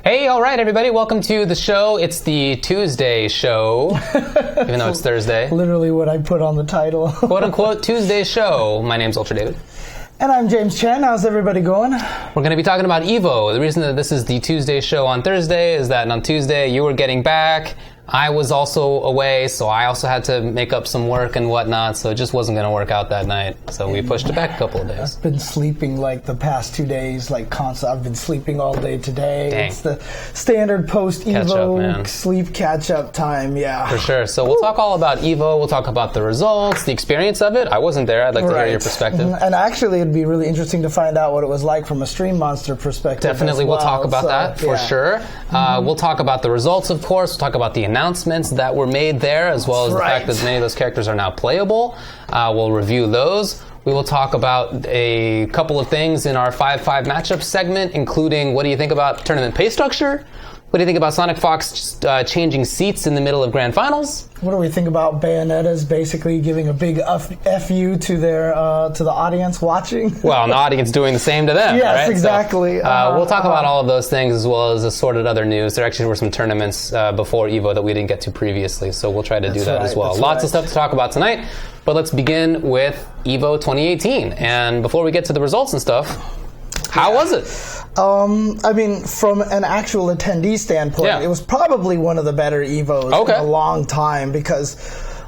Hey, all right, everybody. Welcome to the show. It's the Tuesday show, even though it's Thursday. Literally what I put on the title. Quote unquote Tuesday show. My name's Ultra David. And I'm James Chen. How's everybody going? We're going to be talking about EVO. The reason that this is the Tuesday show on Thursday is that on Tuesday you were getting back. I was also away, so I also had to make up some work and whatnot, so it just wasn't going to work out that night. So we pushed it back a couple of days. I've been sleeping like the past 2 days, like constant. I've been sleeping all day today. Dang. It's the standard post-EVO sleep catch-up time, yeah. For sure. So we'll talk all about EVO. We'll talk about the results, the experience of it. I wasn't there. I'd like to hear your perspective. And actually, it'd be really interesting to find out what it was like from a Stream Monster perspective. Definitely, we'll talk about that for sure. We'll talk about the results, of course. We'll talk about the announcements that were made there, as well as the fact that many of those characters are now playable. We'll review those. We will talk about a couple of things in our 5-5 matchup segment, including what do you think about tournament pay structure? What do you think about Sonic Fox changing seats in the middle of Grand Finals? What do we think about Bayonetta's basically giving a big FU to their to the audience watching? Well, and the audience doing the same to them. Yes, right? exactly. So, we'll talk about all of those things as well as assorted other news. There actually were some tournaments before EVO that we didn't get to previously, so we'll try to do that as well. Lots of stuff to talk about tonight, but let's begin with EVO 2018. And before we get to the results and stuff, how was it? I mean, from an actual attendee standpoint, it was probably one of the better EVOs in a long time because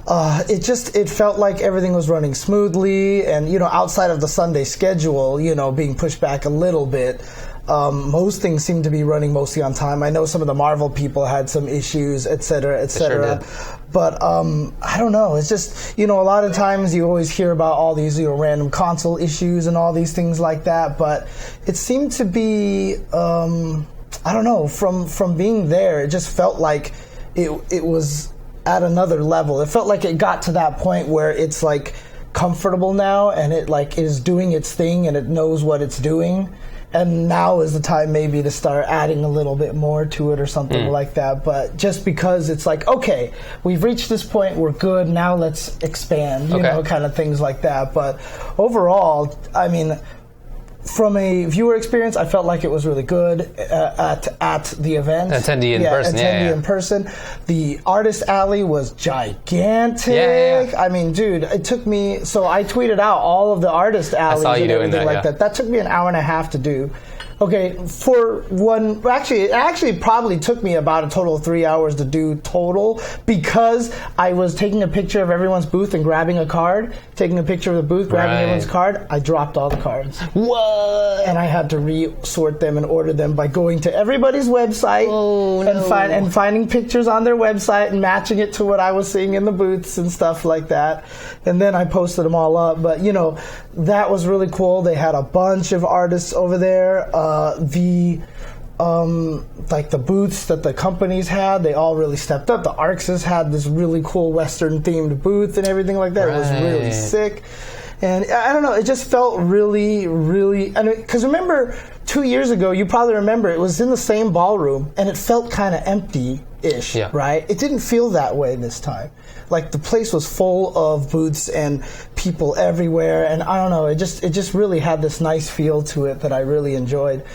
it felt like everything was running smoothly, and outside of the Sunday schedule, being pushed back a little bit. Most things seem to be running mostly on time. I know some of the Marvel people had some issues, et cetera, et cetera. Sure, but I don't know. It's just, a lot of times you always hear about all these, random console issues and all these things like that. But it seemed to be, I don't know, from being there, it just felt like it was at another level. It felt like it got to that point where it's like comfortable now and it like is doing its thing and it knows what it's doing. And now is the time maybe to start adding a little bit more to it or something like that. But just because it's like, okay, we've reached this point, we're good, now let's expand, you know, kind of things like that. But overall, I mean, from a viewer experience, I felt like it was really good at the event. Attendee in person, attendee in person. The artist alley was gigantic. I mean, dude, it took me. So I tweeted out all of the artist alleys and everything like that. That took me an hour and a half to do. Okay, for one, it actually probably took me about a total of 3 hours to do total because I was taking a picture of everyone's booth and grabbing a card, taking a picture of the booth, grabbing everyone's card. I dropped all the cards. What? And I had to re-sort them and order them by going to everybody's website and finding pictures on their website and matching it to what I was seeing in the booths and stuff like that. And then I posted them all up. But, that was really cool. They had a bunch of artists over there. Like the booths that the companies had, they all really stepped up. The Arxis had this really cool Western themed booth and everything like that. It was really sick. And I don't know, it just felt really, really, because remember 2 years ago, you probably remember it was in the same ballroom and it felt kind of empty-ish, right? It didn't feel that way this time. Like the place was full of booths and people everywhere, and I don't know, it just really had this nice feel to it that I really enjoyed.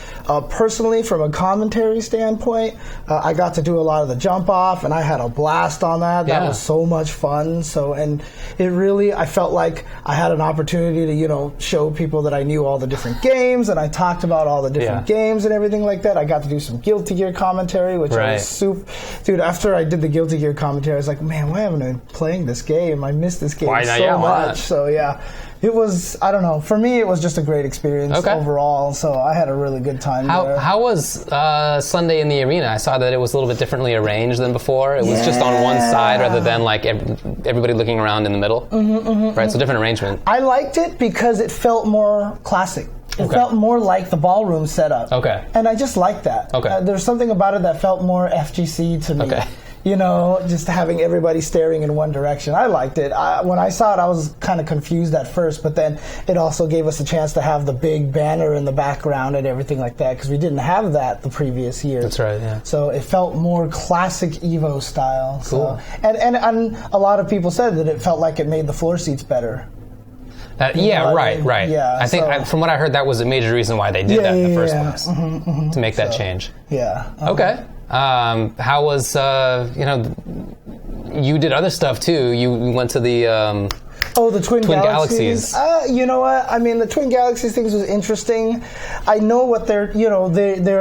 Personally, from a commentary standpoint, I got to do a lot of the jump off, and I had a blast on that. That was so much fun. So, and it really, I felt like I had an opportunity to, show people that I knew all the different games, and I talked about all the different games and everything like that. I got to do some Guilty Gear commentary, which was super. Dude, after I did the Guilty Gear commentary, I was like, man, why haven't I been playing this game? I missed this game so much. So it was, I don't know, for me it was just a great experience overall, so I had a really good time there. How was Sunday in the arena? I saw that it was a little bit differently arranged than before. It was just on one side rather than like everybody looking around in the middle. Right, so different arrangement. I liked it because it felt more classic. It felt more like the ballroom setup. And I just liked that. There's something about it that felt more FGC to me. Just having everybody staring in one direction. I liked it. When I saw it, I was kind of confused at first, but then it also gave us a chance to have the big banner in the background and everything like that, because we didn't have that the previous year. That's right, yeah. So it felt more classic EVO style. Cool. So, and a lot of people said that it felt like it made the floor seats better. Right. Yeah, I think from what I heard, that was a major reason why they did that in the first place, to make that change. Yeah. Okay. How was you did other stuff too? You went to the the Twin Galaxies. You know what? I mean, the Twin Galaxies things was interesting. I know what they're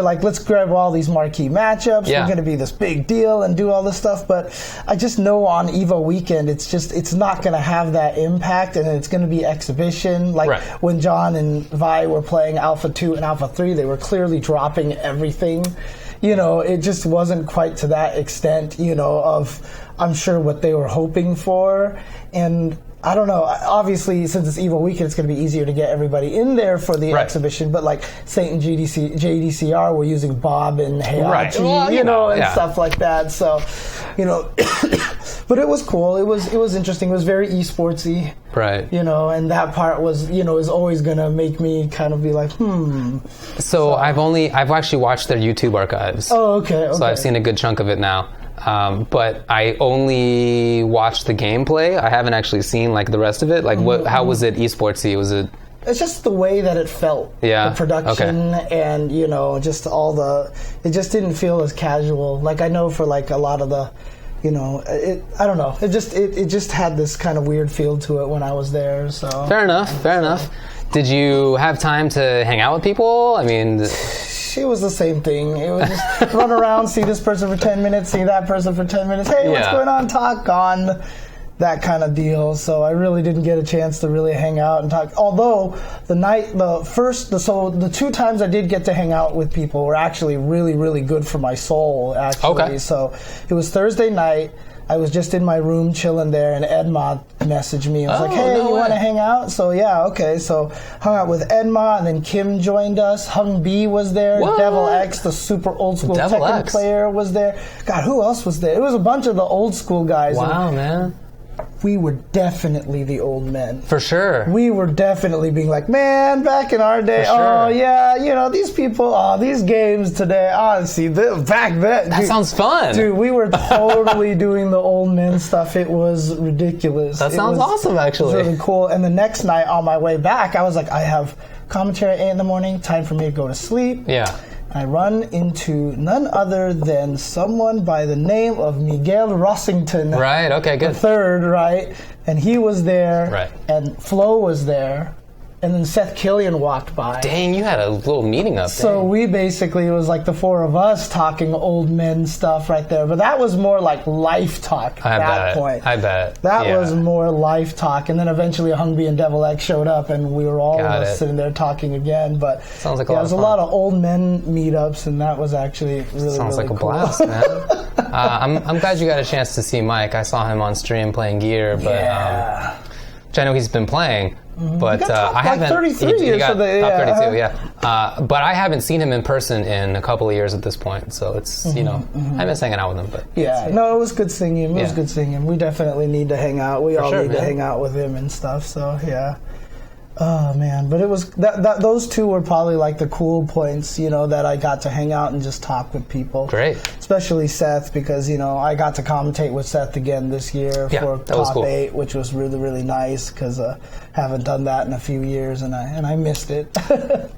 like, let's grab all these marquee matchups. We're going to be this big deal and do all this stuff. But I just know on EVO weekend, it's not going to have that impact, and it's going to be exhibition. Like when John and Vi were playing Alpha 2 and Alpha 3, they were clearly dropping everything. It just wasn't quite to that extent, of I'm sure what they were hoping for. And I don't know. Obviously, since it's EVO weekend, it's going to be easier to get everybody in there for the exhibition. But like Saint and JDCR were using Bob and Heihachi, and stuff like that. So, but it was cool. It was interesting. It was very esportsy. Right. And that part was, is always going to make me kind of be like, So I've actually watched their YouTube archives. Oh, okay. So I've seen a good chunk of it now. But I only watched the gameplay. I haven't actually seen like the rest of it. Like, how was it esportsy? Was it? It's just the way that it felt. Yeah. The production and just it just didn't feel as casual. Like I know for like a lot of the, I don't know. It just had this kind of weird feel to it when I was there. So fair enough. Did you have time to hang out with people? I mean, it was the same thing. It was just run around, see this person for 10 minutes, see that person for 10 minutes. Hey, what's going on? Talk on. That kind of deal. So I really didn't get a chance to really hang out and talk. Although the 2 times I did get to hang out with people were actually really, really good for my soul, actually. Okay. So it was Thursday night. I was just in my room chilling there, and Edma messaged me. I was like, hey, you want to hang out? So, yeah, okay. So, hung out with Edma, and then Kim joined us. Hung B was there. What? Devil X, the super old school Tekken player, was there. God, who else was there? It was a bunch of the old school guys. Wow, man. We were definitely the old men. For sure. We were definitely being like, man, back in our day, these people, these games today, back then. That sounds fun. Dude, we were totally doing the old men stuff. It was ridiculous. That sounds awesome, actually. It was really cool. And the next night on my way back, I was like, I have commentary at 8 in the morning, time for me to go to sleep. Yeah. I run into none other than someone by the name of Miguel Rossington. Right, okay, good. The third, right? And he was there. Right. And Flo was there. And then Seth Killian walked by. Dang, you had a little meeting up there. So we basically, it was like the 4 of us talking old men stuff right there. But that was more like life talk at that point. I bet. That was more life talk. And then eventually Hungby and Devil X showed up, and we were all sitting there talking again. But sounds like there was a lot of old men meetups, and that was actually really, sounds really like cool. A blast, man. I'm glad you got a chance to see Mike. I saw him on stream playing Gear, but which I know he's been playing. But I haven't. 33 he got top 32, But I haven't seen him in person in a couple of years at this point. So it's I miss hanging out with him. But it was good seeing him. It was good seeing him. We definitely need to hang out. We all need to hang out with him and stuff. So yeah. Oh man, but it was those 2 were probably like the cool points, that I got to hang out and just talk with people. Great. Especially Seth, because I got to commentate with Seth again this year for top 8, which was really, really nice, because haven't done that in a few years, and I missed it.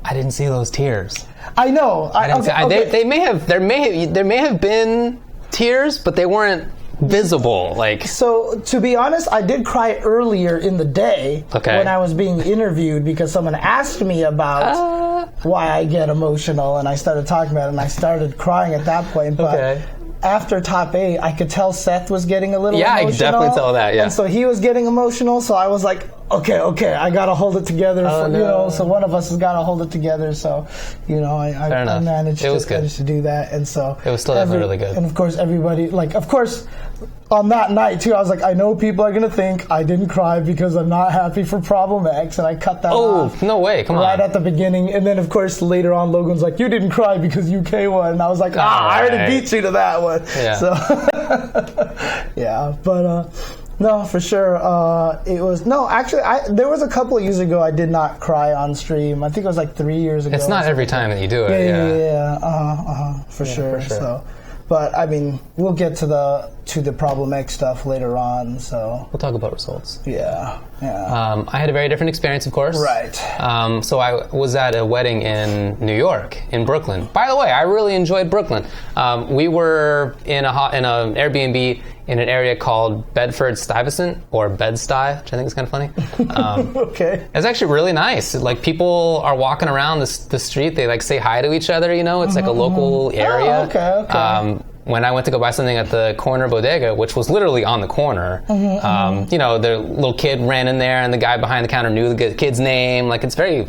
I didn't see those tears. I know. There may have been tears, but they weren't visible. So to be honest, I did cry earlier in the day when I was being interviewed, because someone asked me about why I get emotional, and I started talking about it, and I started crying at that point. But after top 8, I could tell Seth was getting a little emotional. I could definitely tell that. And so he was getting emotional, so I was like, okay, I gotta hold it together. So one of us has gotta hold it together. So, I managed to do that, and so it was still definitely really good. And of course, everybody, on that night too, I was like, I know people are gonna think I didn't cry because I'm not happy for Problem X, and I cut that off. Oh, no way! Come on. Right at the beginning, and then of course later on, Logan's like, you didn't cry because UK won, and I was like, I already beat you to that one. Yeah. So, but. No, for sure. It was actually. There was a couple of years ago I did not cry on stream. I think it was like 3 years ago. It's not every time that you do it. For sure. So, but I mean, we'll get to the to the Problem X stuff later on. So we'll talk about results. Yeah. I had a very different experience, of course. Right. So I was at a wedding in New York, in Brooklyn. By the way, I really enjoyed Brooklyn. We were in an Airbnb in an area called Bedford-Stuyvesant, or Bed-Stuy, which I think is kind of funny. Okay. It's actually really nice. Like, people are walking around the street, they like say hi to each other, you know? It's like a local area. Oh, okay. When I went to go buy something at the corner bodega, which was literally on the corner, you know, the little kid ran in there and the guy behind the counter knew the kid's name. Like, it's very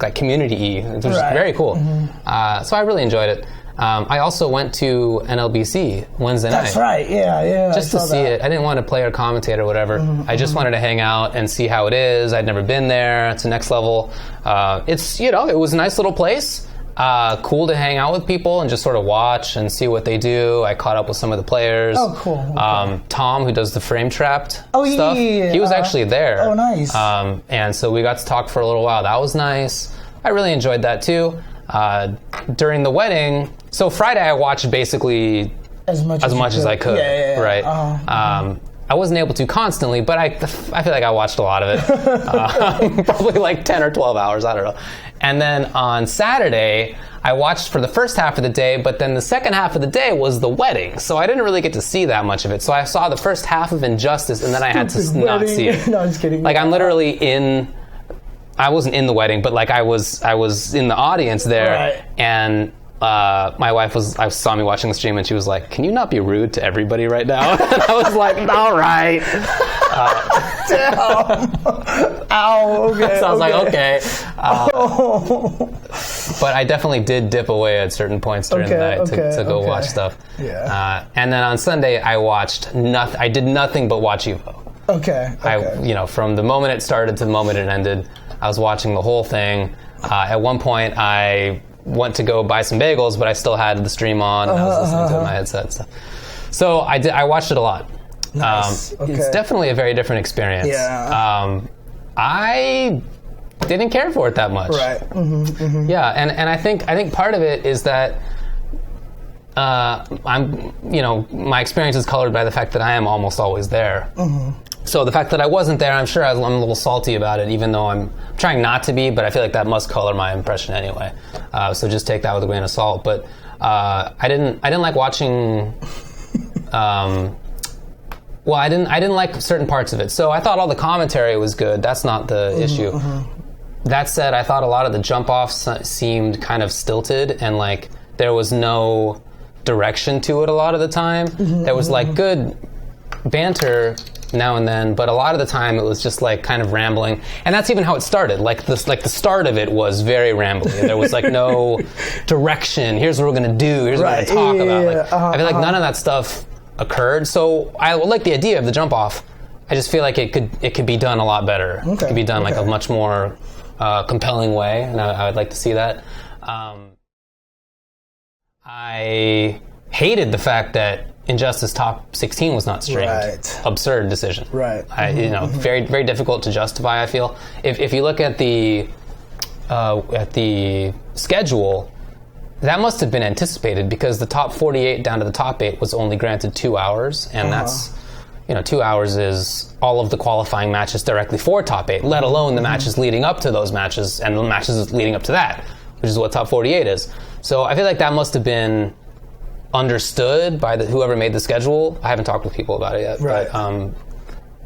like community-y. It was very cool. So I really enjoyed it. I also went to NLBC Wednesday night. That's right, yeah. Just to see it. I didn't want to play or commentate or whatever. I just wanted to hang out and see how it is. I'd never been there. It's the next level. It's, you know, it was a nice little place. Cool to hang out with people and just sort of watch and see what they do. I caught up with some of the players. Oh, cool. Okay. Tom, who does the frame trapped stuff, yeah. he was actually there. Oh, nice. And so we got to talk for a little while. That was nice. I really enjoyed that too. During the wedding, so Friday I watched basically as much as I could. Yeah. Right. I wasn't able to constantly, but I feel like I watched a lot of it. Probably like 10 or 12 hours, I don't know. And then on Saturday, I watched for the first half of the day, but then the second half of the day was the wedding, so I didn't really get to see that much of it. So I saw the first half of Injustice, and then I had to not see it. No, I'm just kidding. Like, I'm literally I wasn't in the wedding, but like I was in the audience there, right. And my wife saw me watching the stream, and she was like, "Can you not be rude to everybody right now?" And I was like, "All right." Damn. Ow. Okay. So I was like, "Okay." But I definitely did dip away at certain points during the night to go watch stuff. Yeah. And then on Sunday, I watched nothing. I did nothing but watch EVO. Okay. From the moment it started to the moment it ended, I was watching the whole thing. At one point, I went to go buy some bagels, but I still had the stream on, and I was listening to it in my headset and stuff. So I watched it a lot. Nice. It's definitely a very different experience. Yeah. I didn't care for it that much. Right. Yeah, and I think part of it is that my experience is colored by the fact that I am almost always there. So the fact that I wasn't there, I'm sure I'm a little salty about it, even though I'm trying not to be, but I feel like that must color my impression anyway. So just take that with a grain of salt. But I didn't like watching. I didn't like certain parts of it. So I thought all the commentary was good. That's not the issue. That said, I thought a lot of the jump-offs seemed kind of stilted, and like there was no direction to it a lot of the time. There was like good banter now and then, but a lot of the time it was just like kind of rambling, and that's even how it started. Like the start of it was very rambling. There was like no direction. Here's what we're gonna do. Here's what we're gonna talk about. Like, I feel like none of that stuff occurred. So I like the idea of the jump off. I just feel like it could be done a lot better. It could be done like a much more compelling way, and I would like to see that. I hated the fact that Injustice Top 16 was not streamed. Right. Absurd decision. Right. Very, very difficult to justify, I feel. If you look at the schedule, that must have been anticipated, because the top 48 down to the top 8 was only granted 2 hours, and that's 2 hours is all of the qualifying matches directly for top 8, let alone the matches leading up to those matches and the matches leading up to that, which is what top 48 is. So I feel like that must have been understood by whoever made the schedule. I haven't talked with people about it yet. Right.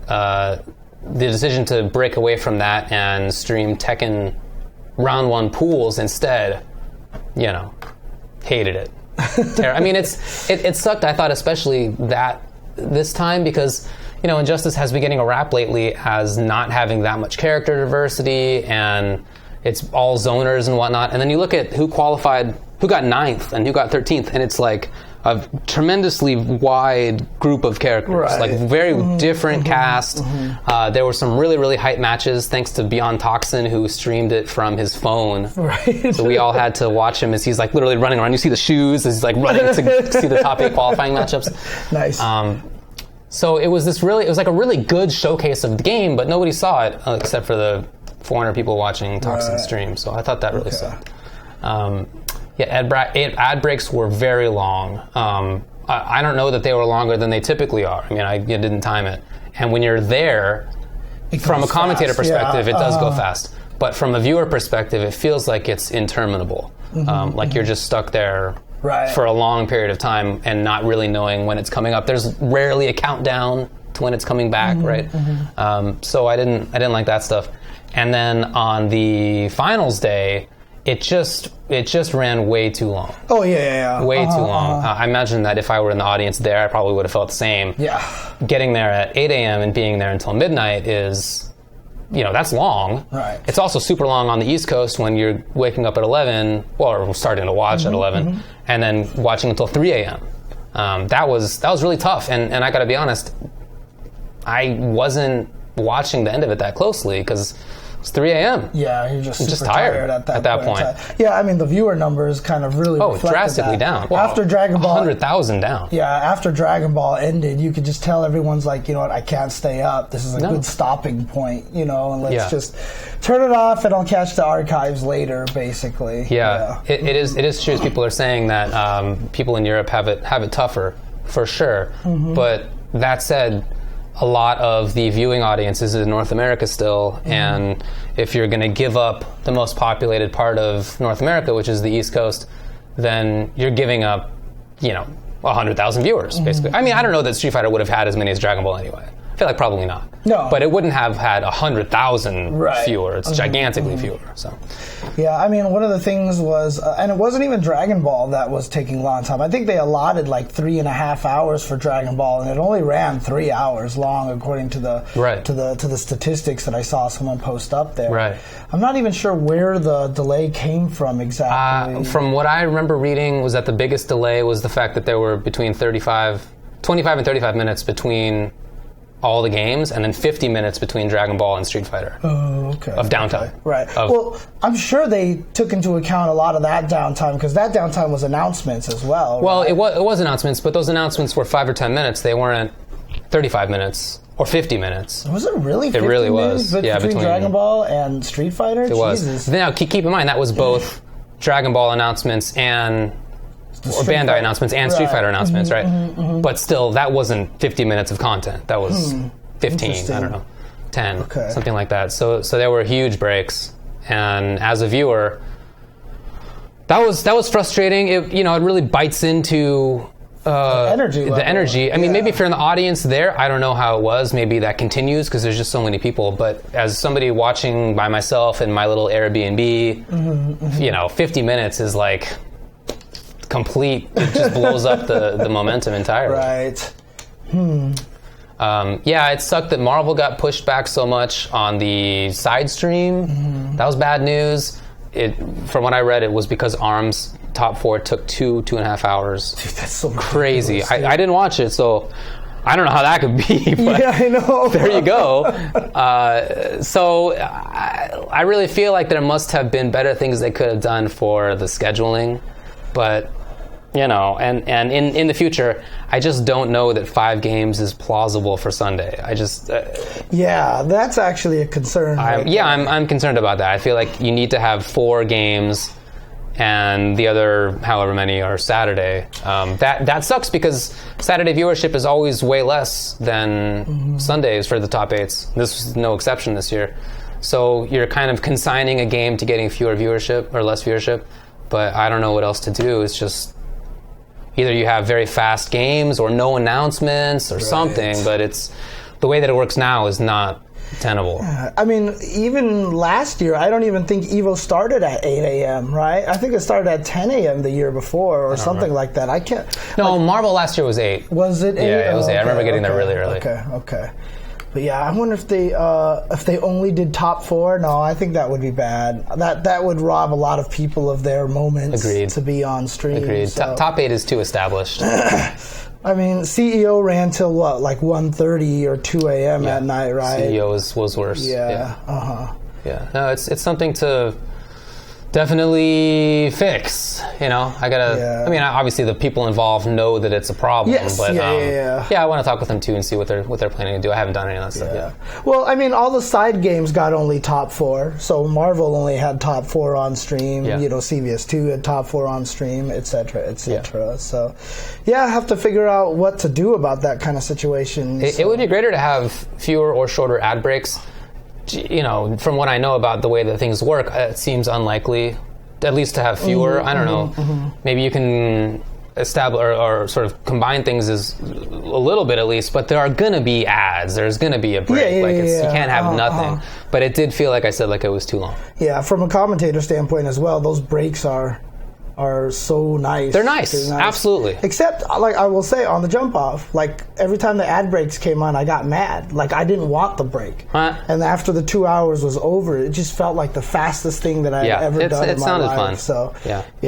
But the decision to break away from that and stream Tekken round 1 pools instead, hated it. I mean, it sucked, I thought, especially this time, because Injustice has been getting a rap lately as not having that much character diversity, and it's all zoners and whatnot. And then you look at who qualified, who got 9th and who got 13th, and it's like a tremendously wide group of characters, like very different cast. There were some really, really hype matches, thanks to Beyond Toxin, who streamed it from his phone. Right. So we all had to watch him as he's like literally running around. You see the shoes as he's like running to see the top 8 qualifying matchups. Nice. So it was like a really good showcase of the game, but nobody saw it except for the 400 people watching Toxin stream. So I thought that really sucked. Ad breaks were very long. I don't know that they were longer than they typically are. I mean, I didn't time it. And when you're there, from a commentator perspective, it does go fast. But from a viewer perspective, it feels like it's interminable. Like you're just stuck there for a long period of time and not really knowing when it's coming up. There's rarely a countdown to when it's coming back, right? So I didn't like that stuff. And then on the finals day, it just ran way too long. Oh, yeah. Way too long. I imagine that if I were in the audience there, I probably would have felt the same. Yeah. Getting there at 8 a.m. and being there until midnight is, that's long. Right. It's also super long on the East Coast when you're waking up at 11, or starting to watch at 11, and then watching until 3 a.m. That was really tough. And I got to be honest, I wasn't watching the end of it that closely because it's 3 a.m. Yeah, you're just super tired at that point. Yeah, I mean, the viewer numbers kind of really drastically that. down. Well, after Dragon Ball... 100,000 down. Yeah, after Dragon Ball ended, you could just tell everyone's like, you know what, I can't stay up. This is a good stopping point, and let's just turn it off and I'll catch the archives later, basically. Yeah. It is true, as people are saying that people in Europe have it tougher, for sure. But that said, a lot of the viewing audience is in North America still, and if you're going to give up the most populated part of North America, which is the East Coast, then you're giving up, 100,000 viewers, basically. I mean, I don't know that Street Fighter would have had as many as Dragon Ball anyway. I feel like probably not. No. But it wouldn't have had 100,000 fewer. It's gigantically fewer. So. Yeah, I mean, one of the things was, and it wasn't even Dragon Ball that was taking a long time. I think they allotted like 3.5 hours for Dragon Ball, and it only ran 3 hours long, according to the to the statistics that I saw someone post up there. Right. I'm not even sure where the delay came from exactly. From what I remember reading, was that the biggest delay was the fact that there were between 25 and 35 minutes between all the games, and then 50 minutes between Dragon Ball and Street Fighter. Oh, okay. Of downtime. Okay. Right. Well, I'm sure they took into account a lot of that downtime, because that downtime was announcements as well. Well, right? it was announcements, but those announcements were 5 or 10 minutes. They weren't 35 minutes or 50 minutes. Was it really 50 It really was. Between Dragon Ball and Street Fighter? It was. Now, keep in mind, that was both Dragon Ball announcements and... or Bandai announcements and Street Fighter announcements, right? But still, that wasn't 50 minutes of content. That was 15, I don't know, 10, something like that. So there were huge breaks, and as a viewer, that was frustrating. It really bites into the energy. I mean, maybe if you're in the audience there, I don't know how it was. Maybe that continues because there's just so many people. But as somebody watching by myself in my little Airbnb, 50 minutes is like complete. It just blows up the momentum entirely. Right. It sucked that Marvel got pushed back so much on the side stream. That was bad news. From what I read, it was because ARM's top 4 took 2.5 hours. Dude, that's so crazy. I didn't watch it, so I don't know how that could be. But yeah, I know. There you go. So I really feel like there must have been better things they could have done for the scheduling, but and in the future, I just don't know that 5 games is plausible for Sunday. I just yeah, that's actually a concern. I'm concerned about that. I feel like you need to have 4 games, and the other however many are Saturday. That sucks because Saturday viewership is always way less than Sundays for the top 8s. This was no exception this year. So you're kind of consigning a game to getting fewer viewership or less viewership, but I don't know what else to do. It's just either you have very fast games or no announcements or something, but it's the way that it works now is not tenable. I mean, even last year, I don't even think EVO started at 8 a.m., right? I think it started at 10 a.m. the year before or something like that. I can't... No, Marvel last year was 8. Was it 8? Yeah, it was 8. I remember getting there really early. Okay. But yeah, I wonder if they only did top 4. No, I think that would be bad. That would rob a lot of people of their moments to be on stream. Agreed. So. Top 8 is too established. I mean, CEO ran till what, like 1:30 or 2 a.m. at night, right? CEO was worse. Yeah. Yeah. No, it's something to definitely fix. You know, I gotta. I mean, obviously the people involved know that it's a problem. Yes. But I want to talk with them too and see what they're planning to do. I haven't done any of that stuff yet. Well, I mean, all the side games got only top 4. So Marvel only had top 4 on stream. Yeah. You know, CVS2 had top 4 on stream, etc., etc. So, I have to figure out what to do about that kind of situation. It would be greater to have fewer or shorter ad breaks. You know, from what I know about the way that things work, it seems unlikely, at least to have fewer. I don't know. Maybe you can establish or sort of combine things as a little bit at least, but there are going to be ads. There's going to be a break. You can't have nothing. But it did feel, like I said, like it was too long. Yeah, from a commentator standpoint as well, those breaks are so nice. They're nice. Absolutely. Except, like I will say, on the jump off, like every time the ad breaks came on, I got mad. Like I didn't want the break. And after the 2 hours was over, it just felt like the fastest thing that I'd ever done in my life. It sounded fun. So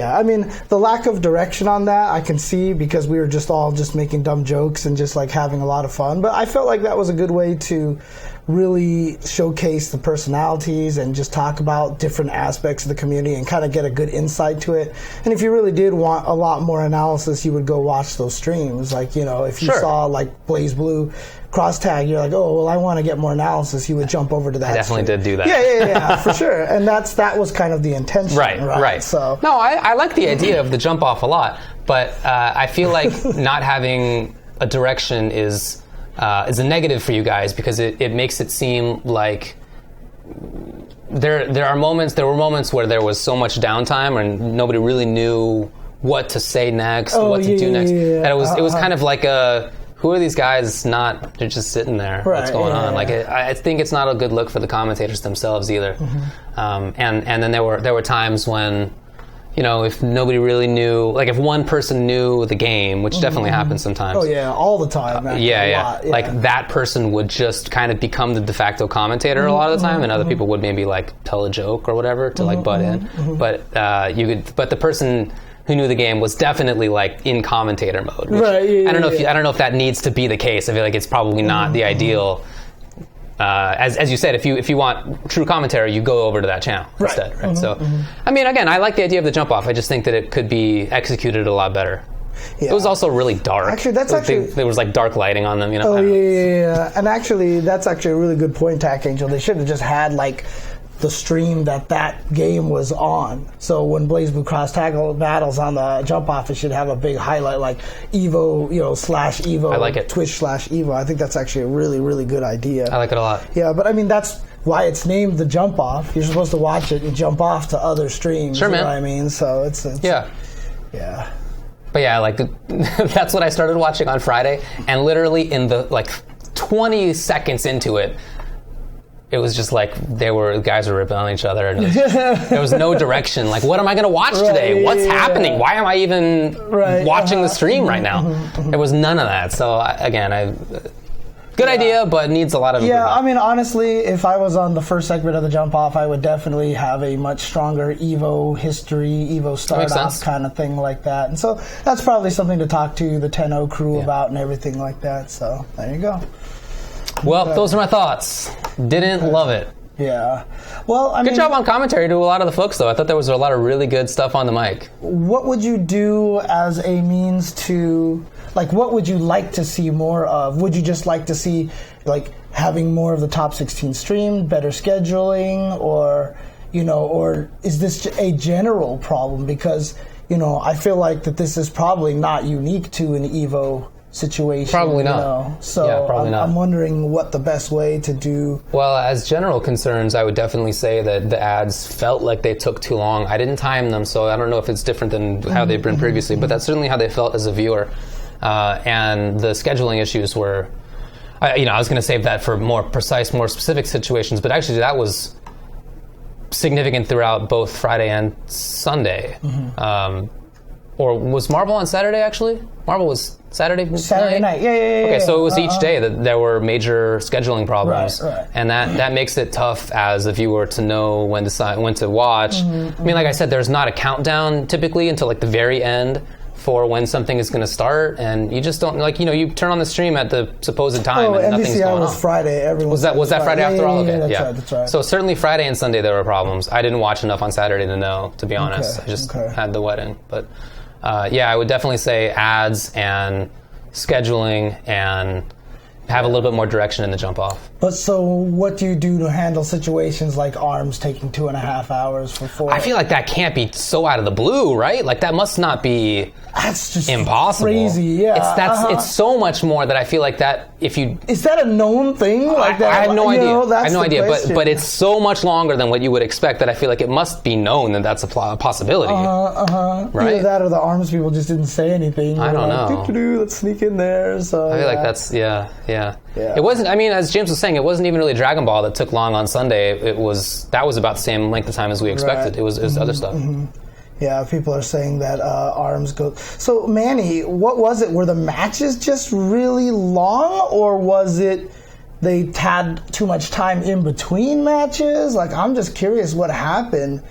I mean, the lack of direction on that I can see because we were all making dumb jokes and just like having a lot of fun. But I felt like that was a good way to really showcase the personalities and just talk about different aspects of the community and kind of get a good insight to it. And if you really did want a lot more analysis, you would go watch those streams. Like, you know, if you saw like Blaze Blue cross tag, you're like, oh, well, I want to get more analysis. You would jump over to that. I definitely did do that. Yeah, for sure. And that was kind of the intention. Right. So no, I like the idea of the jump off a lot, but I feel like not having a direction is a negative for you guys because it makes it seem like there were moments where there was so much downtime and nobody really knew what to say next, what to do next. And it was kind of like who are these guys? They're just sitting there. What's going on? Like I think it's not a good look for the commentators themselves either. And then there were times when, you know, if nobody really knew, like if one person knew the game, which definitely happens sometimes. Oh yeah, all the time. Actually, a lot, like that person would just kind of become the de facto commentator a lot of the time, and other people would maybe like tell a joke or whatever to like butt in. But but the person who knew the game was definitely like in commentator mode. Which I don't know if that needs to be the case. I feel like it's probably not the ideal. As you said, if you want true commentary, you go over to that channel instead, right? So, I mean, again, I like the idea of the jump off. I just think that it could be executed a lot better. It was also really dark. Actually, there was like dark lighting on them, you know. And actually, that's actually a really good point, Tack Angel. They should have just had like the stream that game was on. So when Blaze Blue Cross Tag battles on the jump off, it should have a big highlight like EVO, / EVO. I like it. Twitch / EVO. I think that's actually a really, really good idea. I like it a lot. Yeah, but I mean, that's why it's named the jump off. You're supposed to watch it and jump off to other streams. Sure, man. You know what I mean? So it's yeah. But yeah, like that's what I started watching on Friday, and literally in the like 20 seconds into it, it was just like guys were ripping on each other, and there was no direction. Like, what am I going to watch today? What's happening? Why am I even watching the stream right now? There was none of that. So good idea, but needs a lot of improvement. I mean, honestly, if I was on the first segment of the jump off, I would definitely have a much stronger EVO history, EVO start off kind of thing like that. And so that's probably something to talk to the 10-0 crew about and everything like that. So there you go. Well, those are my thoughts. Didn't love it. Yeah. Well, I mean, good job on commentary to a lot of the folks, though. I thought there was a lot of really good stuff on the mic. What would you do as a means to, like, what would you like to see more of? Would you just like to see, like, having more of the top 16 streamed, better scheduling, or, you know, or is this a general problem? Because, you know, I feel like that this is probably not unique to an EVO situation. Probably not. You know? So I'm wondering what the best way to do. Well, as general concerns, I would definitely say that the ads felt like they took too long. I didn't time them, so I don't know if it's different than how they've been previously, but that's certainly how they felt as a viewer. And the scheduling issues were, I was going to save that for more precise, more specific situations, but actually that was significant throughout both Friday and Sunday. Or was Marvel on Saturday, actually? Marvel was Saturday night? Yeah. Okay, so it was each day that there were major scheduling problems. Right. And that makes it tough as a viewer to know when to watch. I mean, like I said, there's not a countdown typically until like the very end for when something is going to start, and you just don't, like, you know, you turn on the stream at the supposed time and nothing's going on. was Friday. Everyone was that Friday after all? Okay, that's right. So certainly Friday and Sunday there were problems. I didn't watch enough on Saturday to know, to be honest. I just had the wedding. But I would definitely say ads and scheduling and have a little bit more direction in the jump off. But so what do you do to handle situations like ARMS taking 2.5 hours for 4? I feel like that can't be so out of the blue, right? Like that must not be that's just impossible. Crazy, yeah. It's so much more that I feel like that if you... Is that a known thing? Like that, I have no idea. I have no idea, but it's so much longer than what you would expect that I feel like it must be known that that's a possibility. Right? Either that or the ARMS people just didn't say anything. I don't know. Let's sneak in there. So I feel like that's, yeah. It wasn't, I mean, as James was saying, it wasn't even really Dragon Ball that took long on Sunday. That was about the same length of time as we expected. It was other stuff. Yeah, people are saying that ARMS go. So, Manny, what was it? Were the matches just really long, or was it they had too much time in between matches? Like, I'm just curious what happened,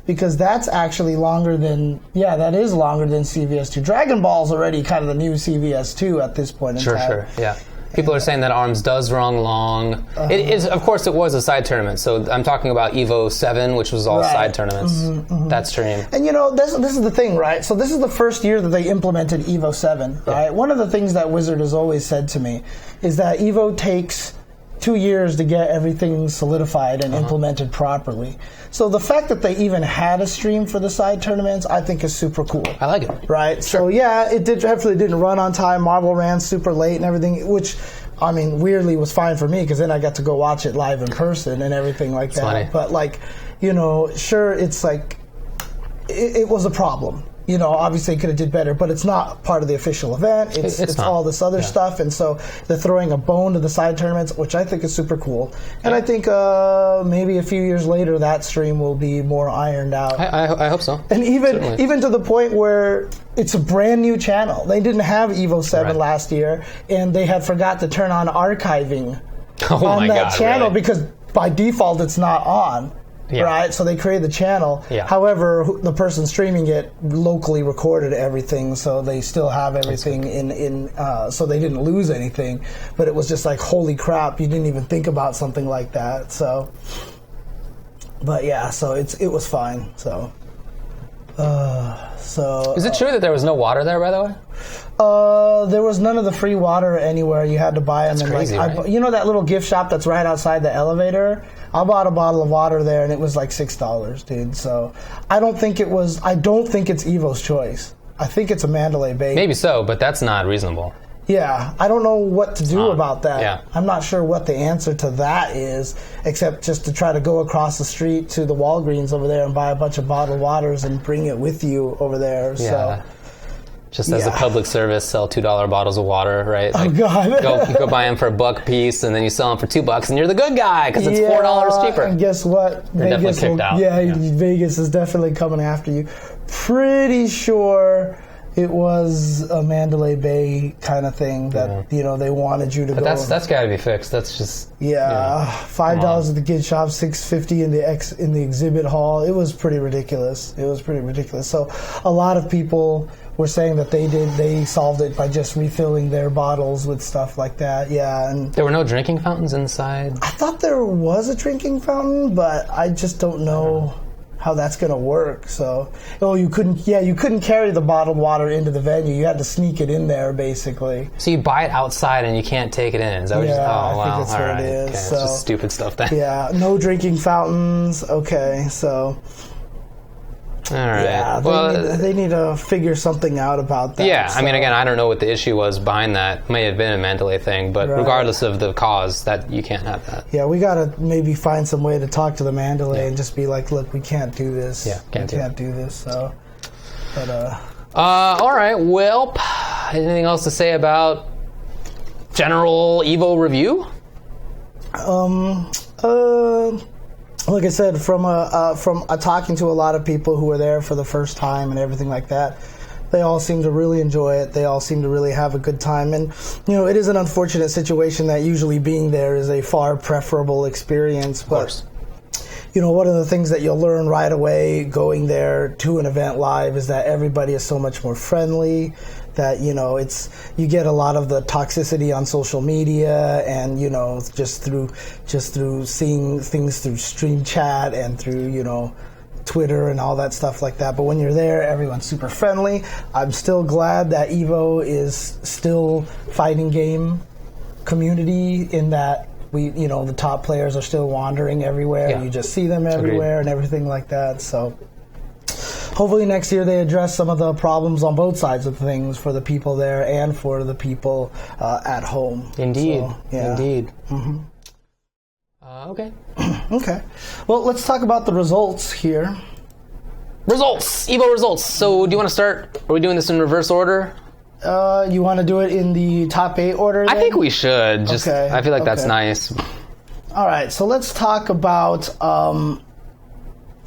because that's actually longer than, that is longer than CVS2. Dragon Ball's already kind of the new CVS2 at this point in time. Sure, yeah. People are saying that ARMS does run long. It is, of course, it was a side tournament. So I'm talking about EVO 7, which was all side tournaments. That stream. And you know, this is the thing, right? So this is the first year that they implemented EVO 7, right? One of the things that Wizard has always said to me is that EVO takes 2 years to get everything solidified and implemented properly. So the fact that they even had a stream for the side tournaments, I think is super cool. I like it. Right? Sure. So it definitely didn't run on time. Marvel ran super late and everything, which, I mean, weirdly was fine for me because then I got to go watch it live in person and everything like that. Funny. But like, you know, sure, it's like, it was a problem. You know, obviously it could have did better, but it's not part of the official event. It's all this other stuff, and so they're throwing a bone to the side tournaments, which I think is super cool. And I think maybe a few years later that stream will be more ironed out. I hope so. And even to the point where it's a brand new channel. They didn't have EVO 7 last year, and they had forgot to turn on archiving on that channel because by default it's not on. Right, so they created the channel. However, the person streaming it locally recorded everything, so they still have everything in so they didn't lose anything. But it was just like, holy crap, you didn't even think about something like that. So, but yeah, so it was fine. So, is it true that there was no water there, by the way? There was none of the free water anywhere. You had to buy them. That's crazy, right? You know that little gift shop that's right outside the elevator? I bought a bottle of water there, and it was like $6, dude. So I don't think it's EVO's choice. I think it's a Mandalay Bay. Maybe so, but that's not reasonable. Yeah, I don't know what to do about that. Yeah. I'm not sure what the answer to that is, except just to try to go across the street to the Walgreens over there and buy a bunch of bottled waters and bring it with you over there. Yeah. So. Just as a public service, sell $2 bottles of water, right? Like, oh, God. go buy them for $1 a piece, and then you sell them for $2, and you're the good guy because it's $4 cheaper. And guess what? You're definitely kicked out. Yeah, Vegas is definitely coming after you. Pretty sure it was a Mandalay Bay kind of thing that they wanted you to go. But that's got to be fixed. That's just $5 at the gift shop, $6.50 in the exhibit hall. It was pretty ridiculous. So a lot of people were saying that they solved it by just refilling their bottles with stuff like that. Yeah, and there were no drinking fountains inside. I thought there was a drinking fountain, but I just don't know how that's going to work. So, you couldn't carry the bottled water into the venue. You had to sneak it in there, basically. So you buy it outside and you can't take it in. Is that what you're saying? I think that's what it is. Okay. So, it's just stupid stuff then. Yeah, no drinking fountains. Okay, so. All right. Yeah, they need to figure something out about that. Yeah, so. I mean, again, I don't know what the issue was behind that. It may have been a Mandalay thing, but regardless of the cause, that you can't have that. Yeah, we got to maybe find some way to talk to the Mandalay and just be like, look, we can't do this. Yeah, can't do this. So, but all right. Well, anything else to say about general EVO review? Like I said, from talking to a lot of people who were there for the first time and everything like that, they all seem to really enjoy it. They all seem to really have a good time. And, it is an unfortunate situation that usually being there is a far preferable experience. But, one of the things that you'll learn right away going there to an event live is that everybody is so much more friendly, that, you get a lot of the toxicity on social media and, just through seeing things through stream chat and through, Twitter and all that stuff like that. But when you're there, everyone's super friendly. I'm still glad that EVO is still fighting game community, in that the top players are still wandering everywhere. Yeah. You just see them everywhere. Agreed. And everything like that. So hopefully next year they address some of the problems on both sides of things for the people there and for the people at home. Indeed. So, yeah. Indeed. Mm-hmm. Okay. Okay. Well, let's talk about the results here. Results! EVO results. So do you want to start? Are we doing this in reverse order? You want to do it in the top 8 order then? I think we should. Just, okay. I feel like that's nice. All right. So let's talk about...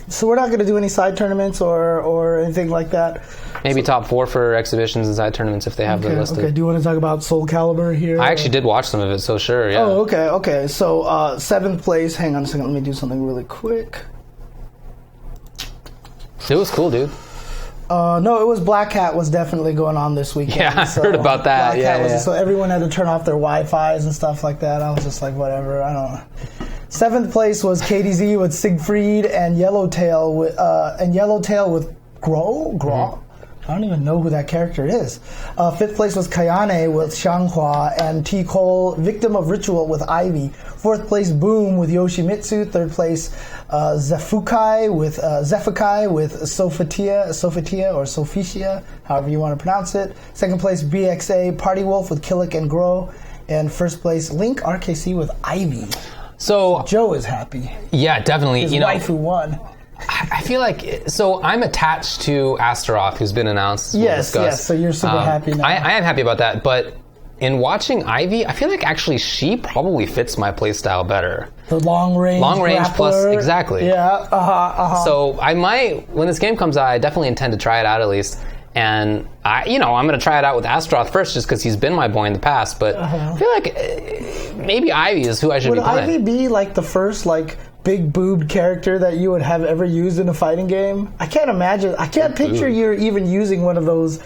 so we're not going to do any side tournaments or anything like that. Maybe top 4 for exhibitions and side tournaments if they have them listed. Okay. Do you want to talk about Soul Calibur here? I actually did watch some of it, so sure, yeah. Oh, okay, okay. So 7th place. Hang on a second. Let me do something really quick. It was cool, dude. No, it was Black Hat was definitely going on this weekend. Yeah, I heard about that. Black Hat was, so everyone had to turn off their Wi-Fis and stuff like that. I was just like, whatever. I don't know. 7th place was KDZ with Siegfried and Yellowtail with Gro. Mm-hmm. I don't even know who that character is. 5th place was Kayane with Xianghua and T. Cole, Victim of Ritual with Ivy. 4th place, Boom with Yoshimitsu. 3rd place, Zefukai with Sophitia or Sophitia, however you want to pronounce it. 2nd place, BXA, Party Wolf with Killick and Grow. And 1st place, Link RKC with Ivy. So Joe is happy. Yeah, definitely. His wife who won. I feel like, so I'm attached to Astaroth, who's been announced. Yes, so you're super happy now. I am happy about that, but in watching Ivy, I feel like actually she probably fits my playstyle better. The long range plus, exactly. Yeah, So I might, when this game comes out, I definitely intend to try it out at least. And I'm going to try it out with Astaroth first, just because he's been my boy in the past. But I feel like maybe Ivy is who I should be playing. Would Ivy be like the first big boobed character that you would have ever used in a fighting game? I can't imagine. I can't picture you even using one of those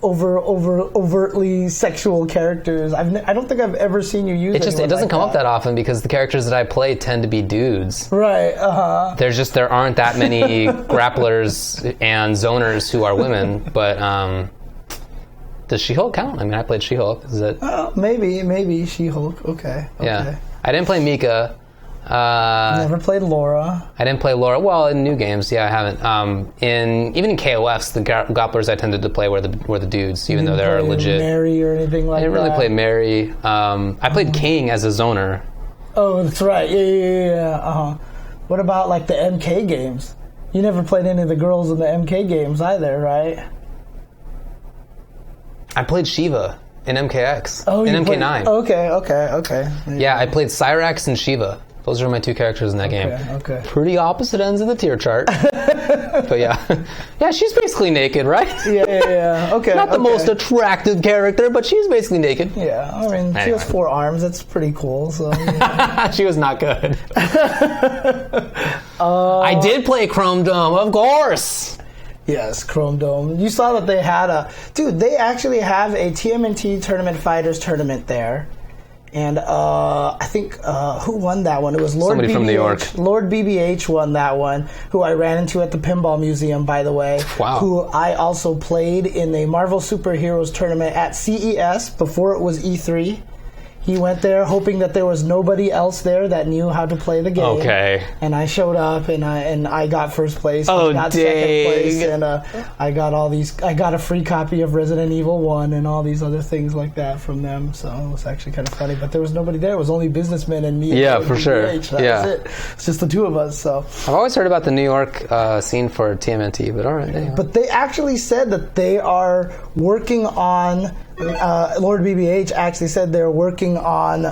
overtly sexual characters. I don't think I've ever seen you use it. It doesn't come up that often because the characters that I play tend to be dudes. Right. There aren't that many grapplers and zoners who are women. But does She-Hulk count? I mean, I played She-Hulk. Is it? Maybe She-Hulk. Okay. Yeah. I didn't play Mika. Never played Laura. I didn't play Laura. Well, in new games, I haven't. Even in KOFs, the grapplers I tended to play were the dudes, even though they're legit. Mary or anything like that? I didn't really play Mary. I played King as a zoner. Oh, that's right. Yeah. What about the MK games? You never played any of the girls in the MK games either, right? I played Shiva in MKX. Oh, in MK9. Okay. Yeah, I played Cyrax and Shiva. Those are my 2 characters in that game. Okay. Pretty opposite ends of the tier chart. But yeah, she's basically naked, right? Yeah. Okay. Not the most attractive character, but she's basically naked. Yeah, I mean, she has 4 arms. That's pretty cool. So she was not good. I did play Chrome Dome, of course. Yes, Chrome Dome. You saw that they had they actually have a TMNT Tournament Fighters tournament there. And I think, who won that one? It was Lord Somebody BBH. From New York. Lord BBH won that one, who I ran into at the Pinball Museum, by the way. Wow. Who I also played in a Marvel Superheroes tournament at CES before it was E3. He went there hoping that there was nobody else there that knew how to play the game. Okay. And I showed up and I got first place. Oh, he got dang. second place, and I got I got a free copy of Resident Evil 1 and all these other things like that from them. So it was actually kind of funny. But there was nobody there. It was only businessmen and me. Yeah, and for sure. That was it. It's just the 2 of us. So I've always heard about the New York scene for TMNT, but all right. Anyway. But they actually said that they are working on. Lord BBH actually said they're working on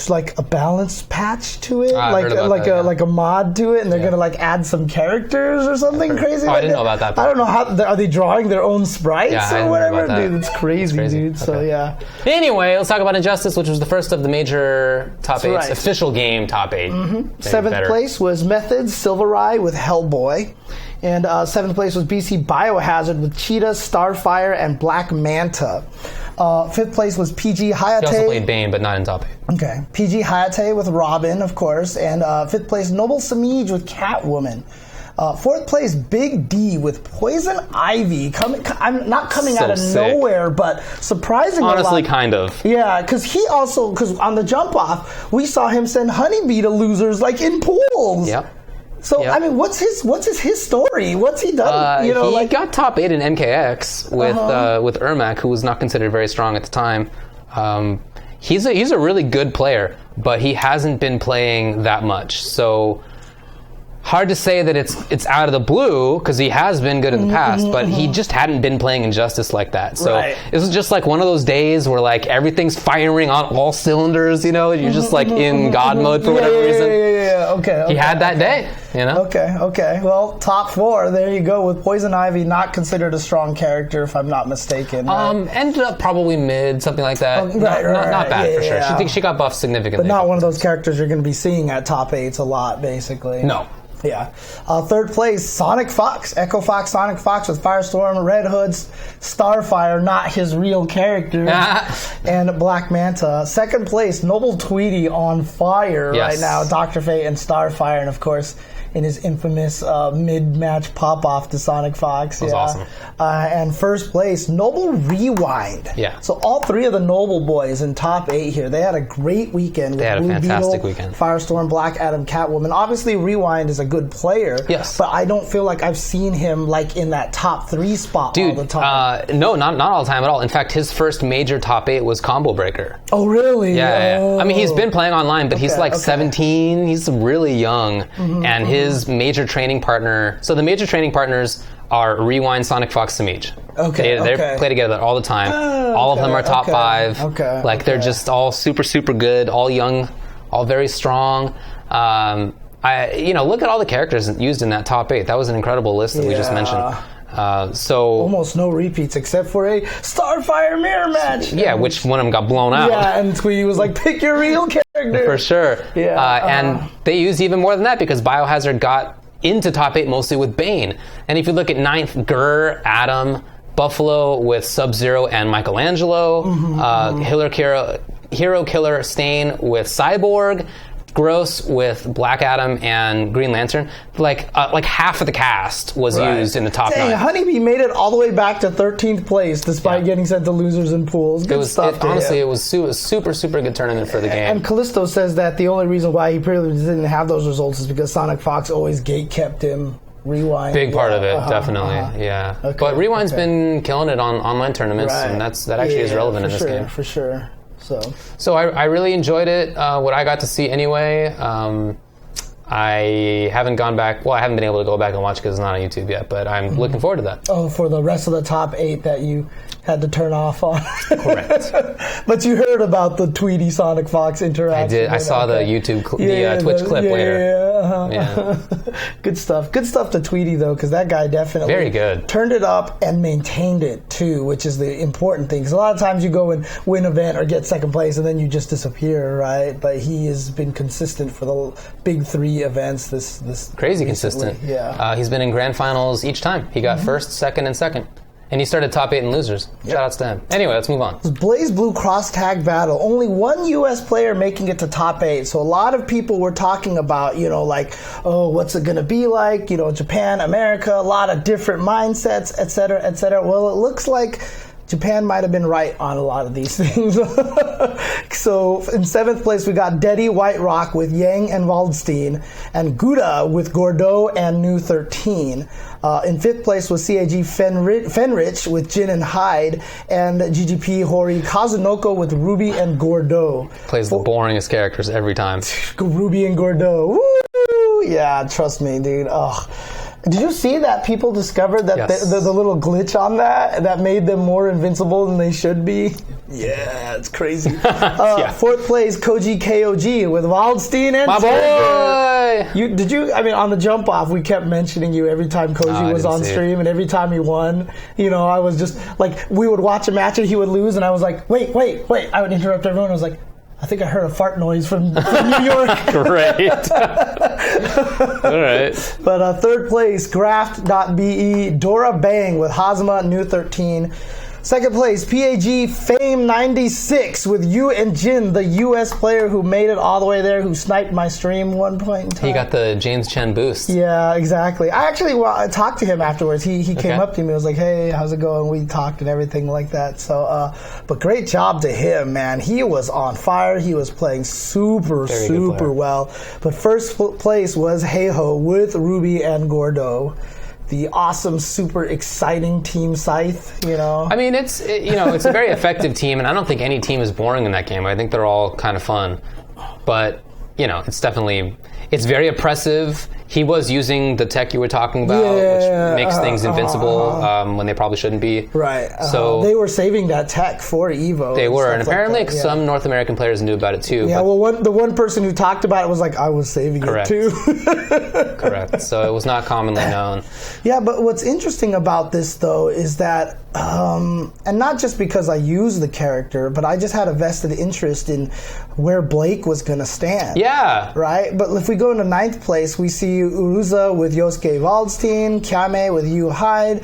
like a balance patch to it, like a mod to it, and they're gonna like add some characters or something crazy. I didn't know about that. I don't know how are they drawing their own sprites or whatever, dude. It's crazy, dude. Okay. So yeah. Anyway, let's talk about Injustice, which was the first of the major top 8s, official game top 8. Seventh place was Methods Silverai with Hellboy. And seventh place was BC Biohazard with Cheetah, Starfire, and Black Manta. Fifth place was PG Hayate. He also played Bane, but not in top 8. Okay. PG Hayate with Robin, of course. And fifth place, Noble Samij with Catwoman. Fourth place, Big D with Poison Ivy. I'm not coming out of nowhere, but surprisingly, honestly, kind of. Yeah, because on the jump off, we saw him send Honeybee to losers like in pools. Yep. So I mean, what's his story? What's he done? He got top 8 in MKX with Ermac, who was not considered very strong at the time. He's a really good player, but he hasn't been playing that much. So hard to say that it's out of the blue, because he has been good in the past, but he just hadn't been playing Injustice like that. So this is just like one of those days where like everything's firing on all cylinders, you know? You're just like in God mode for whatever reason. Okay. He had that day, you know? Okay. Well, top 4, there you go, with Poison Ivy, not considered a strong character, if I'm not mistaken. Right? Ended up probably mid, something like that. Not bad for sure. She thinks she got buffed significantly. But not one of those characters you're going to be seeing at top 8s a lot, basically. No. Yeah. Third place, Sonic Fox. Echo Fox, Sonic Fox with Firestorm, Red Hood's Starfire, not his real character, and Black Manta. Second place, Noble Tweety on fire right now. Dr. Fate and Starfire, and of course, in his infamous mid-match pop-off to Sonic Fox. That was awesome. And first place, Noble Rewind. Yeah. So all 3 of the Noble boys in top 8 here, they had a great weekend. They had a fantastic weekend. Firestorm, Black Adam, Catwoman. Obviously, Rewind is a good player. Yes. But I don't feel like I've seen him like in that top 3 spot all the time. No, not all the time at all. In fact, his first major top 8 was Combo Breaker. Oh, really? Yeah. I mean, he's been playing online, but he's like 17. He's really young. And his training partner, so the major training partners are Rewind, Sonic Fox, Samij. They play together all the time. All of them are top 5. They're just all super, super good, all young, all very strong. Look at all the characters used in that top 8. That was an incredible list that we just mentioned. So almost no repeats except for a Starfire mirror match. Yeah, which one of them got blown out. Yeah, and Tweety was like, pick your real character. For sure. Yeah. And they used even more than that, because Biohazard got into top 8 mostly with Bane. And if you look at 9th, Gurr, Adam, Buffalo with Sub-Zero and Michelangelo, Hero Killer Stain with Cyborg, Gross with Black Adam and Green Lantern. Like half of the cast was used in the top 9. Honeybee made it all the way back to 13th place despite getting sent to losers and pools. Good stuff. Honestly, it was super, super good tournament for the game. And Callisto says that the only reason why he probably didn't have those results is because Sonic Fox always gate-kept him. Rewind. Big part of it, definitely, yeah. But Rewind's been killing it on online tournaments, and that actually is relevant in this game. For sure. So I really enjoyed it, what I got to see anyway. I haven't gone back. Well, I haven't been able to go back and watch because it's not on YouTube yet, but I'm looking forward to that. Oh, for the rest of the top 8 that you had to turn off on. Correct. But you heard about the Tweety Sonic Fox interaction. I did. I saw the YouTube, Twitch clip later. Yeah. Good stuff. Good stuff to Tweety, though, because that guy definitely very good. Turned it up and maintained it, too, which is the important thing. Because a lot of times you go and win an event or get second place, and then you just disappear, right? But he has been consistent for the big 3 events this crazy recently. Consistent. Yeah. He's been in grand finals each time. He got first, second, and second. And he started top 8 in losers. Shout outs to him. Anyway, let's move on. Blaze Blue Cross Tag Battle. Only one U.S. player making it to top 8. So a lot of people were talking about, what's it going to be like? Japan, America, a lot of different mindsets, et cetera, et cetera. Well, it looks like Japan might have been right on a lot of these things. So in 7th place, we got Deddy White Rock with Yang and Waldstein, and Gouda with Gordeau and New 13. In 5th place was CAG Fenrich with Jin and Hyde, and GGP Hori Kazunoko with Ruby and Gordeau. Plays the boringest characters every time. Ruby and Gordeau. Woo! Yeah, trust me, dude. Ugh. Did you see that people discovered that the little glitch on that made them more invincible than they should be? Yeah, it's crazy. Fourth place, Koji KOG with Waldstein and my boy. Did you? I mean, on the jump off, we kept mentioning you every time Koji was on stream, and every time he won, I was just like, we would watch a match and he would lose, and I was like, wait. I would interrupt everyone. I was like, I think I heard a fart noise from New York. Great. All right. But third place, Graft.be, Dora Bang with Hazama New 13. Second place, PAG Fame 96 with you and Jin, the U.S. player who made it all the way there, who sniped my stream one point in time. He got the James Chen boost. Yeah, exactly. I actually talked to him afterwards. He came up to me and was like, hey, how's it going? We talked and everything like that. So, but great job to him, man. He was on fire. He was playing super well. But first place was Heiho with Ruby and Gordo. The awesome, super exciting team Scythe, I mean, it's a very effective team, and I don't think any team is boring in that game. I think they're all kind of fun. But, it's very oppressive. He was using the tech you were talking about, which makes things invincible when they probably shouldn't be. Right. So they were saving that tech for EVO. They were, and apparently some North American players knew about it too. Yeah, the one person who talked about it was like, I was saving it too. Correct. So it was not commonly known. Yeah, but what's interesting about this, though, is that, and not just because I use the character, but I just had a vested interest in where Blake was going to stand. Yeah. Right? But if we go into 9th place, we see Uruza with Yosuke Waldstein, Kyame with Yu Hyde,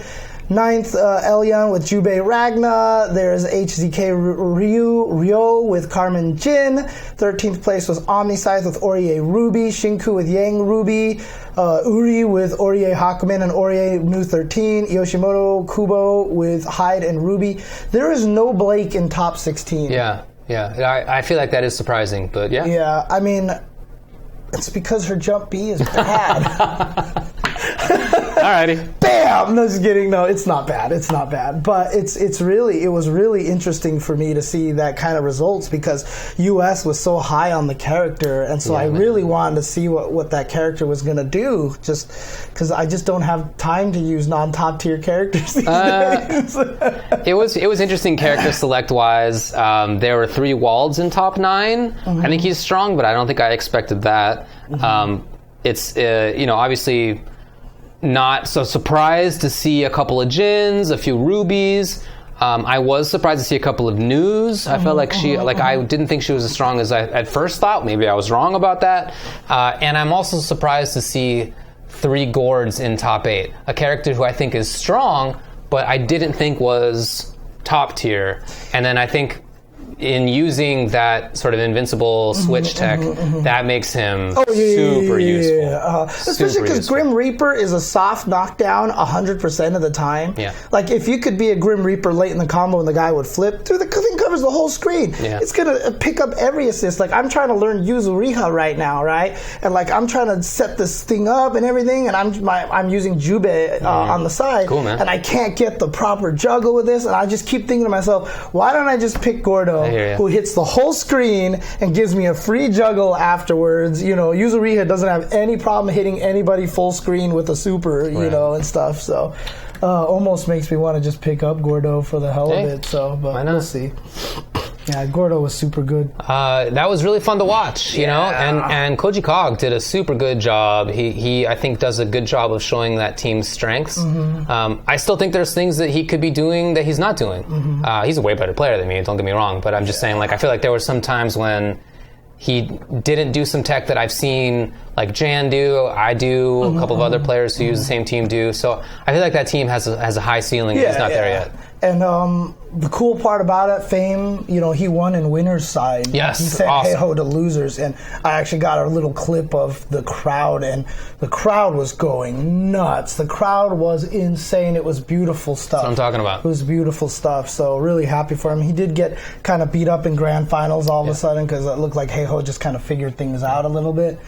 9th, Elyon with Jubei Ragna. There's HZK Ryo with Carmen Jin. 13th place was Omni Scythe with Orie Ruby, Shinku with Yang Ruby, Uri with Orie Hakumen and Orie New 13, Yoshimoto Kubo with Hyde and Ruby. There is no Blake in top 16. Yeah. I feel like that is surprising, but yeah. Yeah, I mean, it's because her jump B is bad. Alrighty. Bam! No, just kidding. No, it's not bad. But it was really interesting for me to see that kind of results because US was so high on the character, and so I really wanted to see what that character was going to do, just because I just don't have time to use non-top tier characters these days. It was interesting character select wise. There were 3 Walds in top 9. I think he's strong, but I don't think I expected that. It's obviously not so surprised to see a couple of Jins, a few Rubies. I was surprised to see a couple of News. I felt like I didn't think she was as strong as I at first thought. Maybe I was wrong about that. And I'm also surprised to see 3 Gourds in top 8. A character who I think is strong, but I didn't think was top tier. And then I think in using that sort of invincible switch tech, that makes him super useful. Especially because Grim Reaper is a soft knockdown 100% of the time. Yeah. Like, if you could be a Grim Reaper late in the combo and the guy would flip, dude, the thing covers the whole screen. Yeah. It's going to pick up every assist. Like, I'm trying to learn Yuzuriha right now, right? And, like, I'm trying to set this thing up and everything, and I'm using Jubei on the side. Cool, man. And I can't get the proper juggle with this, and I just keep thinking to myself, why don't I just pick Gordo, who hits the whole screen and gives me a free juggle afterwards? Yuzuriha doesn't have any problem hitting anybody full screen with a super, and stuff. So almost makes me want to just pick up Gordo for the hell of it. So, but we'll see. Yeah, Gordo was super good. That was really fun to watch, you know, and Koji Cog did a super good job. He I think does a good job of showing that team's strengths. I still think there's things that he could be doing that he's not doing. He's a way better player than me, don't get me wrong, but I'm just saying, like, I feel like there were some times when he didn't do some tech that I've seen, like Jan do, I do, a couple of other players who use the same team do. So I feel like that team has a high ceiling and he's not there yet. And the cool part about it, Fame, he won in winner's side. Yes, he sent hey-ho to losers. And I actually got a little clip of the crowd, and the crowd was going nuts. The crowd was insane. It was beautiful stuff. That's what I'm talking about. It was beautiful stuff. So really happy for him. He did get kind of beat up in grand finals all of a sudden because it looked like hey-ho just kind of figured things out a little bit.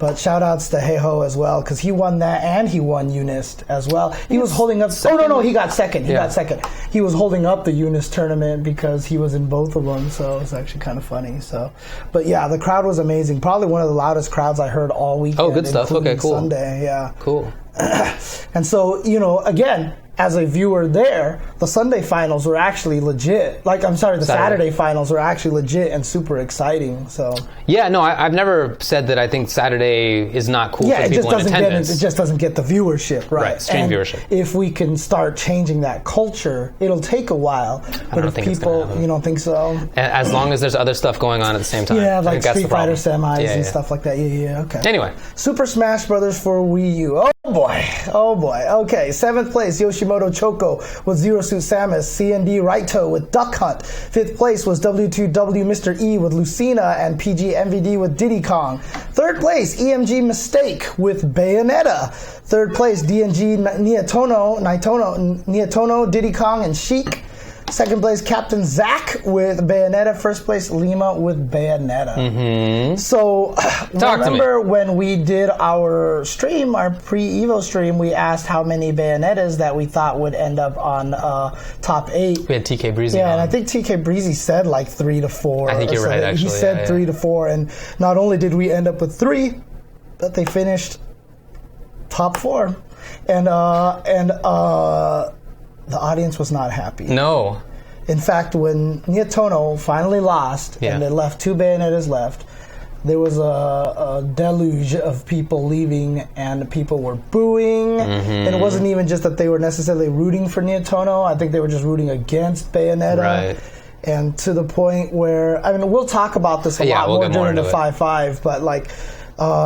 But shout-outs to Heiho as well, because he won that, and he won Eunice as well. He was holding up... Second. Oh, no, he got second. He got second. He was holding up the Eunice tournament because he was in both of them, so it's actually kind of funny. So, but yeah, the crowd was amazing. Probably one of the loudest crowds I heard all weekend. Oh, good stuff. Okay, cool. Sunday, yeah. Cool. And so, again... As a viewer there, the Sunday finals were actually legit. The Saturday finals were actually legit and super exciting. So yeah, no, I've never said that I think Saturday is not cool for people in attendance. It just doesn't get the viewership, right? Stream viewership. If we can start changing that culture, it'll take a while. But if people, you don't think so? As long as there's other stuff going on at the same time. Yeah, like Street Fighter semis and stuff like that. Yeah, okay. Anyway. Super Smash Brothers for Wii U. Oh boy. Okay, 7th place, Yoshimoto Choco with Zero Suit Samus. CND Raito with Duck Hunt. 5th place was W2W Mr. E with Lucina and PG MVD with Diddy Kong. 3rd place, EMG Mistake with Bayonetta. 3rd place, DNG Niatono, Diddy Kong, and Sheik. 2nd place, Captain Zach with Bayonetta. 1st place, Lima with Bayonetta. Mm-hmm. So, remember when we did our stream, our pre-EVO stream, we asked how many Bayonettas that we thought would end up on top 8. We had TK Breezy on. And I think TK Breezy said like 3 to 4. I think you're right, actually. He said 3 to 4. And not only did we end up with 3, but they finished top 4. And the audience was not happy. No. In fact, when Niatono finally lost and they left 2 Bayonettas left, there was a deluge of people leaving and people were booing. Mm-hmm. And it wasn't even just that they were necessarily rooting for Niatono. I think they were just rooting against Bayonetta. Right. And to the point where, we'll talk about this a lot more during the 5-5, but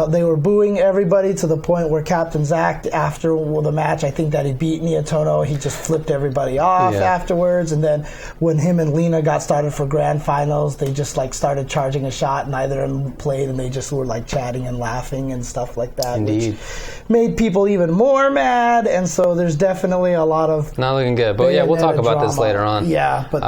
they were booing everybody to the point where Captain Zach, after the match, I think that he beat Niatono, he just flipped everybody off afterwards. And then when him and Lena got started for grand finals, they just started charging a shot. Neither of them played, and they just were chatting and laughing and stuff like that. Indeed. Which made people even more mad. And so there's definitely a lot of not looking good. But we'll talk about this later on. Yeah, but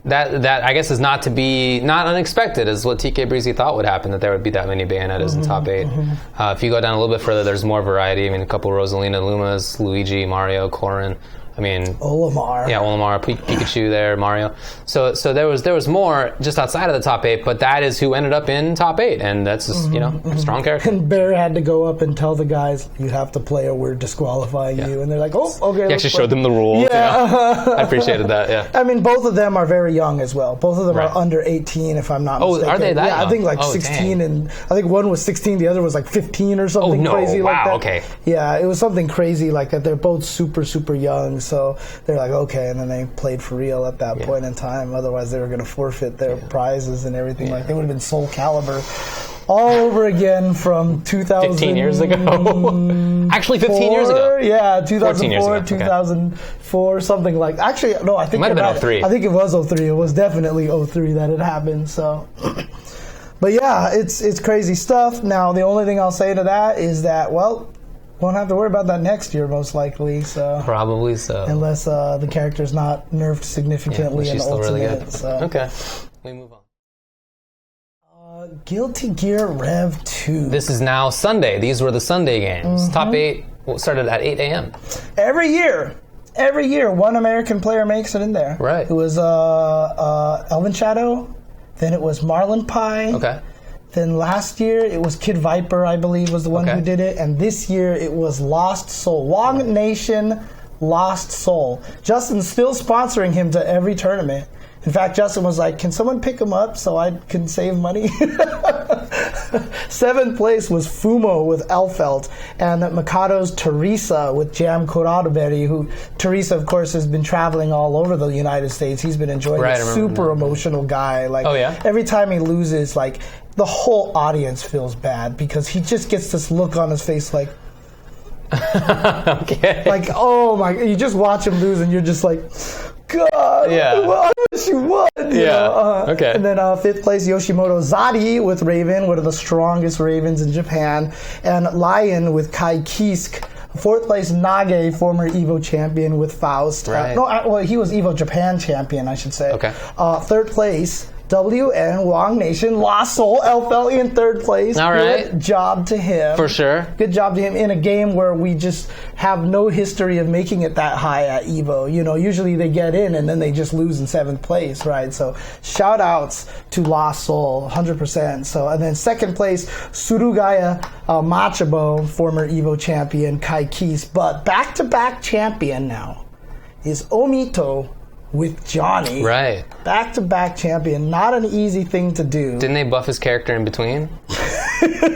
That I guess is not unexpected, is what TK Breezy thought would happen, that there would be that many Bayonettas in top 8. Mm-hmm. If you go down a little bit further, there's more variety. A couple Rosalina Lumas, Luigi, Mario, Corrin. Olimar. Yeah, Olimar, Pikachu there, Mario. So there was more just outside of the top 8, but that is who ended up in top 8, and that's just, a strong character. And Bear had to go up and tell the guys, you have to play or we're disqualifying you. And they're like, oh, okay. He actually showed them the rules. Yeah. I appreciated that, yeah. Both of them are very young as well. Both of them are under 18, if I'm not mistaken. Oh, are they that young? I think 16, and I think one was 16, the other was 15 or something crazy like that. Wow, okay. Yeah, it was something crazy like that. They're both super, super young, so they're like, okay, and then they played for real at that point in time. Otherwise, they were going to forfeit their prizes and everything. They would have been Soul Calibur all over again from 15 years ago. Actually, 15 years ago. Yeah, 2004, 2004, something like. Actually, no, I think it might have been 03. I think it was 03. It was definitely 03 that it happened. So. But yeah, it's crazy stuff. Now, the only thing I'll say to that is that, won't have to worry about that next year, most likely. So probably so, unless the character's not nerfed significantly in Ultimate. Really good. So. Okay, we move on. Guilty Gear Rev 2. This is now Sunday. These were the Sunday games. Mm-hmm. Top 8 started at 8 a.m. Every year, one American player makes it in there. Right. It was Elven Shadow. Then it was Marlin Pie. Okay. Then last year, it was Kid Viper, I believe, was the one who did it. And this year, it was Lost Soul. Wong Nation Lost Soul. Justin's still sponsoring him to every tournament. In fact, Justin was like, can someone pick him up so I can save money? 7th place was Fumo with Elfelt, and Mikado's Teresa with Jam Kuradaberry, who Teresa, of course, has been traveling all over the United States. He's been enjoying it. Super emotional guy. Every time he loses, the whole audience feels bad because he just gets this look on his face like, okay. Oh my, you just watch him lose and you're just like, God, I wish you won. Okay. And then 5th place, Yoshimoto Zadi with Raven, one of the strongest Ravens in Japan, and Lion with Kai Kisk. 4th place, Nage, former EVO champion with Faust. Right. He was EVO Japan champion, I should say. Okay. 3rd place, WN Wong Nation, Lost Soul, fell in third place. All right. Good job to him. For sure. Good job to him in a game where we just have no history of making it that high at EVO. You know, usually they get in and then they just lose in 7th place, right? So shout outs to Lost Soul, 100%. So, and then second place, Surugaya Machabo, former EVO champion, Kai Keese. But back-to-back champion now is Omito with Johnny. Right. Back-to-back champion. Not an easy thing to do. Didn't they buff his character in between?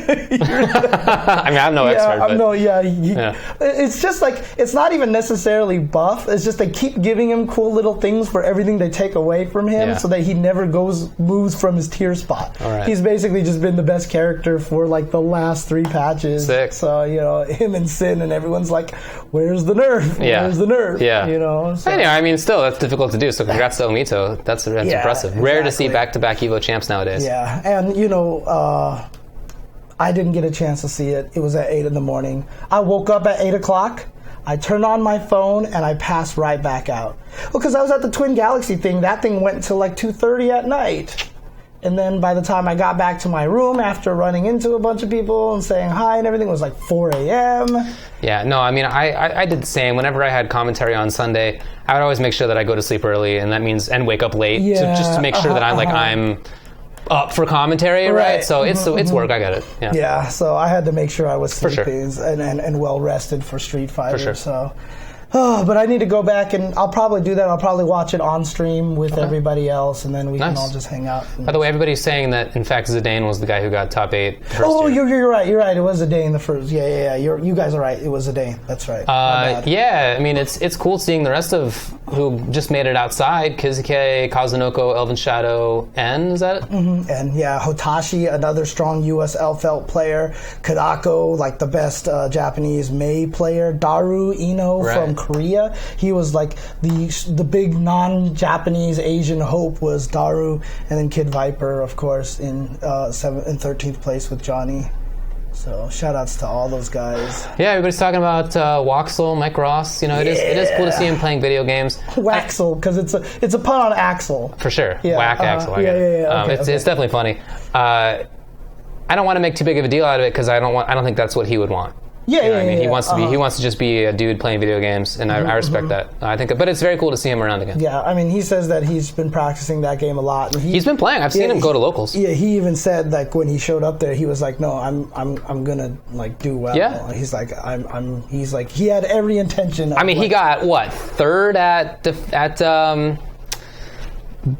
I mean, I'm no expert. But It's just like, it's not even necessarily buff. It's just they keep giving him cool little things for everything they take away from him so that he never moves from his tier spot. All right. He's basically just been the best character for like the last 3 patches. Sick. So, you know, him and Sin and everyone's like, where's the nerf? Where's the nerf? Yeah. You know? So. Anyway, I mean, still, that's difficult to do. So congrats to Omito. That's impressive. Exactly. Rare to see back-to-back EVO champs nowadays. Yeah. And, you know, I didn't get a chance to see it. It was at 8 in the morning. I woke up at 8 o'clock. I turned on my phone and I passed right back out. Well, because I was at the Twin Galaxy thing. That thing went until like 2:30 at night. And then by the time I got back to my room after running into a bunch of people and saying hi and everything, it was like 4 a.m. Yeah, no, I mean, I did the same. Whenever I had commentary on Sunday, I would always make sure that I go to sleep early, and that means and wake up late, just to make sure that I'm up for commentary, right? So it's work. I get it. Yeah. So I had to make sure I was sleeping and well rested for Street Fighter. For sure. So. But I need to go back, and I'll probably do that. I'll probably watch it on stream with everybody else, and then we can all just hang out. By the way, everybody's saying that, in fact, Zidane was the guy who got top 8 first year. You're right. You're right. It was Zidane the first. Yeah. You guys are right. It was Zidane. That's right. Yeah, I mean, it's cool seeing the rest of who just made it outside. Kizuke, Kazunoko, Elven Shadow, N, is that it? Mm-hmm. And yeah, Hotashi, another strong US Felt player. Kadako, like the best Japanese Mei player. Daru Ino from Korea. He was like the big non-Japanese Asian hope was Daru, and then Kid Viper, of course, in 13th place with Johnny. So shout outs to all those guys. Yeah, everybody's talking about Waxel, Mike Ross. You know, it is cool to see him playing video games. Waxel, because it's a pun on Axel. For sure. Yeah, Whack Axel. It's definitely funny. I don't want to make too big of a deal out of it because I don't think that's what he would want. He wants to just be a dude playing video games, and I respect that. I think, but it's very cool to see him around again. Yeah, I mean, he says that he's been practicing that game a lot, and he's been playing. I've seen him go to locals. Yeah, he even said like when he showed up there, he was like, "No, I'm gonna like do well." Yeah, he's like, he's like, he had every intention. I mean, he got what, 3rd at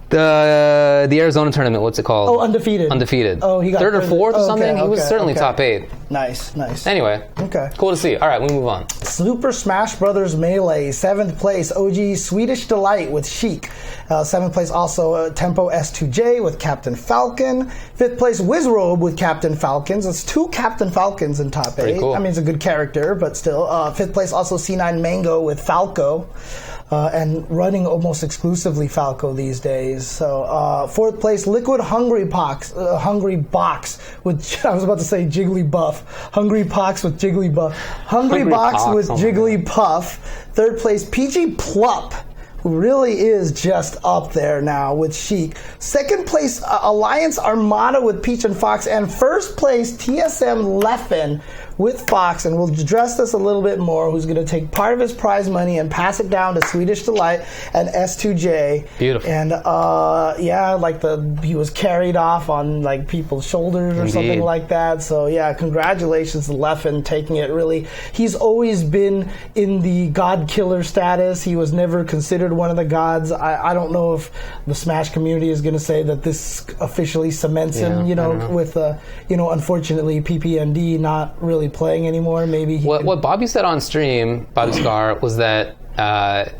the Arizona tournament. What's it called? Oh, undefeated. Oh, he got 3rd or 4th or something. He was certainly top 8. Nice. Anyway, cool to see. All right, we move on. Super Smash Brothers Melee, 7th place. OG Swedish Delight with Sheik. 7th place also Tempo S2J with Captain Falcon. 5th place Wizrobe with Captain Falcons. It's 2 Captain Falcons in top 8. Pretty cool. I mean, it's a good character, but still. 5th place also C9 Mango with Falco. And running almost exclusively Falco these days. So 4th place, Liquid Hungry Box with, I was about to say Jigglypuff. Hungry Pox with Jigglypuff. Hungry Box with Jigglypuff. 3rd place, PG Plup, who really is just up there now with Sheik. 2nd place, Alliance Armada with Peach and Fox. And 1st place, TSM Leffen with Fox, and we'll address this a little bit more, who's going to take part of his prize money and pass it down to Swedish Delight and S2J. Beautiful. And he was carried off on like people's shoulders or something like that. So yeah, congratulations to Leffen taking it. Really, he's always been in the god killer status. He was never considered one of the gods. I don't know if the Smash community is going to say that this officially cements him, with unfortunately PPMD not really playing anymore. Maybe what Bobby said on stream, Bobby Scar, was that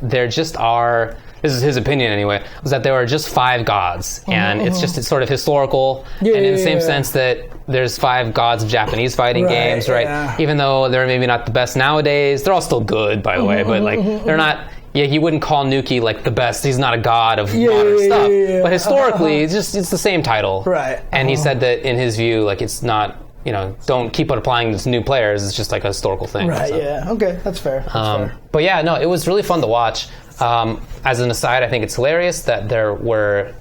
there just are, this is his opinion anyway, was that there are just 5 gods, and it's sort of historical, and in the same sense that there's 5 gods of Japanese fighting games, right? Yeah. Even though they're maybe not the best nowadays, they're all still good, by the way, but like they're not. Yeah, he wouldn't call Nuki like the best. He's not a god of modern stuff. But historically, it's the same title. Right. And he said that in his view, like it's not. Don't keep on applying this to new players. It's just like a historical thing. Right, yeah. Okay, that's fair. But yeah, no, it was really fun to watch. As an aside, I think it's hilarious that there were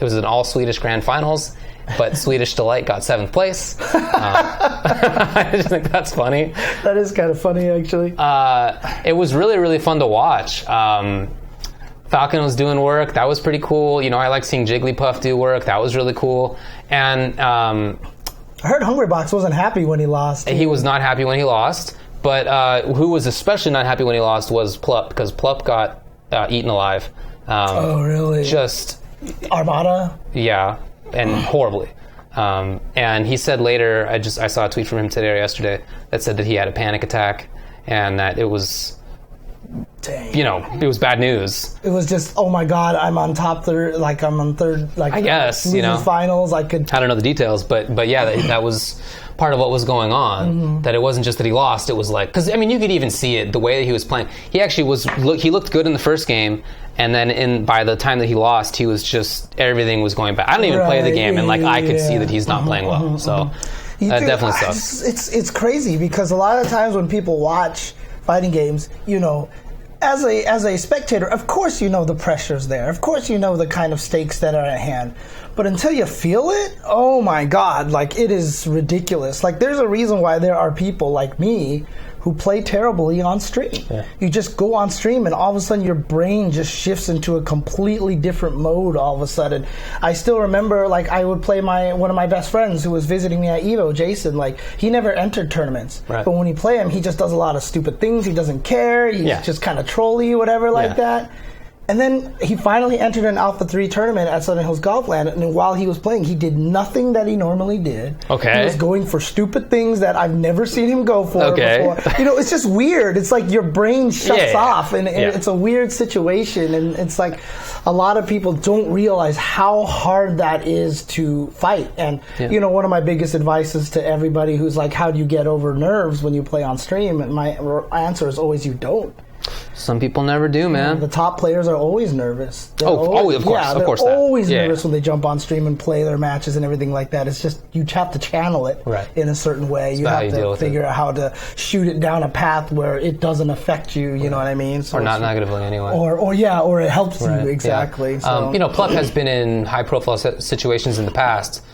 It was an all-Swedish Grand Finals, but Swedish Delight got 7th place. I just think that's funny. That is kind of funny, actually. It was really, really fun to watch. Falcon was doing work. That was pretty cool. You know, I like seeing Jigglypuff do work. That was really cool. And I heard Hungrybox wasn't happy when he lost. He was not happy when he lost. But who was especially not happy when he lost was Plup, because Plup got eaten alive. Oh, really? Just Armada? Yeah, and horribly. And he said later, I saw a tweet from him today or yesterday that said that he had a panic attack and that it was... Dang. You know, it was bad news. It was just, oh my God, I'm on top third, like I'm on third, like I guess, you know, finals. I don't know the details, but yeah, that was part of what was going on. Mm-hmm. That it wasn't just that he lost; it was like, because I mean, you could even see it the way that he was playing. He actually he looked good in the first game, and then by the time that he lost, he was just everything was going bad. I didn't even play the game, and like I could see that he's not playing well. So that definitely sucks. It's crazy because a lot of times when people watch fighting games, you know, as a spectator, of course you know the pressure's there. Of course you know the kind of stakes that are at hand. But until you feel it, oh my God, like it is ridiculous. Like there's a reason why there are people like me who play terribly on stream. Yeah. You just go on stream and all of a sudden your brain just shifts into a completely different mode all of a sudden. I still remember, like, I would play one of my best friends who was visiting me at EVO, Jason. Like, he never entered tournaments. Right. But when you play him, he just does a lot of stupid things. He doesn't care. He's just kind of trolly, whatever, like that. And then he finally entered an Alpha 3 tournament at Southern Hills Golfland, and while he was playing, he did nothing that he normally did. Okay. He was going for stupid things that I've never seen him go for before. You know, it's just weird. It's like your brain shuts off, and it's a weird situation, and it's like a lot of people don't realize how hard that is to fight. And, you know, one of my biggest advices to everybody who's like, how do you get over nerves when you play on stream? And my answer is always, you don't. Some people never do, man. The top players are always nervous. Of course. They're always nervous when they jump on stream and play their matches and everything like that. It's just, you have to channel it in a certain way. You have to figure out how to shoot it down a path where it doesn't affect you, you know what I mean? So or not negatively anyway. Or it helps you, exactly. Yeah. So. You know, Plup has been in high-profile situations in the past.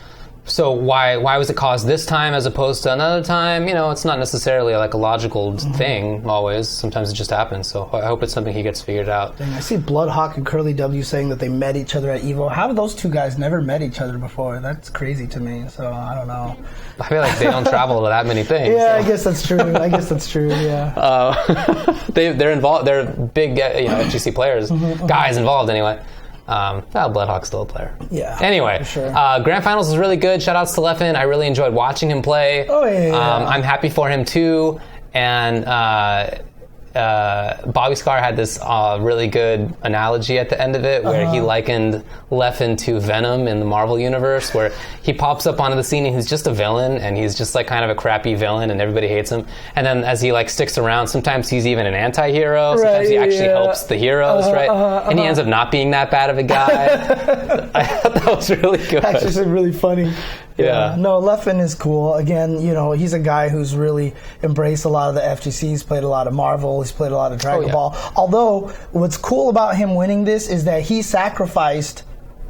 So why was it caused this time as opposed to another time? You know, it's not necessarily like a logical thing always. Sometimes it just happens. So I hope it's something he gets figured out. Dang, I see Bloodhawk and Curly W saying that they met each other at EVO. How have those two guys never met each other before? That's crazy to me. So I don't know. I feel like they don't travel to that many things. Yeah, so. I guess that's true. Yeah. They're involved. They're big, FGC players, guys involved anyway. Bloodhawk's still a player. Yeah. Anyway, sure. Grand Finals was really good. Shout outs to Leffen. I really enjoyed watching him play. Oh, yeah. I'm happy for him too. And Bobby Scar had this really good analogy at the end of it where he likened Leffen to Venom in the Marvel universe, where he pops up onto the scene and he's just a villain, and he's just like kind of a crappy villain and everybody hates him. And then as he like sticks around, sometimes he's even an anti-hero, sometimes he actually helps the heroes, and he ends up not being that bad of a guy. I thought that was really good. Actually really funny. Yeah. No, Leffen is cool. Again, you know, he's a guy who's really embraced a lot of the FGC. He's played a lot of Marvel. He's played a lot of Dragon Ball. Although, what's cool about him winning this is that he sacrificed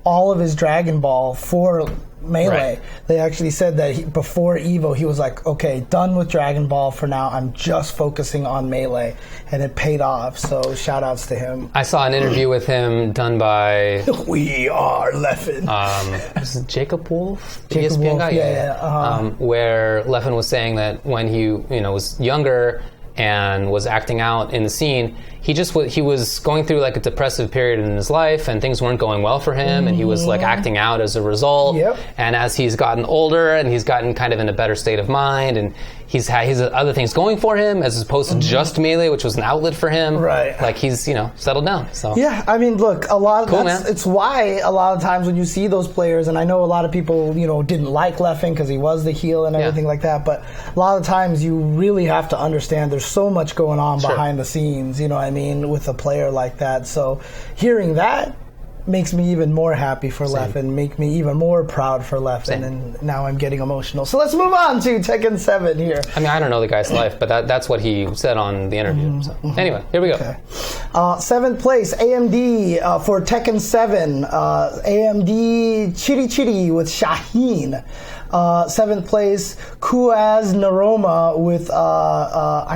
all of his Dragon Ball for Melee. Right. They actually said that before EVO, he was like, okay, done with Dragon Ball for now. I'm just focusing on Melee. And it paid off. So shout outs to him. I saw an interview with him done by... We are Leffen. Is it Jacob Wolf? Jacob Wolf, guy? Yeah. Where Leffen was saying that when he was younger and was acting out in the scene, he was going through like a depressive period in his life, and things weren't going well for him, and he was like acting out as a result. Yep. And as he's gotten older and he's gotten kind of in a better state of mind, and he's other things going for him as opposed to just Melee, which was an outlet for him. Right. Like he's settled down. So yeah, I mean, look, it's why a lot of times when you see those players, and I know a lot of people didn't like Leffen because he was the heel and everything like that, but a lot of times you really have to understand there's so much going on behind the scenes. You know what I mean, with a player like that. So hearing that, makes me even more happy for Lef and make me even more proud for Lef. And now I'm getting emotional. So let's move on to Tekken 7 here. I mean, I don't know the guy's life, but that's what he said on the interview. So. Anyway, here we go. Okay. 7th place, AMD for Tekken 7. AMD Chiri Chiri with Shaheen. 7th place, Kuaz Naroma with, COOAS,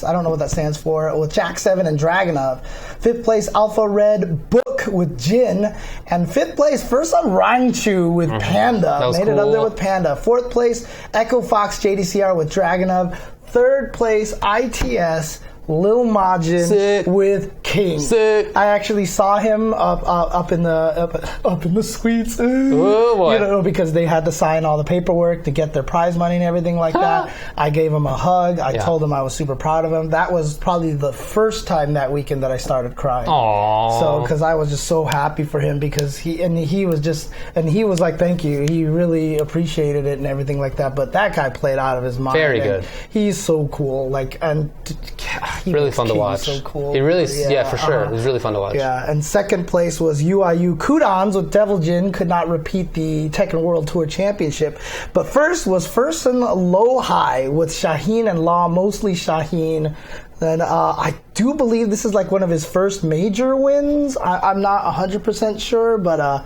I don't know what that stands for, with Jack 7 and Dragunov. 5th place, Alpha Red Book with Jin. And 5th place, first on Rangchu with Panda. Made it up there with Panda. 4th place, Echo Fox JDCR with Dragunov. 3rd place, ITS Lil Majin with King. Sick. I actually saw him up in the suites, because they had to sign all the paperwork to get their prize money and everything like that. I gave him a hug. I told him I was super proud of him. That was probably the first time that weekend that I started crying. Aww. So, because I was just so happy for him, because he was like, thank you. He really appreciated it and everything like that. But that guy played out of his mind. Very good. He's so cool. Really fun to watch. So cool. It really, for sure. It was really fun to watch. Yeah, and 2nd place was UIU Kudans with Devil Jin. Could not repeat the Tekken World Tour Championship. But first was Fersen Low High with Shaheen and Law, mostly Shaheen. Then I do believe this is like one of his first major wins. I'm not 100% sure, but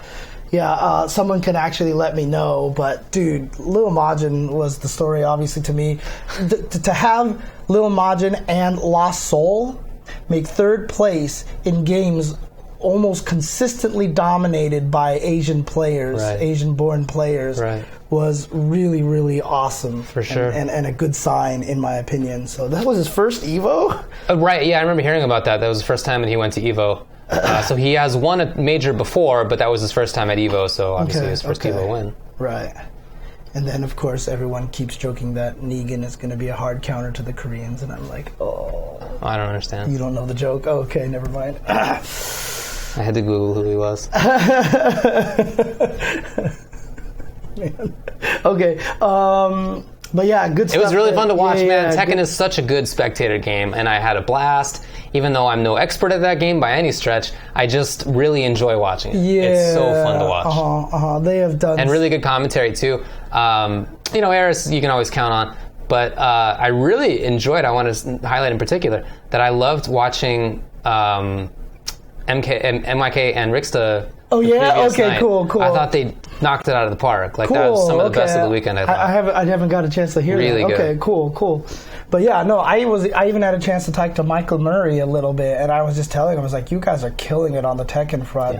someone can actually let me know. But dude, Lil Majin was the story, obviously, to me. To have Lil Majin and Lost Soul make 3rd place in games almost consistently dominated by Asian players, Asian-born players, was really, really awesome. For sure. And a good sign, in my opinion. So that was his first EVO? Right, yeah, I remember hearing about that. That was the first time that he went to EVO. So he has won a major before, but that was his first time at EVO, so obviously his first EVO win. Right. And then, of course, everyone keeps joking that Negan is going to be a hard counter to the Koreans, and I'm like, I don't understand. You don't know the joke? Oh, okay, never mind. I had to Google who he was. Man. Okay. But yeah, good stuff. It was really fun to watch, man. Tekken is such a good spectator game, and I had a blast. Even though I'm no expert at that game by any stretch, I just really enjoy watching it. Yeah, it's so fun to watch. They have done... And really good commentary, too. Eris, you can always count on. But I really enjoyed, I want to highlight in particular, that I loved watching MYK and Rixta. Oh, yeah? Okay, night. cool. I thought they knocked it out of the park. Like, that was some of the best of the weekend, I thought. I haven't got a chance to hear really that. Good. Okay, cool. But yeah, no, I even had a chance to talk to Michael Murray a little bit, and I was just telling him, I was like, you guys are killing it on the Tekken front,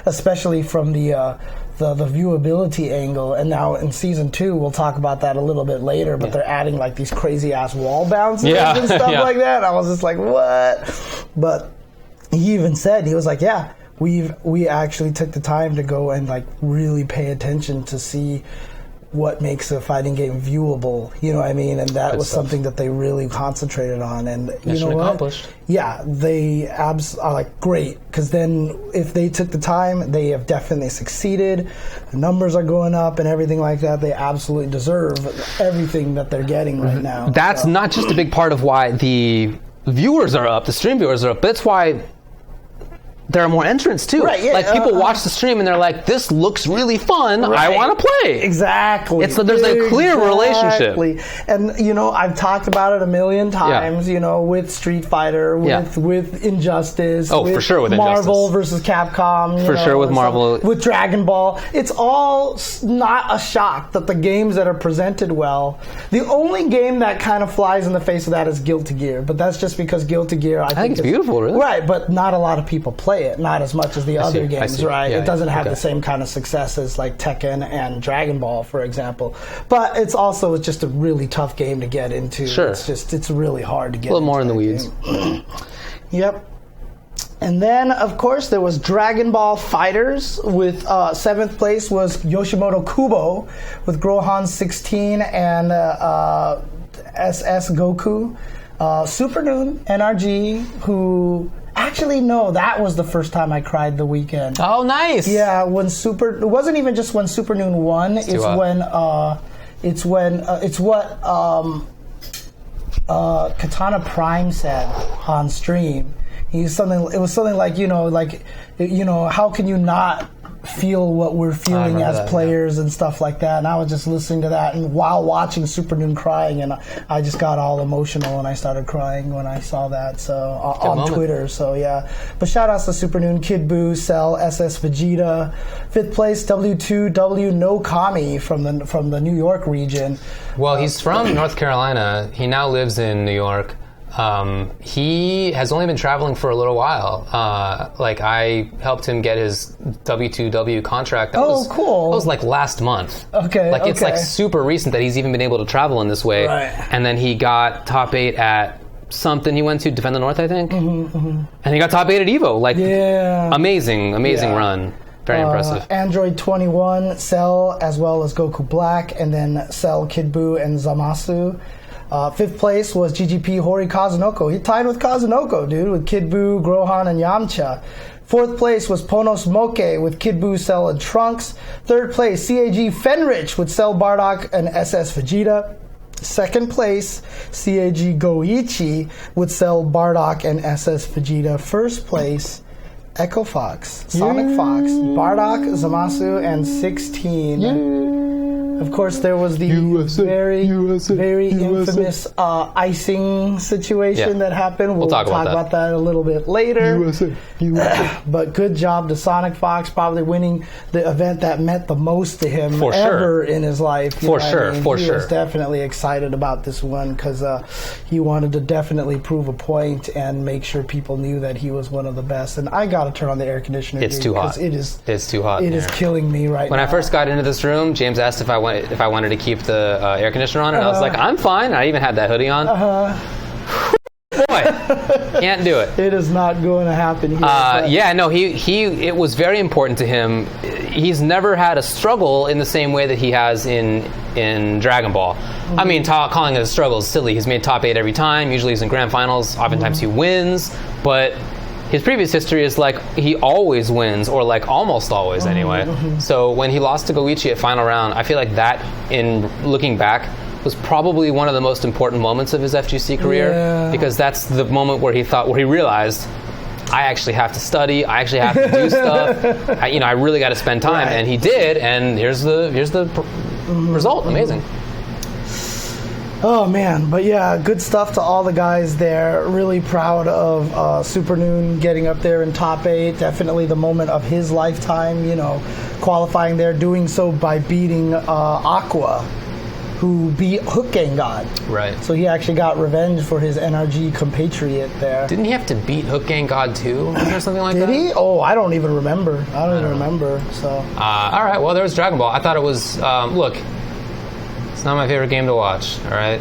especially from the viewability angle. And now in season 2, we'll talk about that a little bit later, but they're adding like these crazy ass wall bounces and stuff like that. I was just like, what? But he even said, he was like, yeah, we actually took the time to go and like really pay attention to see what makes a fighting game viewable, you know what I mean? And that was something that they really concentrated on. And you know what? Accomplished. Yeah, they are like great, because then if they took the time, they have definitely succeeded. The numbers are going up and everything like that. They absolutely deserve everything that they're getting right now. That's not just a big part of why the viewers are up, the stream viewers are up, but that's why there are more entrants too. Right, yeah, like people watch the stream and they're like, "This looks really fun. I want to play." Exactly. There's a clear relationship. And I've talked about it a million times. With Street Fighter, with Injustice. Oh, for sure with Marvel Injustice. versus Capcom. For sure with Marvel. With Dragon Ball, it's all not a shock that the games that are presented well. The only game that kind of flies in the face of that is Guilty Gear, but that's just because Guilty Gear, I think it's beautiful, really. Right, but not a lot of people play it, not as much as the other games, right? Yeah, it doesn't have the same kind of success as like Tekken and Dragon Ball, for example. But it's also just a really tough game to get into. Sure. It's really hard to get a little into more in the weeds. Yep. And then, of course, there was Dragon Ball Fighters with 7th place was Yoshimoto Kubo with Grohan 16 and SS Goku. Super Noon, NRG, who... Actually, no, that was the first time I cried the weekend. Oh, nice. Yeah, it wasn't even just when Super Noon won. It's what Katana Prime said on stream. It was something like, how can you not feel what we're feeling as players and stuff like that. And I was just listening to that and while watching Super Noon crying, and I just got all emotional and I started crying when I saw that. So on Twitter. So yeah. But shout outs to Super Noon, Kid Buu, Cell, SS Vegeta. 5th place, W2W No Kami from the New York region. Well, he's from North Carolina. He now lives in New York. He has only been traveling for a little while. I helped him get his W2W contract. Cool. That was like last month. Okay. It's like super recent that he's even been able to travel in this way. Right. And then he got top 8 at something he went to, Defend the North, I think. And he got top 8 at EVO. Amazing run. Very impressive. Android 21, Cell, as well as Goku Black, and then Cell, Kid Buu, and Zamasu. 5th place was GGP Hori Kazunoko. He tied with Kazunoko, dude, with Kid Buu, Grohan, and Yamcha. 4th place was Ponos Moke with Kid Buu, Cell, and Trunks. 3rd place, CAG Fenrich with Cell, Bardock, and SS Vegeta. 2nd place, CAG Goichi with Cell, Bardock, and SS Vegeta. 1st place, Echo Fox, Sonic Fox, Bardock, Zamasu, and 16. Of course, there was the very infamous icing situation that happened. We'll talk about that a little bit later. But good job to Sonic Fox, probably winning the event that meant the most to him ever in his life. For sure. He was definitely excited about this one because he wanted to definitely prove a point and make sure people knew that he was one of the best. And I got to turn on the air conditioner. It's too hot. It's too hot. It is killing me right now. When I first got into this room, James asked if I wanted to keep the air conditioner on, and I was like, I'm fine. I even had that hoodie on. Boy, can't do it. It is not going to happen here. It was very important to him. He's never had a struggle in the same way that he has in Dragon Ball. I mean, calling it a struggle is silly. He's made top 8 every time. Usually he's in grand finals. Oftentimes he wins, but his previous history is like he always wins, or like almost always anyway. So when he lost to Goichi at final round, I feel like that, in looking back, was probably one of the most important moments of his FGC career, because that's the moment where he realized, I actually have to study, I actually have to do stuff, I really got to spend time, and he did, and here's the result. Amazing. Oh man, but yeah, good stuff to all the guys there. Really proud of Super Noon getting up there in top 8. Definitely the moment of his lifetime, qualifying there, doing so by beating Aqua, who beat Hook Gang God. Right. So he actually got revenge for his NRG compatriot there. Didn't he have to beat Hook Gang God too? Was there something like that? Did he? Oh, I don't even remember. I don't even remember. So. All right, well, there was Dragon Ball. I thought it was, look, it's not my favorite game to watch, all right?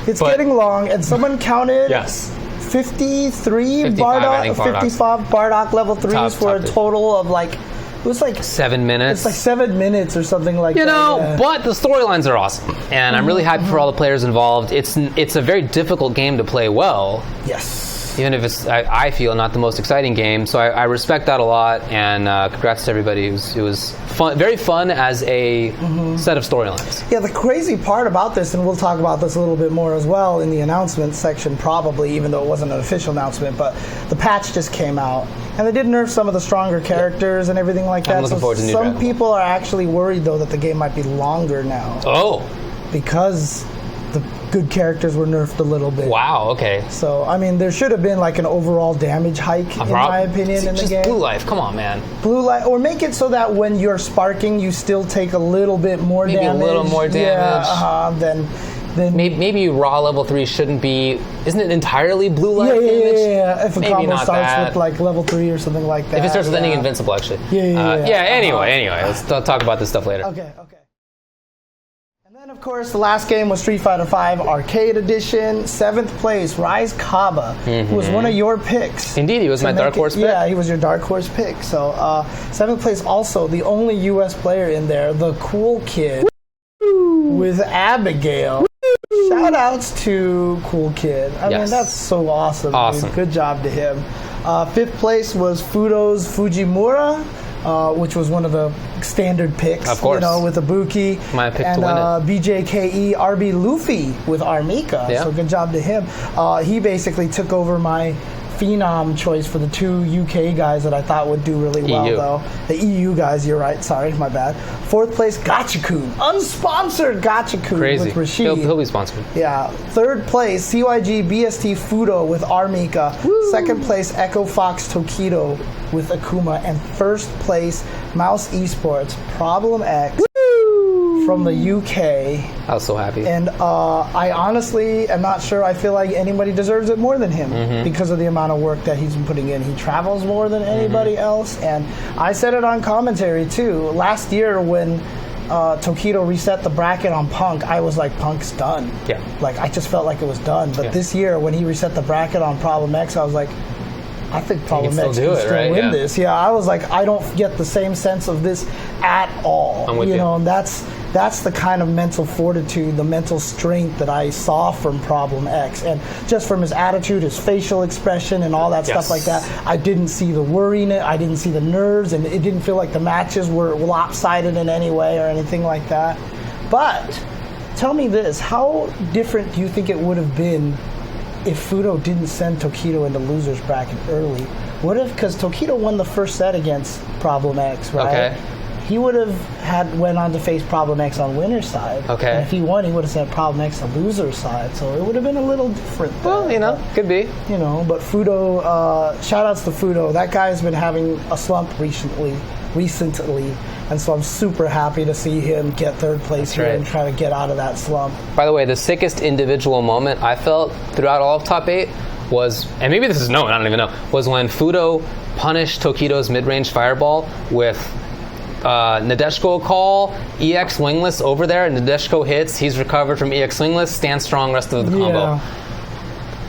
It's getting long, and someone counted 53 55 Bardock level 3s for a total of it was like 7 minutes. It's like 7 minutes or something like that. But the storylines are awesome, and I'm really happy for all the players involved. It's a very difficult game to play well. Yes. Even if it's, I feel, not the most exciting game. So I respect that a lot, and congrats to everybody. It was fun, very fun as a set of storylines. Yeah, the crazy part about this, and we'll talk about this a little bit more as well in the announcement section probably, even though it wasn't an official announcement, but the patch just came out, and they did nerf some of the stronger characters and everything like that. I'm looking forward to new Some people are actually worried, though, that the game might be longer now. Oh. Because the good characters were nerfed a little bit. Wow, okay. So, I mean, there should have been like an overall damage hike, in my opinion, in the game. Just Blue Life, come on, man. Blue Life, or make it so that when you're sparking, you still take a little bit more damage. Maybe a little more damage. Yeah, then maybe raw level 3 shouldn't be, isn't it entirely Blue Life damage? Yeah. If a combo starts with like level 3 or something like that. If it starts with ending invincible, actually. Anyway, let's talk about this stuff later. Okay. And of course, the last game was Street Fighter V Arcade Edition. 7th place, Rise Kaba, who was one of your picks. Indeed, he was my dark horse pick. Yeah, he was your dark horse pick. So, 7th place also, the only U.S. player in there, the Cool Kid with Abigail. Shout outs to Cool Kid. I mean, that's so awesome. Dude. Good job to him. 5th place was Fudo's Fujimura, which was one of the standard picks, of course, with Ibuki. My pick to win it. BJKE RB Luffy with Armika. So good job to him. He basically took over my phenom choice for the 2 UK guys that I thought would do really well, though. The EU guys, you're right. Sorry, my bad. 4th place, Gachikun. Unsponsored Gachikun with Rashid. He'll be sponsored. Yeah. 3rd place, CYG BST Fudo with Armika. Woo. 2nd place, Echo Fox Tokido with Akuma. And 1st place, Mouse Esports Problem X. Woo. From the UK. I was so happy. And I honestly am not sure. I feel like anybody deserves it more than him because of the amount of work that he's been putting in. He travels more than anybody else. And I said it on commentary, too. Last year when Tokido reset the bracket on Punk, I was like, Punk's done. Yeah. Like, I just felt like it was done. But this year, when he reset the bracket on Problem X, I was like, I think Problem X can still win this. Yeah, I was like, I don't get the same sense of this at all. I'm with you. And that's the kind of mental fortitude, the mental strength that I saw from Problem X. And just from his attitude, his facial expression, and all that stuff like that, I didn't see the worry in it. I didn't see the nerves, and it didn't feel like the matches were lopsided in any way or anything like that. But tell me this, how different do you think it would have been if Fudo didn't send Tokido into loser's bracket early? What if, because Tokido won the first set against Problem X, right? Okay. He would have went on to face Problem X on winner's side. Okay. And if he won, he would have sent Problem X to loser's side. So it would have been a little different. Well, could be. But Fudo, shout outs to Fudo. That guy's been having a slump recently. And so I'm super happy to see him get 3rd place here and try to get out of that slump. By the way, the sickest individual moment I felt throughout all of top 8 was, and maybe this is known, I don't even know, was when Fudo punished Tokido's mid-range fireball with Nadeshiko call, EX wingless over there, and Nadeshiko hits, he's recovered from EX wingless, stands strong, rest of the combo.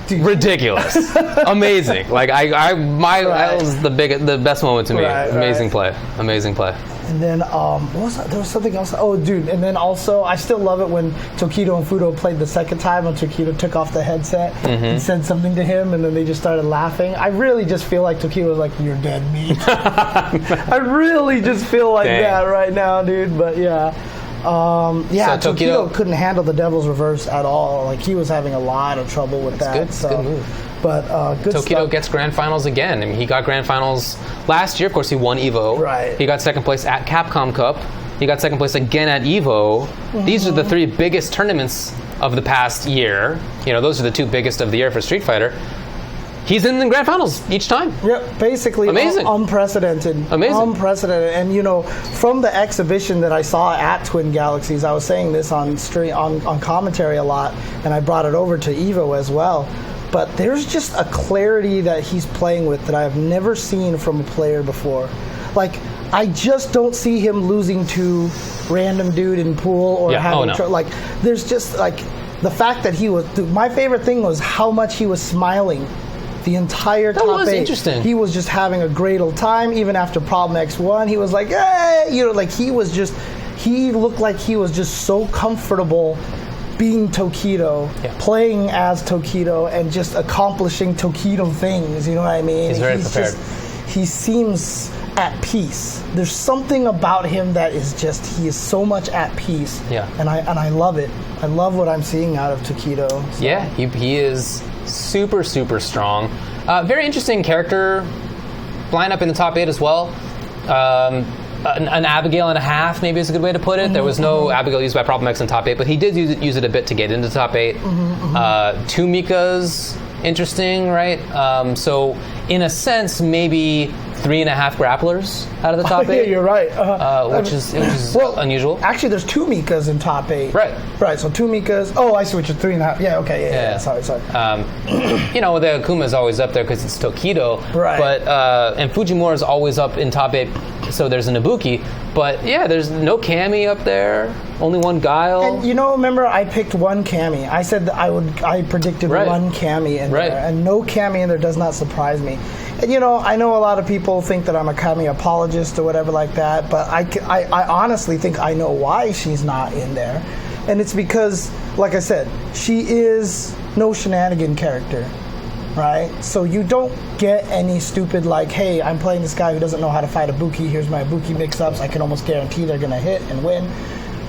Dude. Ridiculous. Amazing. Like that was the best moment to me. Amazing play. And then what was that? There was something else. Oh, dude. And then also, I still love it when Tokido and Fudo played the second time when Tokido took off the headset and said something to him, and then they just started laughing. I really just feel like Tokido was like, "You're dead meat." I really just feel like that right now, dude. But yeah. So Tokido couldn't handle the Devil's Reverse at all. Like, he was having a lot of trouble with that. Good, so. Good move. But good Tokido stuff. Gets grand finals again. I mean, he got grand finals last year. Of course, he won EVO. Right. He got 2nd place at Capcom Cup. He got 2nd place again at EVO. These are the 3 biggest tournaments of the past year. Those are the 2 biggest of the year for Street Fighter. He's in the grand finals each time. Yep, basically amazing. Unprecedented. Amazing. Unprecedented. And, from the exhibition that I saw at Twin Galaxies, I was saying this on commentary a lot, and I brought it over to EVO as well. But there's just a clarity that he's playing with that I have never seen from a player before. Like, I just don't see him losing to random dude in pool or having like, there's just, like, the fact that he was... My favorite thing was how much he was smiling the entire top 8. That was interesting. He was just having a great old time. Even after Problem X won, he was like, hey! Like, he looked like he was just so comfortable being Tokido, playing as Tokido, and just accomplishing Tokido things, you know what I mean? He's very prepared. He seems at peace. There's something about him that is just, he is so much at peace. Yeah. And I love it. I love what I'm seeing out of Tokido. So. Yeah, he is super, super strong. Very interesting character lineup in the top 8 as well. An Abigail and a half, maybe is a good way to put it. There was no Abigail used by Problem X in top 8, but he did use it a bit to get into top 8. 2 Mika's interesting, right? So in a sense, maybe 3.5 grapplers out of the top 8. Yeah, you're right. Which is unusual. Actually, there's 2 Mikas in top 8. Right. So 2 Mikas. Oh, I see what you're 3.5. Yeah. Okay. Yeah. Sorry. The Akuma is always up there because it's Tokido. Right. But and Fujimura is always up in top 8. So there's an Ibuki. But yeah, there's no Kami up there. Only one Guile. And remember I picked one Kami. I said that I predicted one Kami in there, and no Kami in there does not surprise me. And I know a lot of people think that I'm a Kami apologist or whatever like that, but I honestly think I know why she's not in there. And it's because, like I said, she is no shenanigan character, right? So you don't get any stupid like, hey, I'm playing this guy who doesn't know how to fight Ibuki, here's my Ibuki mix-ups, I can almost guarantee they're going to hit and win.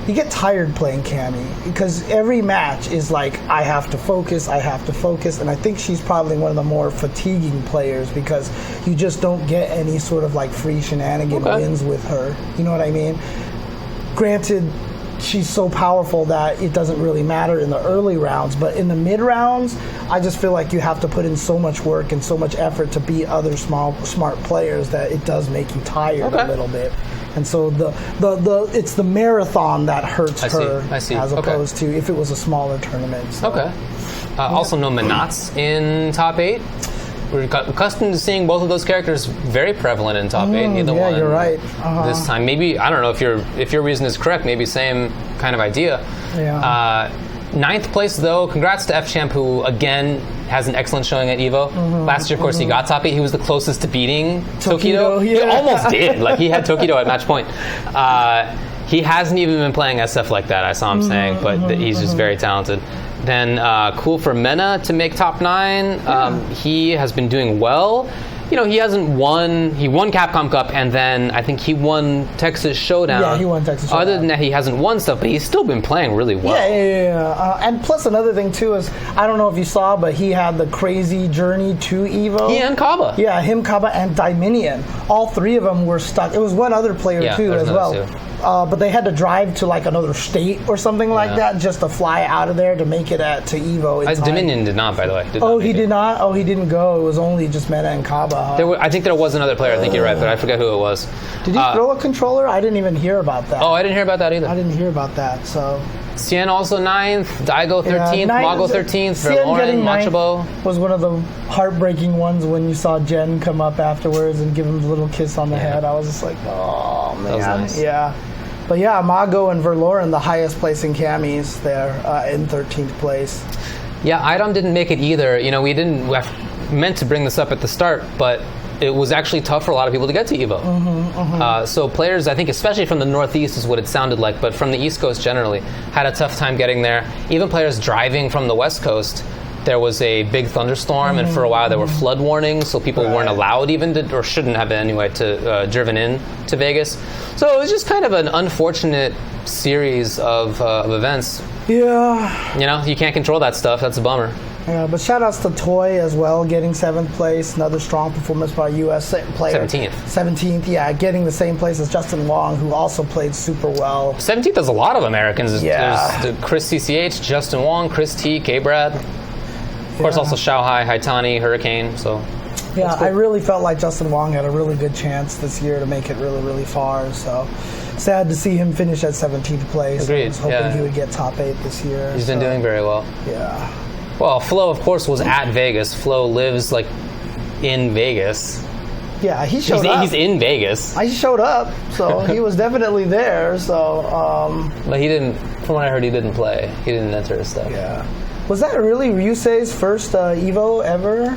you get tired playing Cammy because every match is like, I have to focus, and I think she's probably one of the more fatiguing players because you just don't get any sort of like free shenanigan wins with her. You know what I mean? Granted, she's so powerful that it doesn't really matter in the early rounds, but in the mid rounds, I just feel like you have to put in so much work and so much effort to beat other smart players that it does make you tired a little bit. And so it's the marathon that hurts her as opposed to if it was a smaller tournament. So. Okay. Also no Menats in top 8. We're accustomed to seeing both of those characters very prevalent in top 8. Neither one you're right. This time. Maybe, I don't know if your reason is correct, maybe same kind of idea. Yeah. 9th place, though, congrats to F-Champ, who, again, has an excellent showing at EVO. Last year, of course, he got top 8. He was the closest to beating Tokido. Yeah. He almost did. Like, he had Tokido at match point. He hasn't even been playing SF like that, I saw him saying, but he's just very talented. Then cool for Mena to make top 9. He has been doing well. You know, he hasn't won. He won Capcom Cup, and then I think he won Texas Showdown. Yeah, he won Texas Showdown. Other than that, he hasn't won stuff, but he's still been playing really well. Yeah. And plus another thing, too, is, I don't know if you saw, but he had the crazy journey to EVO. He and Kaba. Yeah, him, Kaba, and Daiminian. All 3 of them were stuck. It was one other player, too, as well. But they had to drive to like another state or something like that just to fly out of there to make it to EVO. Dominion did not, by the way. He did not? Oh, he didn't go. It was only just Mena and Kaba. Huh? I think there was another player. I think you're right, but I forget who it was. Did he throw a controller? I didn't even hear about that. Oh, I didn't hear about that either. I didn't hear about that. So Cien also 9th, Daigo 13th, Mago 13th, Verloren, Machabo. Was one of the heartbreaking ones when you saw Jen come up afterwards and give him a little kiss on the head. I was just like, oh, man. That was nice. Yeah. But yeah, Mago and Verloren, the highest placing camis there in 13th place. Yeah, Idom didn't make it either. You know, we meant to bring this up at the start, but it was actually tough for a lot of people to get to EVO. So players, I think, especially from the Northeast is what it sounded like, but from the East Coast generally, had a tough time getting there. Even players driving from the West Coast, there was a big thunderstorm, and for a while there were flood warnings, so people weren't allowed even to, or shouldn't have been anyway, to driven in to Vegas. So it was just kind of an unfortunate series of events. Yeah. You know, you can't control that stuff. That's a bummer. Yeah, but shout-outs to Toy as well, getting 7th place. Another strong performance by a U.S. player. 17th, yeah, getting the same place as Justin Wong, who also played super well. 17th has a lot of Americans. Yeah. There's Chris CCH, Justin Wong, Chris T, K-Brad. Of course, also Xiao Hai, Haitani, Hurricane, so... Yeah, cool. I really felt like Justin Wong had a really good chance this year to make it really, really far, so... Sad to see him finish at 17th place. Agreed. I was hoping he would get top 8 this year. He's been doing very well. Yeah. Well, Flo, of course, was at Vegas. Flo lives, like, in Vegas. Yeah, he showed up. He's in Vegas. He showed up, so he was definitely there, so... But he didn't... From what I heard, he didn't play. He didn't enter his stuff. Yeah. Was that really Ryusei's first EVO ever?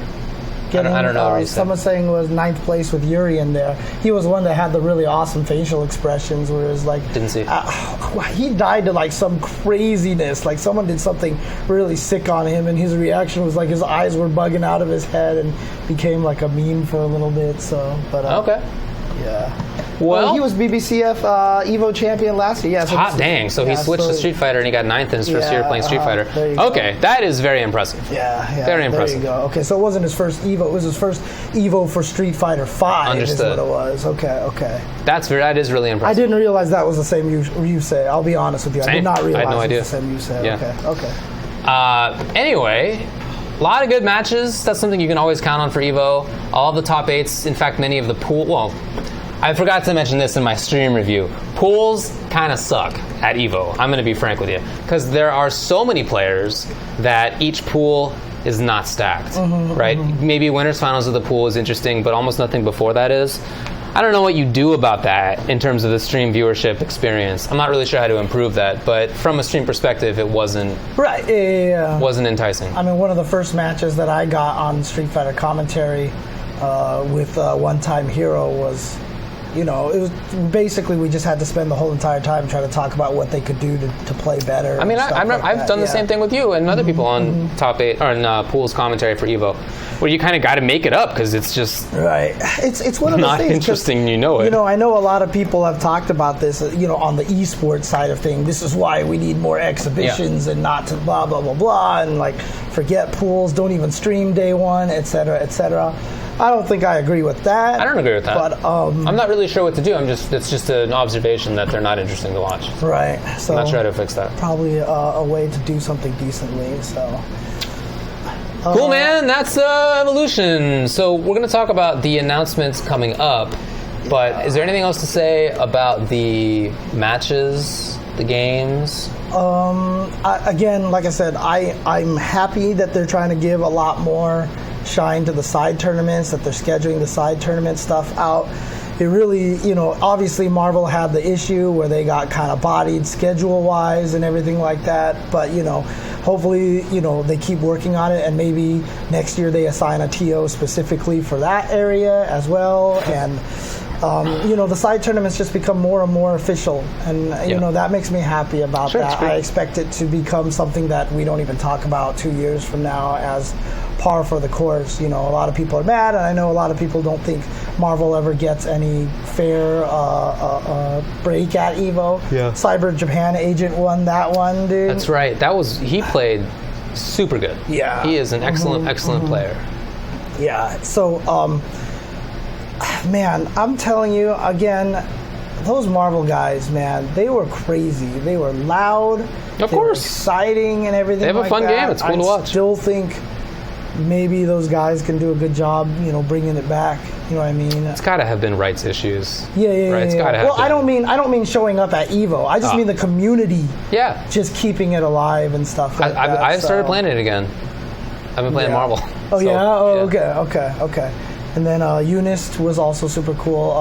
I don't know. Someone saying it was 9th place with Yuri in there. He was one that had the really awesome facial expressions, where it was like... Didn't see. He died to like some craziness. Like someone did something really sick on him, and his reaction was like his eyes were bugging out of his head and became like a meme for a little bit. So, but okay. Yeah. Well, he was BBCF EVO champion last year. Yeah, so hot dang. So he switched to Street Fighter and he got 9th in his first year playing Street Fighter. Okay, that is very impressive. Yeah. Very impressive. There you go. Okay, so it wasn't his first EVO. It was his first EVO for Street Fighter 5. Understood. Is what it was. Okay. That is really impressive. I didn't realize that was the same Ryusei. I'll be honest with you. Same. I did not realize I had no idea. it was the same Ryusei. Yeah. Okay. Anyway, a lot of good matches. That's something you can always count on for EVO. All of the top 8s, in fact, many of the pool... Well, I forgot to mention this in my stream review. Pools kind of suck at EVO. I'm going to be frank with you. Because there are so many players that each pool is not stacked, right? Maybe winners finals of the pool is interesting, but almost nothing before that is. I don't know what you do about that in terms of the stream viewership experience. I'm not really sure how to improve that, but from a stream perspective, it wasn't wasn't enticing. I mean, one of the first matches that I got on Street Fighter commentary with One Time Hero was You know, it was basically we just had to spend the whole entire time trying to talk about what they could do to play better. I mean, I've done the same thing with you and other people on Top 8 or in Pool's commentary for EVO, where you kind of got to make it up because it's just right. It's one of those things. Not interesting, you know it. You know, I know a lot of people have talked about this. You know, on the esports side of things, this is why we need more exhibitions and not to blah blah blah blah and like forget pools, don't even stream day one, etc. etc. I don't think I agree with that. I don't agree with that. But I'm not really sure what to do. It's just an observation that they're not interesting to watch. Right. So I'm not sure how to fix that. Probably a way to do something decently. So. Cool, man. That's Evolution. So we're going to talk about the announcements coming up. But is there anything else to say about the matches, the games? Again, like I said, I'm happy that they're trying to give a lot more shine to the side tournaments, that they're scheduling the side tournament stuff out. It really, you know, obviously Marvel had the issue where they got kind of bodied schedule-wise and everything like that. But, you know, hopefully, you know, they keep working on it and maybe next year they assign a TO specifically for that area as well. And, you know, the side tournaments just become more and more official. And, you know, that makes me happy about that. I expect it to become something that we don't even talk about 2 years from now as par for the course. You know, a lot of people are mad, and I know a lot of people don't think Marvel ever gets any fair break at EVO. Yeah. Cyber Japan agent won that one, dude. That's right. He played super good. Yeah. He is an excellent player. Yeah. So, man, I'm telling you, again, those Marvel guys, man, they were crazy. They were loud. Of course. Exciting and everything. They have a fun game. It's cool to watch. I still think maybe those guys can do a good job, you know, bringing it back. You know what I mean? It's got to have been rights issues. Yeah. Right? It's got to have well, been. I don't mean showing up at EVO. I just mean the community. Yeah. Just keeping it alive and stuff like that. I've started playing it again. I've been playing Marvel. Oh, yeah? Oh, yeah. Okay. And then Eunice was also super cool.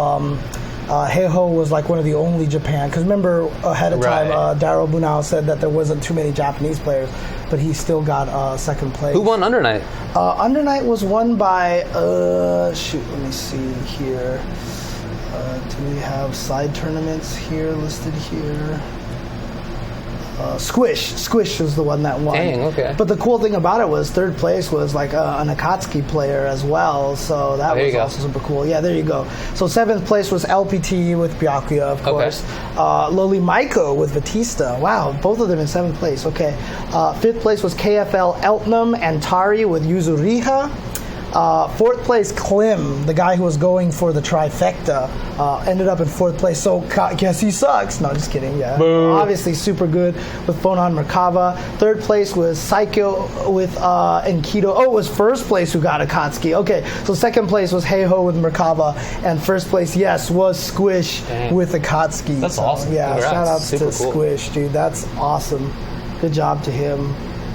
Heiho was like one of the only Japan, because remember ahead of time Daryl Bunao said that there wasn't too many Japanese players, but he still got second place. Who won Under Night? Under Night was won by let me see here. Do we have side tournaments here listed here? Squish was the one that won. Dang, okay. But the cool thing about it was third place was like an Akatsuki player as well, so that was also super cool. Yeah, there you go. So seventh place was LPT with Byakuya, of course. Loli Maiko with Batista. Wow, both of them in seventh place. Okay. Fifth place was KFL Eltnum and Tari with Yuzuriha. Fourth place, Klim, the guy who was going for the trifecta, ended up in fourth place. So guess he sucks. No, just kidding. Yeah, obviously super good with Fonon Merkava. Third place was Saikyo with Enkido. Oh, it was first place who got Akatsuki. Okay, so second place was Heiho with Merkava, and first place, yes, was Squish with Akatsuki. That's awesome. Yeah, congrats. Shout outs to cool. Squish, dude. That's awesome. Good job to him.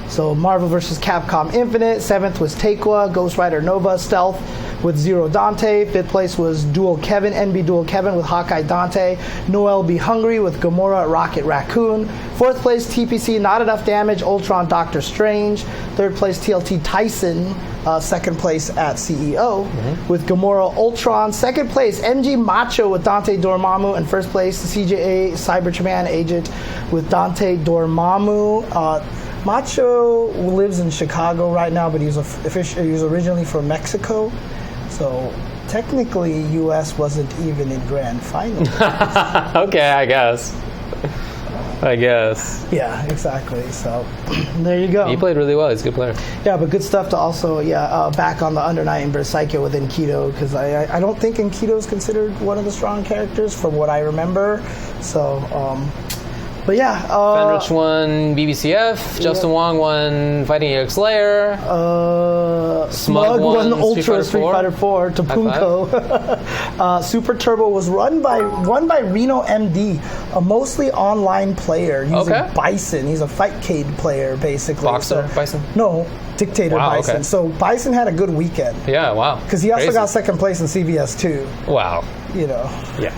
So Marvel vs. Capcom Infinite. 7th was Taekwa, Ghost Rider Nova Stealth with Zero Dante. 5th place was Dual Kevin, NB Dual Kevin with Hawkeye Dante. Noel Be Hungry with Gamora Rocket Raccoon. 4th place TPC Not Enough Damage, Ultron Doctor Strange. 3rd place TLT Tyson. 2nd place at CEO with Gamora Ultron. 2nd place MG Macho with Dante Dormammu. And 1st place CJA Cyberman Agent with Dante Dormammu. Macho lives in Chicago right now, but he was originally from Mexico. So technically, U.S. wasn't even in grand finals. Okay, I guess. Yeah, exactly. So there you go. He played really well. He's a good player. Yeah, but good stuff to also, back on the Under Night and Berserker with Enkido, because I don't think Enkido is considered one of the strong characters from what I remember. So, but yeah. Fenrich won BBCF. Justin Wong won Fighting EX Slayer. Smug won Ultra Street Fighter 4 to Punko. Super Turbo was run by Reno MD, a mostly online player using Bison. He's a Fightcade player, basically. Boxer Bison? No, Dictator Bison. Okay. So Bison had a good weekend. Yeah, wow. Because he also got second place in CVS 2. Wow. You know. Yeah.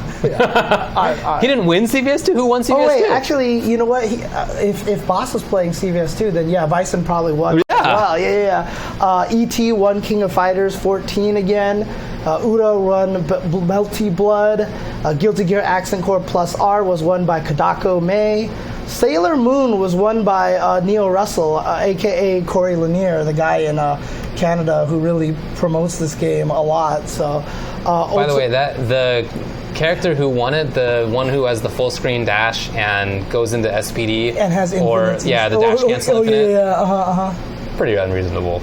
He didn't win CVS 2? Who won CVS 2? Oh, wait, actually, you know what? If Boss was playing CVS 2, then yeah, Bison probably won. Yeah, well. Yeah. E.T. won King of Fighters 14 again. Uda won Melty Blood. Guilty Gear Accent Core Plus R was won by Kadako May. Sailor Moon was won by Neil Russell, a.k.a. Corey Lanier, the guy in Canada who really promotes this game a lot. So, by the way, the character who won it, the one who has the full screen dash and goes into SPD and has infinite, the dash cancel infinite. Pretty unreasonable.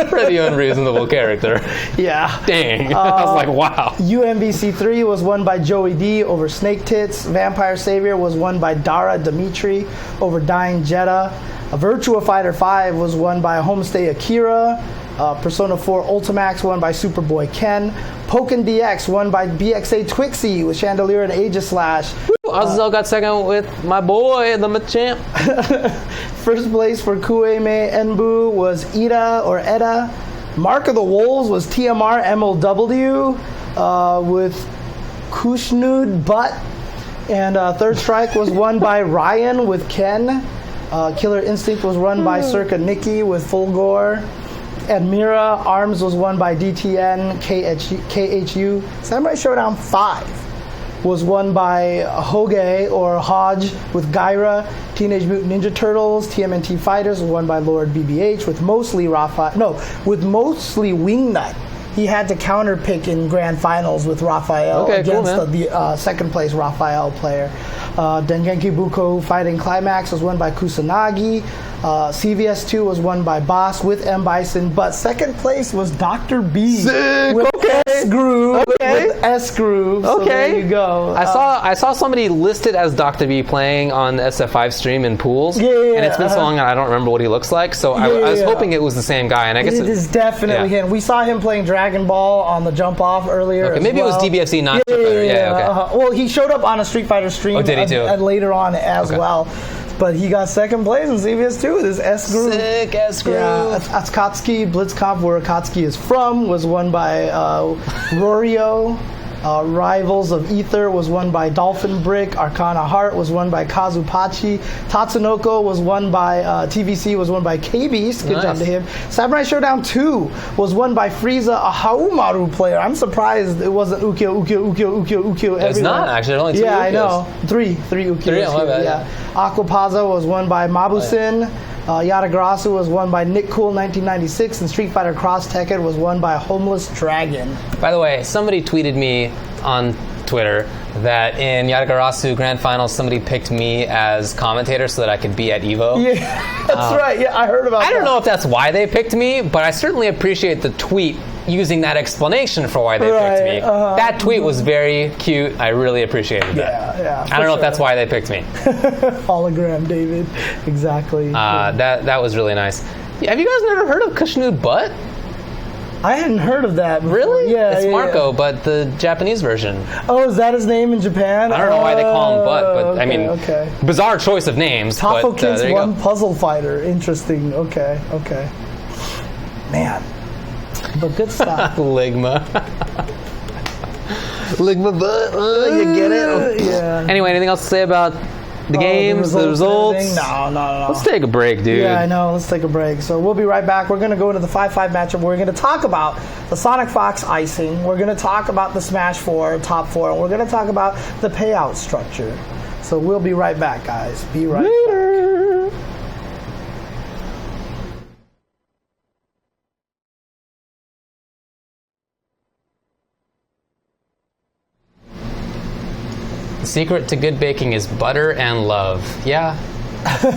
Pretty unreasonable character. Yeah. Dang. I was like, wow. UMBC 3 was won by Joey D over Snake Tits. Vampire Savior was won by Dara Dimitri over Dying Jetta. Virtua Fighter 5 was won by Homestay Akira. Persona 4 Ultimax won by Superboy Ken. Pokken DX won by BXA Twixie with Chandelier and Aegislash. Azazel got second with my boy, the Machamp. First place for Kueme Enbu was Eda. Mark of the Wolves was TMR MLW with Kushnud Butt. And Third Strike was won by Ryan with Ken. Killer Instinct was run by Circa Nikki with Fulgore. Admira Arms was won by DTN KHU. Samurai Showdown 5 was won by Hoge or Hodge with Gyra. Teenage Mutant Ninja Turtles TMNT Fighters was won by Lord BBH with mostly Wingnut. He had to counterpick in grand finals with Raphael against the second place Raphael player. Dengenki Buko Fighting Climax was won by Kusanagi. CVS 2 was won by Boss with M. Bison, but second place was Dr. B. Sick. With S Groove. With S Groove. So there you go. I saw somebody listed as Dr. B playing on the SF5 stream in pools. Yeah. And it's been so long and I don't remember what he looks like. So I was hoping it was the same guy. And I guess it is definitely him. We saw him playing Dragon Ball on the Jump Off earlier. Maybe it was DBFC, not Street Fighter. Okay. Well, he showed up on a Street Fighter stream. Did he too? And later on as well. But he got second place in CVS2 with his S Groove. Sick S Groove. Yeah, Akatsuki Blitzkampf, where Akatsuki is from, was won by Rorio. Rivals of Ether was won by Dolphin Brick. Arcana Heart was won by Kazupachi. Tatsunoko was won by TVC, was won by K-Beast. Good job to him. Samurai Showdown 2 was won by Frieza, a Haumaru player. I'm surprised it wasn't Ukyo. It's not, actually. Only 2 Yeah, Ukyos. I know. Three Ukyos. 3, my bad. Yeah. Aquapaza was won by Mabusin. Yatagarasu was won by Nick Cool 1996, and Street Fighter Cross Tekken was won by Homeless Dragon. By the way, somebody tweeted me on Twitter that in Yatagarasu Grand Finals, somebody picked me as commentator so that I could be at EVO. Yeah, that's right. Yeah, I heard about that. I don't know if that's why they picked me, but I certainly appreciate the tweet using that explanation for why they picked me. That tweet was very cute. I really appreciated that. Yeah. I don't know if that's why they picked me. Hologram, David. Exactly. That was really nice. Have you guys never heard of Kushnud Butt? I hadn't heard of that before. Really? Yeah, it's Marco, but the Japanese version. Oh, is that his name in Japan? I don't know why they call him Butt, but I mean, bizarre choice of names. Tafo but, Kids there you One go. Puzzle Fighter. Interesting. Okay. Man. But good stuff. Ligma. Ligma Butt. You get it? Yeah. Anyway, anything else to say about the games, the results? No. Let's take a break, dude. Yeah, I know. Let's take a break. So we'll be right back. We're going to go into the 5-5 matchup. We're going to talk about the Sonic Fox icing. We're going to talk about the Smash 4, top 4. And we're going to talk about the payout structure. So we'll be right back, guys. Be right back. The secret to good baking is butter and love. Yeah,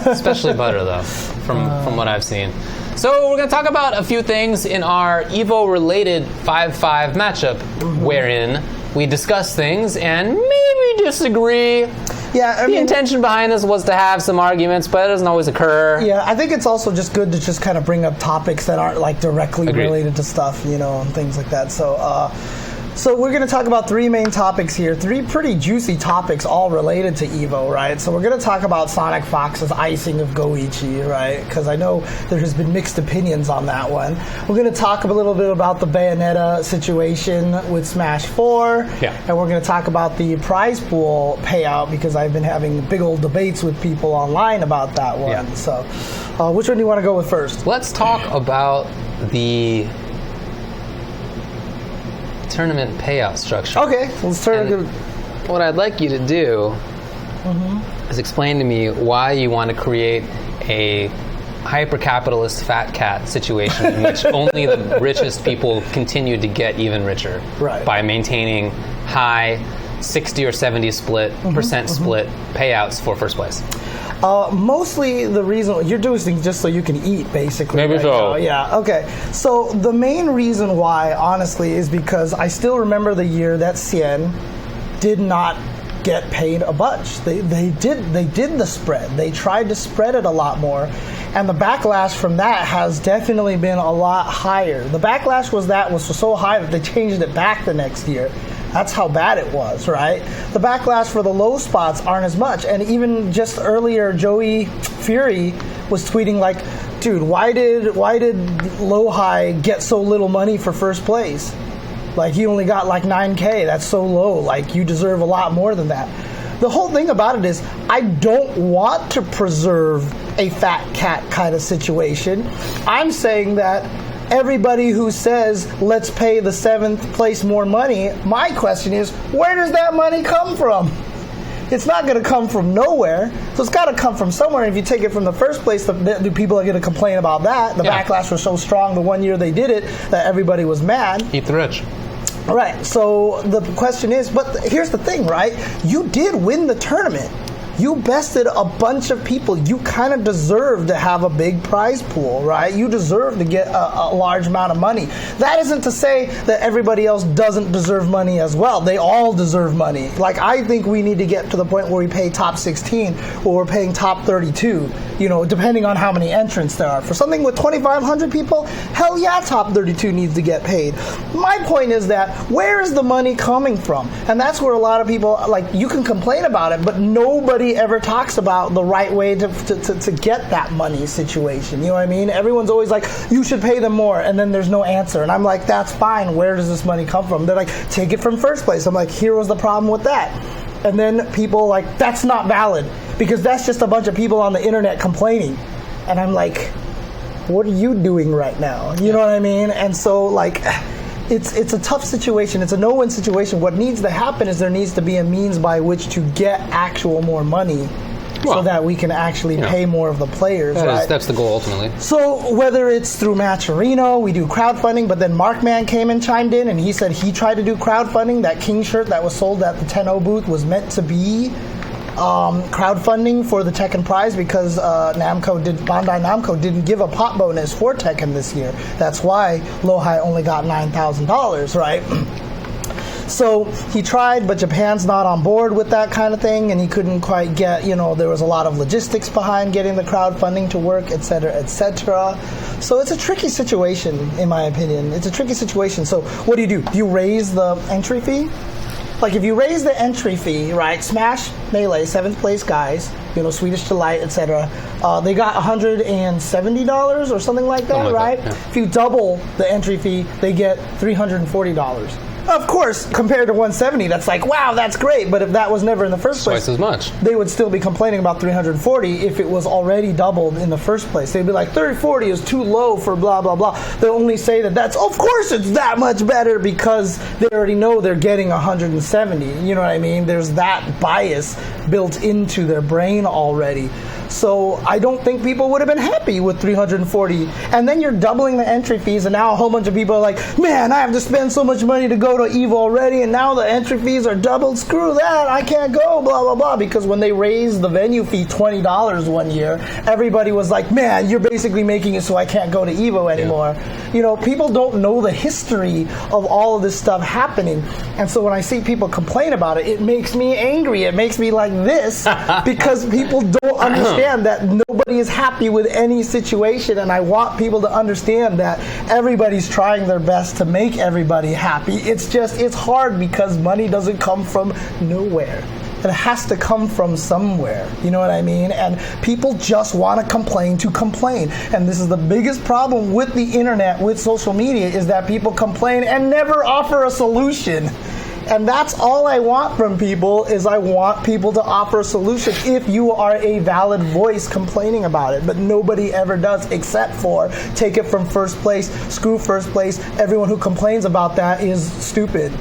especially butter though, from what I've seen. So we're going to talk about a few things in our EVO-related 5-5 matchup, wherein we discuss things and maybe disagree. Yeah, the intention behind this was to have some arguments, but it doesn't always occur. Yeah, I think it's also just good to just kind of bring up topics that aren't like directly related to stuff, and things like that. So So we're going to talk about three main topics here, three pretty juicy topics all related to EVO, right? So we're going to talk about Sonic Fox's icing of Goichi, right? Because I know there has been mixed opinions on that one. We're going to talk a little bit about the Bayonetta situation with Smash 4. Yeah. And we're going to talk about the prize pool payout because I've been having big old debates with people online about that one. Yeah. So which one do you want to go with first? Let's talk about the tournament payout structure. Okay, let's turn to... What I'd like you to do is explain to me why you want to create a hyper-capitalist fat cat situation in which only the richest people continue to get even richer by maintaining high 60 or 70 percent split payouts for first place. Mostly the reason you're doing things just so you can eat, basically. Maybe so. Yeah. Okay. So the main reason why, honestly, is because I still remember the year that Cien did not get paid a bunch. They did the spread. They tried to spread it a lot more, and the backlash from that has definitely been a lot higher. The backlash was so high that they changed it back the next year. That's how bad it was, right? The backlash for the low spots aren't as much. And even just earlier, Joey Fury was tweeting like, dude, why did Low High get so little money for first place? Like, he only got like 9K. That's so low. Like, you deserve a lot more than that. The whole thing about it is I don't want to preserve a fat cat kind of situation. I'm saying that everybody who says, let's pay the 7th place more money, my question is, where does that money come from? It's not going to come from nowhere, so it's got to come from somewhere. And if you take it from the first place, the people are going to complain about that. The backlash was so strong the one year they did it that everybody was mad. Eat the rich. Right, so the question is, but here's the thing, right? You did win the tournament. You bested a bunch of people. You kind of deserve to have a big prize pool, right? You deserve to get a large amount of money. That isn't to say that everybody else doesn't deserve money as well. They all deserve money. Like, I think we need to get to the point where we pay top 16 or we're paying top 32, depending on how many entrants there are. For something with 2,500 people, hell yeah, top 32 needs to get paid. My point is that where is the money coming from? And that's where a lot of people, like, you can complain about it, but nobody ever talks about the right way to get that money situation. You know what I mean? Everyone's always like, you should pay them more, and then there's no answer. And I'm like, that's fine. Where does this money come from? They're like, take it from first place. I'm like, here was the problem with that. And then people like, that's not valid because that's just a bunch of people on the internet complaining. And I'm like, what are you doing right now? You know what I mean? And so, like, it's a tough situation. It's a no-win situation. What needs to happen is there needs to be a means by which to get actual more money so that we can actually pay more of the players, right? That's the goal, ultimately. So whether it's through Matcherino, we do crowdfunding, but then Markman came and chimed in, and he said he tried to do crowdfunding. That King shirt that was sold at the 10-0 booth was meant to be crowdfunding for the Tekken prize because Bandai Namco didn't give a pot bonus for Tekken this year. That's why Lowhigh only got $9,000, right? So he tried, but Japan's not on board with that kind of thing, and he couldn't quite get, there was a lot of logistics behind getting the crowdfunding to work, et cetera, et cetera. So it's a tricky situation, in my opinion. It's a tricky situation. So what do? Do you raise the entry fee? Like, if you raise the entry fee, right, Smash Melee, 7th place guys, Swedish Delight, etc., they got $170 or something like that, right? Yeah. If you double the entry fee, they get $340. Of course, compared to 170, that's like, wow, that's great. But if that was never in the first place, twice as much, they would still be complaining about 340 if it was already doubled in the first place. They'd be like, 340 is too low for blah, blah, blah. They'll only say that of course it's that much better because they already know they're getting 170. You know what I mean? There's that bias built into their brain already. So I don't think people would have been happy with 340. And then you're doubling the entry fees, and now a whole bunch of people are like, man, I have to spend so much money to go to EVO already, and now the entry fees are doubled. Screw that, I can't go, blah, blah, blah. Because when they raised the venue fee $20 one year, everybody was like, man, you're basically making it so I can't go to EVO anymore. Yeah. People don't know the history of all of this stuff happening. And so when I see people complain about it, it makes me angry. It makes me like this because people don't understand understand that nobody is happy with any situation, and I want people to understand that everybody's trying their best to make everybody happy. It's just, it's hard because money doesn't come from nowhere. It has to come from somewhere. You know what I mean? And people just want to complain to complain. And this is the biggest problem with the internet, with social media, is that people complain and never offer a solution. And that's all I want from people, is I want people to offer a solution if you are a valid voice complaining about it. But nobody ever does, except for take it from first place, screw first place. Everyone who complains about that is stupid.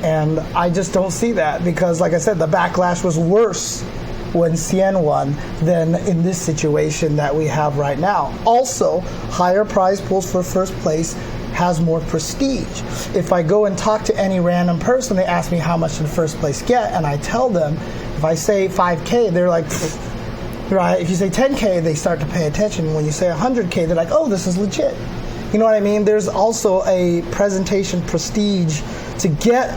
And I just don't see that, because, like I said, the backlash was worse when Cien won than in this situation that we have right now. Also, higher prize pools for first place has more prestige. If I go and talk to any random person, they ask me how much did first place get, and I tell them, if I say 5K, they're like, right? If you say 10K, they start to pay attention. When you say 100K, they're like, oh, this is legit. You know what I mean? There's also a presentation prestige to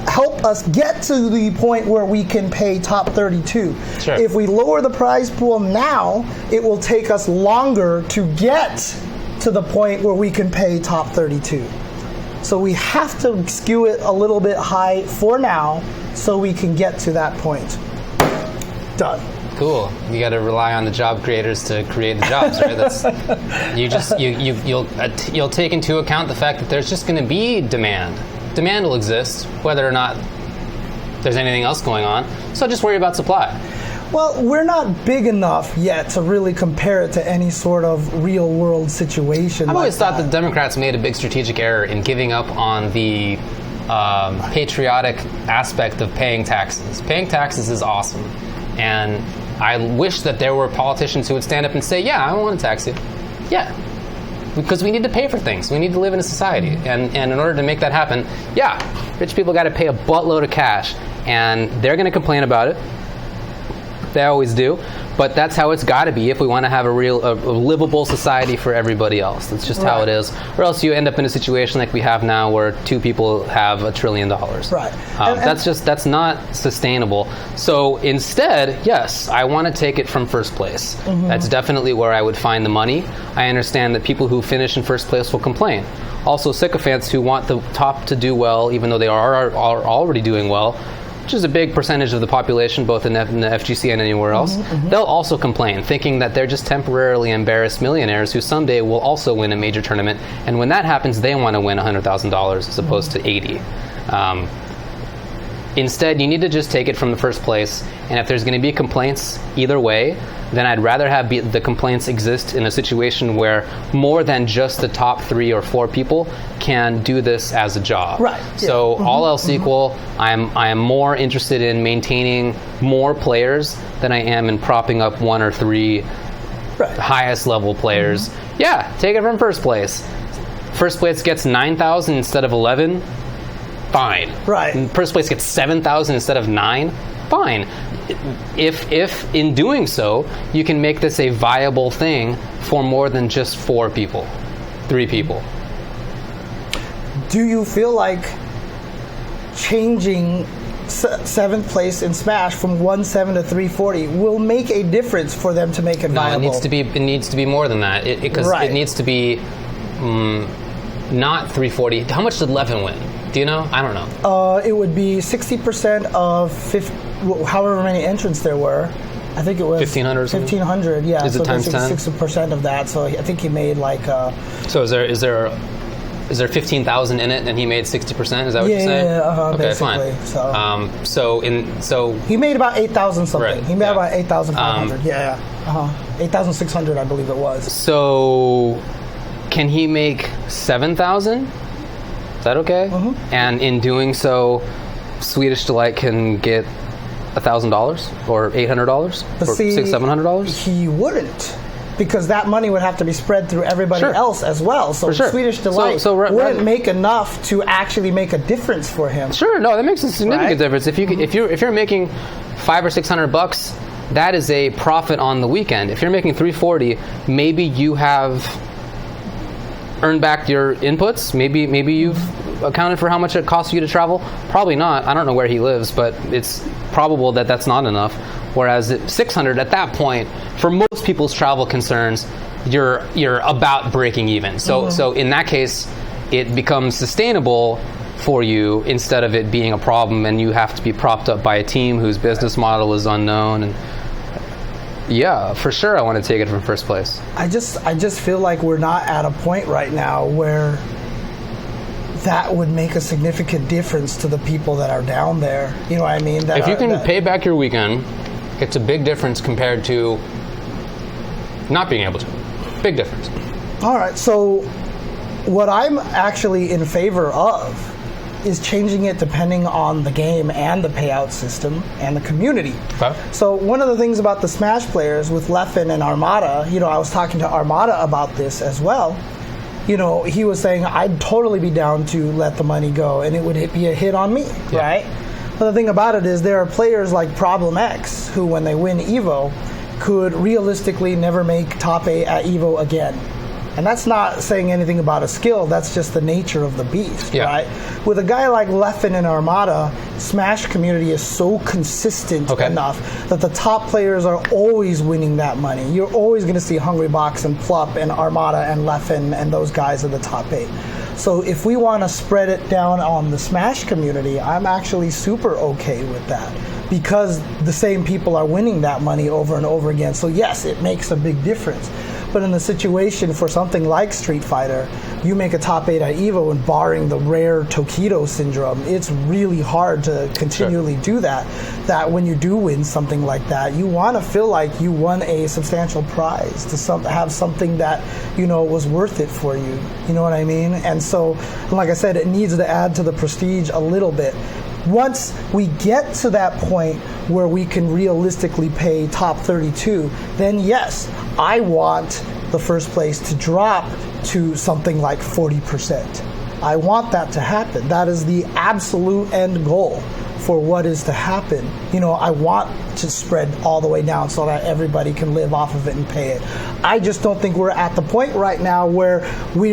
help us get to the point where we can pay top 32. Sure. If we lower the prize pool now, it will take us longer to get to the point where we can pay top 32. So we have to skew it a little bit high for now so we can get to that point. Done. Cool. You got to rely on the job creators to create the jobs, right? That's you'll take into account the fact that there's just going to be demand. Demand will exist whether or not there's anything else going on. So just worry about supply. Well, we're not big enough yet to really compare it to any sort of real world situation. I've always thought the Democrats made a big strategic error in giving up on the patriotic aspect of paying taxes. Paying taxes is awesome. And I wish that there were politicians who would stand up and say, yeah, I want to tax you. Yeah. Because we need to pay for things. We need to live in a society. And in order to make that happen, yeah, rich people got to pay a buttload of cash. And they're going to complain about it. They always do. But that's how it's got to be if we want to have a livable society for everybody else. That's just how it is. Or else you end up in a situation like we have now where two people have $1 trillion. Right. That's not sustainable. So instead, yes, I want to take it from first place. Mm-hmm. That's definitely where I would find the money. I understand that people who finish in first place will complain. Also, sycophants who want the top to do well, even though they are already doing well, which is a big percentage of the population, both in the FGC and anywhere else, they'll also complain, thinking that they're just temporarily embarrassed millionaires who someday will also win a major tournament. And when that happens, they want to win $100,000 as opposed to 80. Instead, you need to just take it from the first place. And if there's going to be complaints either way, then I'd rather have the complaints exist in a situation where more than just the top 3 or 4 people can do this as a job. Right. So all else equal, I am more interested in maintaining more players than I am in propping up 1 or 3 highest level players. Yeah, take it from first place. First place gets 9,000 instead of 11. Fine. Right. And first place gets 7,000 instead of 9. Fine. If in doing so, you can make this a viable thing for more than just 4 people, 3 people. Do you feel like changing 7th place in Smash from 1-7 to 340 will make a difference for them to make it viable? No, it needs to be more than that. Because it needs to be not 340. How much did Levin win? Do you know? I don't know. It would be 60% of however many entrants there were. I think it was 1,500 or something? 1,500, yeah. Is it times 10? 60% of that. So I think he made like... So is there 15,000 in it, and he made 60%? Is that what you're saying? Yeah, okay, basically. Fine. So he made about 8,000 something. Right, he made about 8,500. 8,600, I believe it was. So can he make 7,000? Is that okay? And in doing so, Swedish Delight can get $1,000 or $800 or $600-$700? He wouldn't, because that money would have to be spread through everybody else as well. So Swedish Delight wouldn't make enough to actually make a difference for him. Sure, no, that makes a significant difference. If you're making $500 or $600, that is a profit on the weekend. If you're making $340, maybe you have earned back your inputs. Maybe you've accounted for how much it costs you to travel? Probably not. I don't know where he lives, but it's probable that that's not enough. Whereas at 600, at that point, for most people's travel concerns, you're about breaking even. So in that case, it becomes sustainable for you instead of it being a problem and you have to be propped up by a team whose business model is unknown. And yeah, for sure I want to take it from first place. I just feel like we're not at a point right now where that would make a significant difference to the people that are down there. You know what I mean? If you can pay back your weekend, it's a big difference compared to not being able to. Big difference. All right, so what I'm actually in favor of is changing it depending on the game and the payout system and the community. Okay. So one of the things about the Smash players with Leffen and Armada, I was talking to Armada about this as well. He was saying, I'd totally be down to let the money go and it would be a hit on me, right? But the thing about it is there are players like Problem X who, when they win EVO, could realistically never make top 8 at EVO again. And that's not saying anything about a skill, that's just the nature of the beast, right? With a guy like Leffen and Armada, Smash community is so consistent enough that the top players are always winning that money. You're always going to see Hungrybox and Plup and Armada and Leffen and those guys in the top 8. So if we want to spread it down on the Smash community, I'm actually super okay with that because the same people are winning that money over and over again. So yes, it makes a big difference. But in the situation for something like Street Fighter, you make a top 8 at EVO and barring the rare Tokido syndrome, it's really hard to continually do that. That when you do win something like that, you want to feel like you won a substantial prize, to have something that, was worth it for you. You know what I mean? And so, like I said, it needs to add to the prestige a little bit. Once we get to that point where we can realistically pay top 32, then yes, I want the first place to drop to something like 40%. I want that to happen. That is the absolute end goal for what is to happen. I want to spread all the way down so that everybody can live off of it and pay it. I just don't think we're at the point right now where we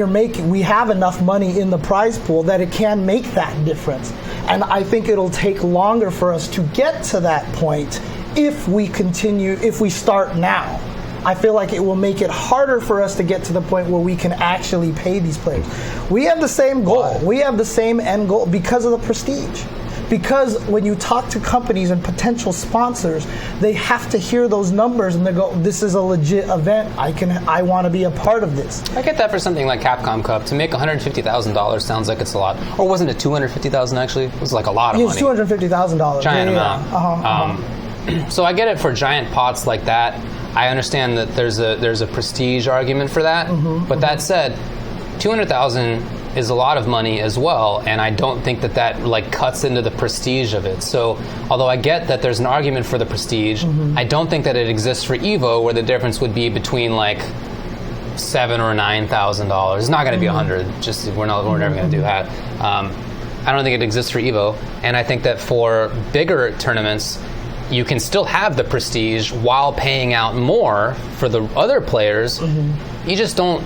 have enough money in the prize pool that it can make that difference. And I think it'll take longer for us to get to that point if we start now. I feel like it will make it harder for us to get to the point where we can actually pay these players. We have the same goal. We have the same end goal because of the prestige. Because when you talk to companies and potential sponsors, they have to hear those numbers and they go, this is a legit event. I want to be a part of this. I get that for something like Capcom Cup. To make $150,000 sounds like it's a lot. Or wasn't it $250,000 actually? It was like a lot of money. It was $250,000. Giant amount. So I get it for giant pots like that. I understand that there's a prestige argument for that. But that said, $200,000 is a lot of money as well, and I don't think that cuts into the prestige of it. So although I get that there's an argument for the prestige, I don't think that it exists for EVO where the difference would be between like $7,000 or $9,000. It's not going to be 100. Just we're never going to do that. I don't think it exists for EVO, and I think that for bigger tournaments, you can still have the prestige while paying out more for the other players. You just don't.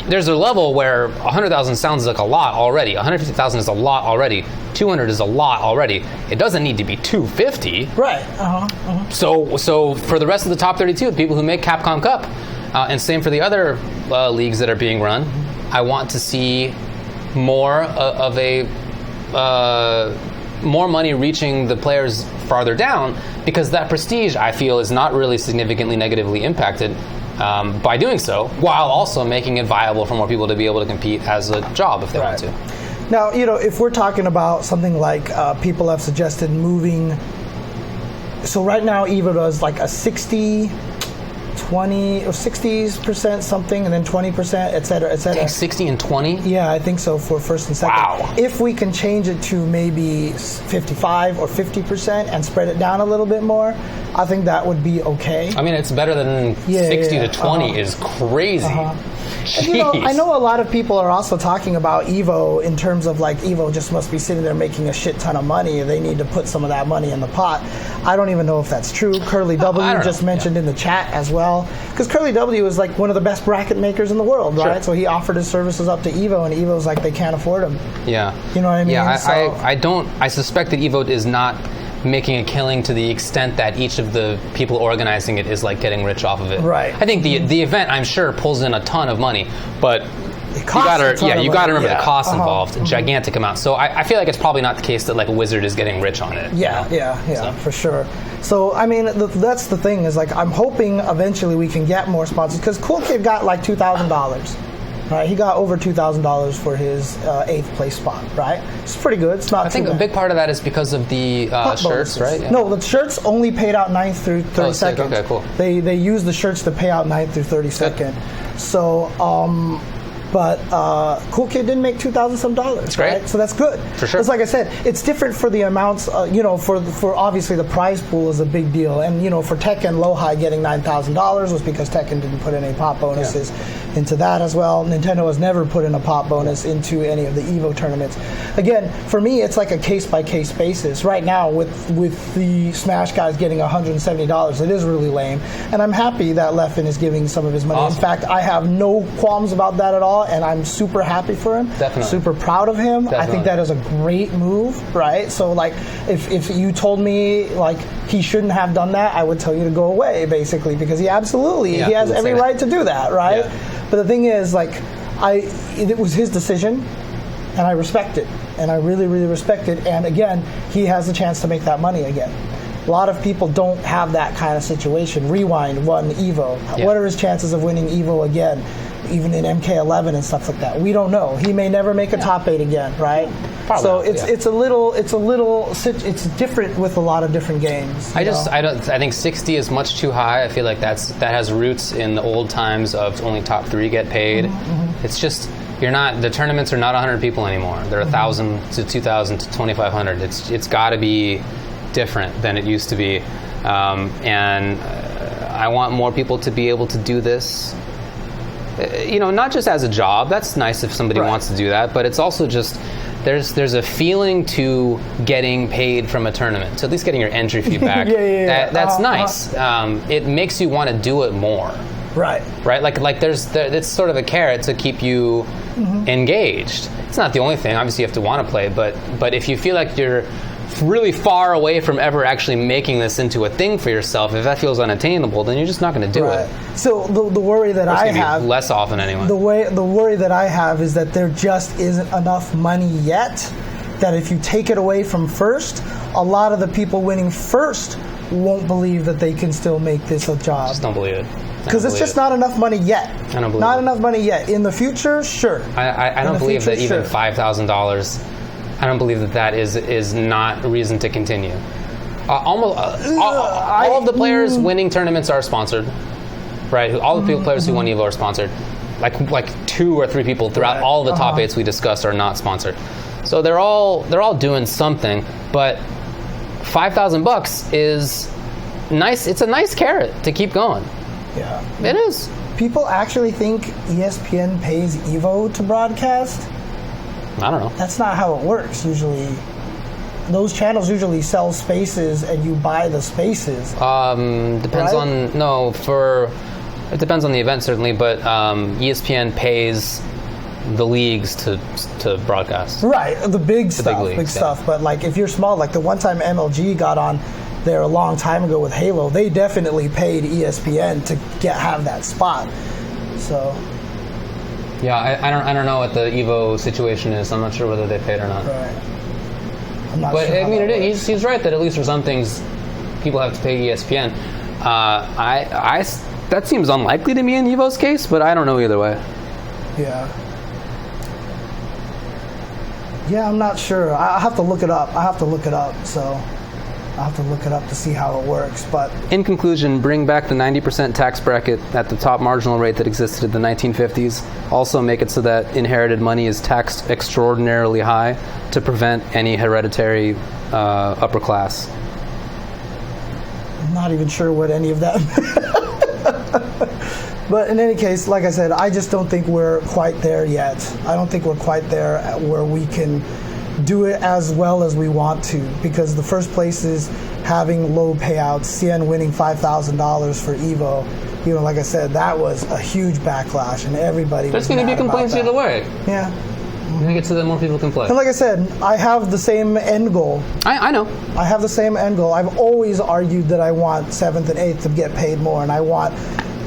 There's a level where 100,000 sounds like a lot already. 150,000 is a lot already. 200 is a lot already. It doesn't need to be 250. Right. So for the rest of the top 32, the people who make Capcom Cup, and same for the other leagues that are being run, I want to see more of more money reaching the players farther down, because that prestige, I feel, is not really significantly negatively impacted by doing so, while also making it viable for more people to be able to compete as a job if they want to. Now, if we're talking about something like people have suggested moving, so right now EVO does like a 60, 20 or 60% something, and then 20%, et cetera, et cetera. 60 and 20? Yeah, I think so for first and second. Wow. If we can change it to maybe 55 or 50% and spread it down a little bit more, I think that would be okay. I mean, it's better than 60 to 20 is crazy. I know a lot of people are also talking about EVO in terms of like EVO just must be sitting there making a shit ton of money. They need to put some of that money in the pot. I don't even know if that's true. Curly W just mentioned in the chat as well, because Curly W is like one of the best bracket makers in the world, right? So he offered his services up to EVO, and EVO's like they can't afford him. Yeah. You know what I mean? Yeah, I suspect that EVO is not making a killing to the extent that each of the people organizing it is like getting rich off of it. Right. I think the event, I'm sure, pulls in a ton of money, but you gotta remember the costs involved, gigantic amounts. So I feel like it's probably not the case that like Wizard is getting rich on it. Yeah, for sure. So I mean, that's the thing is like I'm hoping eventually we can get more sponsors, because Cool Kid got like $2,000. Right, he got over $2,000 for his 8th place spot. Right, it's pretty good. It's not. I think a big part of that is because of the shirts, right? Yeah. No, the shirts only paid out 9th through 32nd. Okay, cool. They use the shirts to pay out 9th through 32nd. Good. So, but Cool Kid didn't make $2,000 some. That's great. Right? So that's good. For sure. It's like I said, it's different for the amounts. For obviously the prize pool is a big deal, and for Tekken, Low-High getting $9,000 was because Tekken didn't put any pop bonuses into that as well. Nintendo has never put in a pop bonus into any of the EVO tournaments. Again, for me, it's like a case-by-case basis. Right now, with the Smash guys getting $170, it is really lame, and I'm happy that Leffen is giving some of his money. Awesome. In fact, I have no qualms about that at all, and I'm super happy for him. Definitely. Super proud of him. Definitely. I think that is a great move, right? So, like, if you told me, like, he shouldn't have done that, I would tell you to go away, basically, because he has every right to do that, right? Yeah. But the thing is, like, it was his decision, and I respect it, and I really, really respect it. And again, he has the chance to make that money again. A lot of people don't have that kind of situation. Rewind won EVO. Yeah. What are his chances of winning EVO again, even in MK11 and stuff like that? We don't know. He may never make a top 8 again, right? Probably so not, it's different with a lot of different games. I think 60 is much too high. I feel like that has roots in the old times of only top 3 get paid. Mm-hmm. It's just the tournaments are not 100 people anymore. They're 1,000 to 2,000 to 2,500. It's got to be different than it used to be, and I want more people to be able to do this. Not just as a job. That's nice if somebody wants to do that, but it's also just there's a feeling to getting paid from a tournament. So at least getting your entry fee back. That's nice. It makes you want to do it more. Right. Like it's sort of a carrot to keep you engaged. It's not the only thing. Obviously, you have to want to play, but if you feel like you're really far away from ever actually making this into a thing for yourself, if that feels unattainable, then you're just not going to do it. So the worry that I have, less often anyway. The worry that I have is that there just isn't enough money yet, that if you take it away from first, a lot of the people winning first won't believe that they can still make this a job. Just don't believe it. Because it's just not enough money yet. I don't believe Not enough money yet. In the future, sure. I don't believe that even $5,000. I don't believe that is not a reason to continue. All of the players winning tournaments are sponsored, right? All the players who won EVO are sponsored. Like 2 or 3 people throughout all the top 8s we discussed are not sponsored. So they're all doing something. But $5,000 is nice. It's a nice carrot to keep going. Yeah, it is. People actually think ESPN pays EVO to broadcast. I don't know. That's not how it works usually. Those channels usually sell spaces and you buy the spaces. Depends on it depends on the event certainly, but ESPN pays the leagues to broadcast. Right, the big stuff. But like if you're small, like the one time MLG got on there a long time ago with Halo, they definitely paid ESPN to have that spot. So. Yeah, I don't know what the EVO situation is. I'm not sure whether they paid or not. Right. I'm not but sure I mean, he's right that at least for some things, people have to pay ESPN. That seems unlikely to me in EVO's case, but I don't know either way. Yeah. Yeah, I'm not sure. I have to look it up. So I'll have to look it up to see how it works. But in conclusion, bring back the 90% tax bracket at the top marginal rate that existed in the 1950s. Also make it so that inherited money is taxed extraordinarily high to prevent any hereditary upper class. I'm not even sure what any of that But in any case, like I said, I just don't think we're quite there yet. I don't think we're quite there where we can do it as well as we want to, because the first place is having low payouts. CN winning $5,000 for EVO. You know, like I said, that was a huge backlash, and everybody There's going to be complaints either way. Yeah. I think it's so that more people can play. And like I said, I have the same end goal. I know. I have the same end goal. I've always argued that I want 7th and 8th to get paid more, and I want,